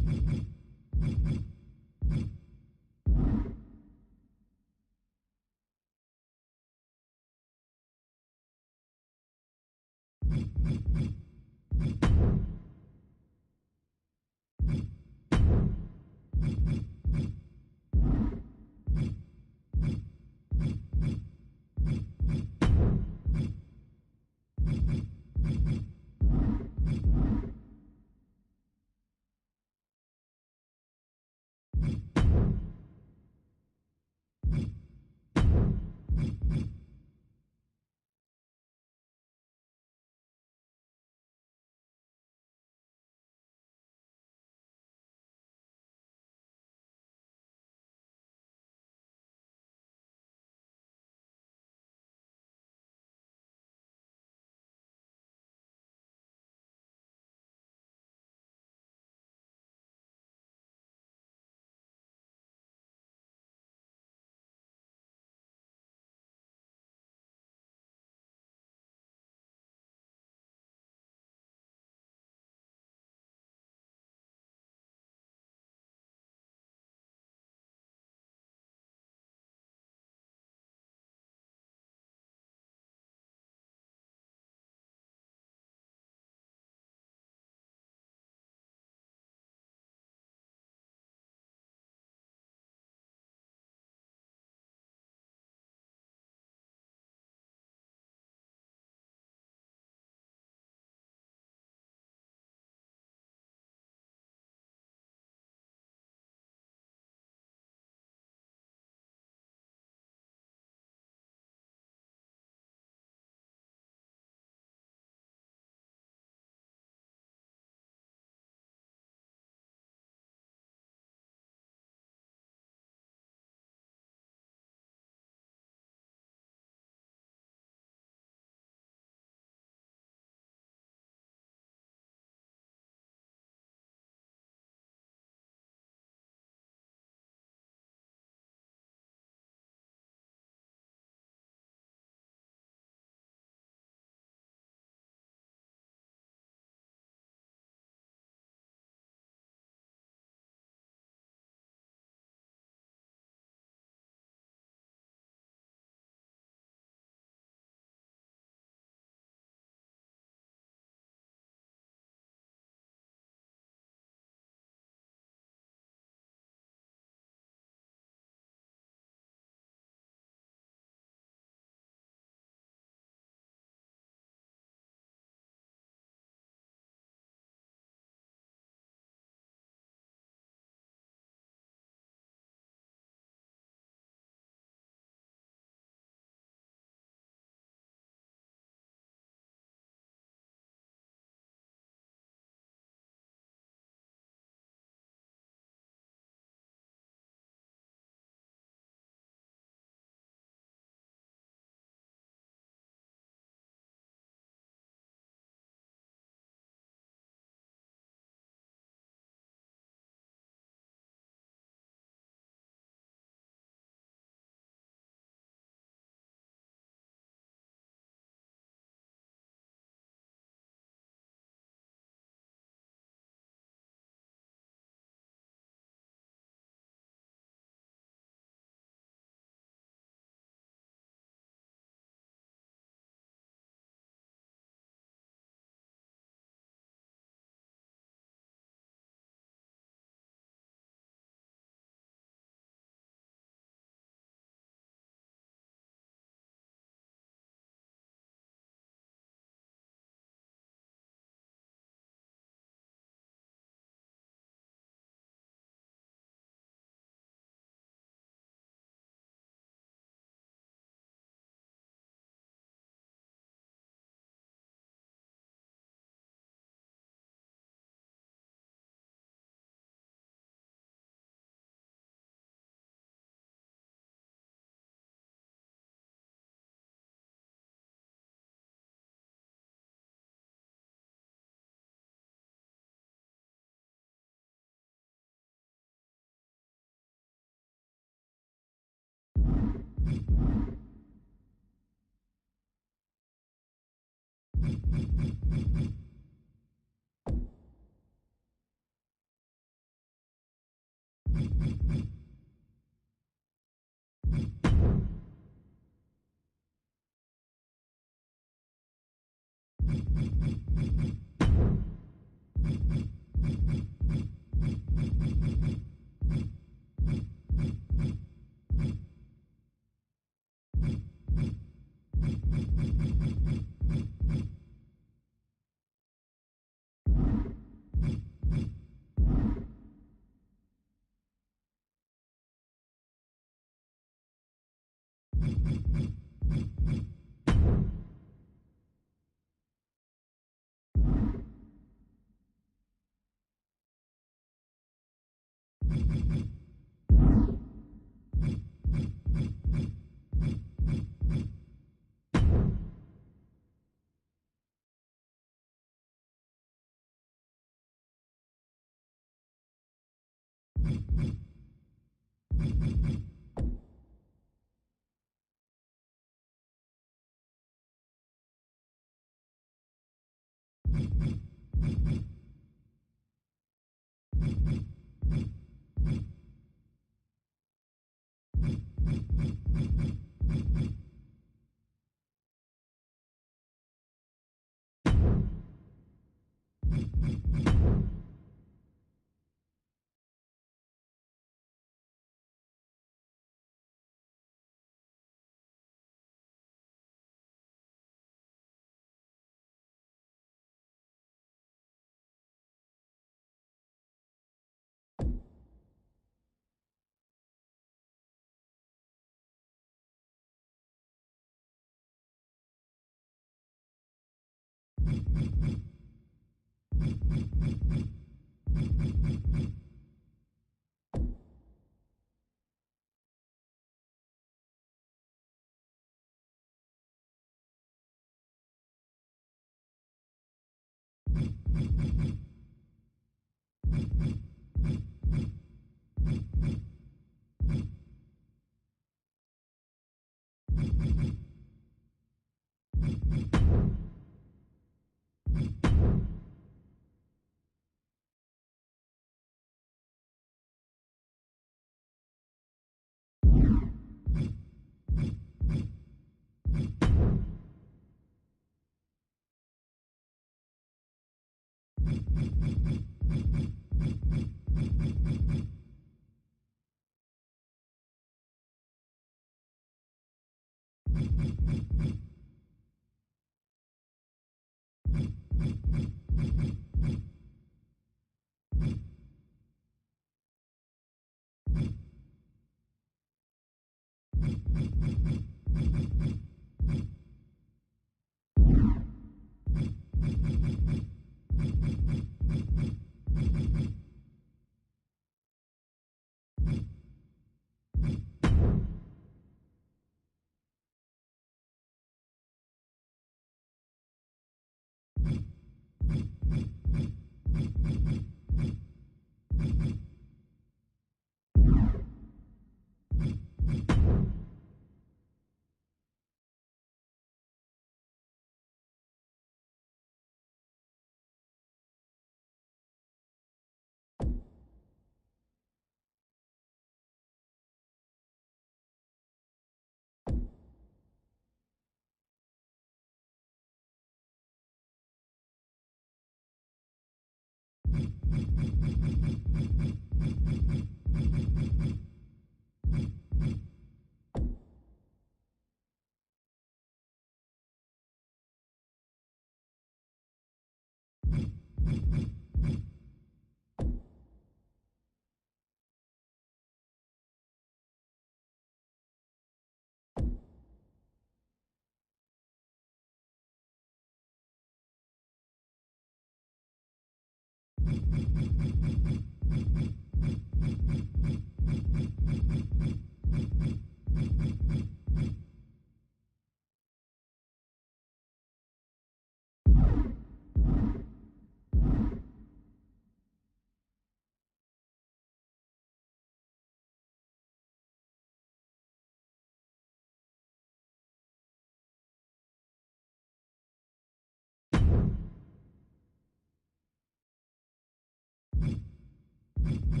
I: You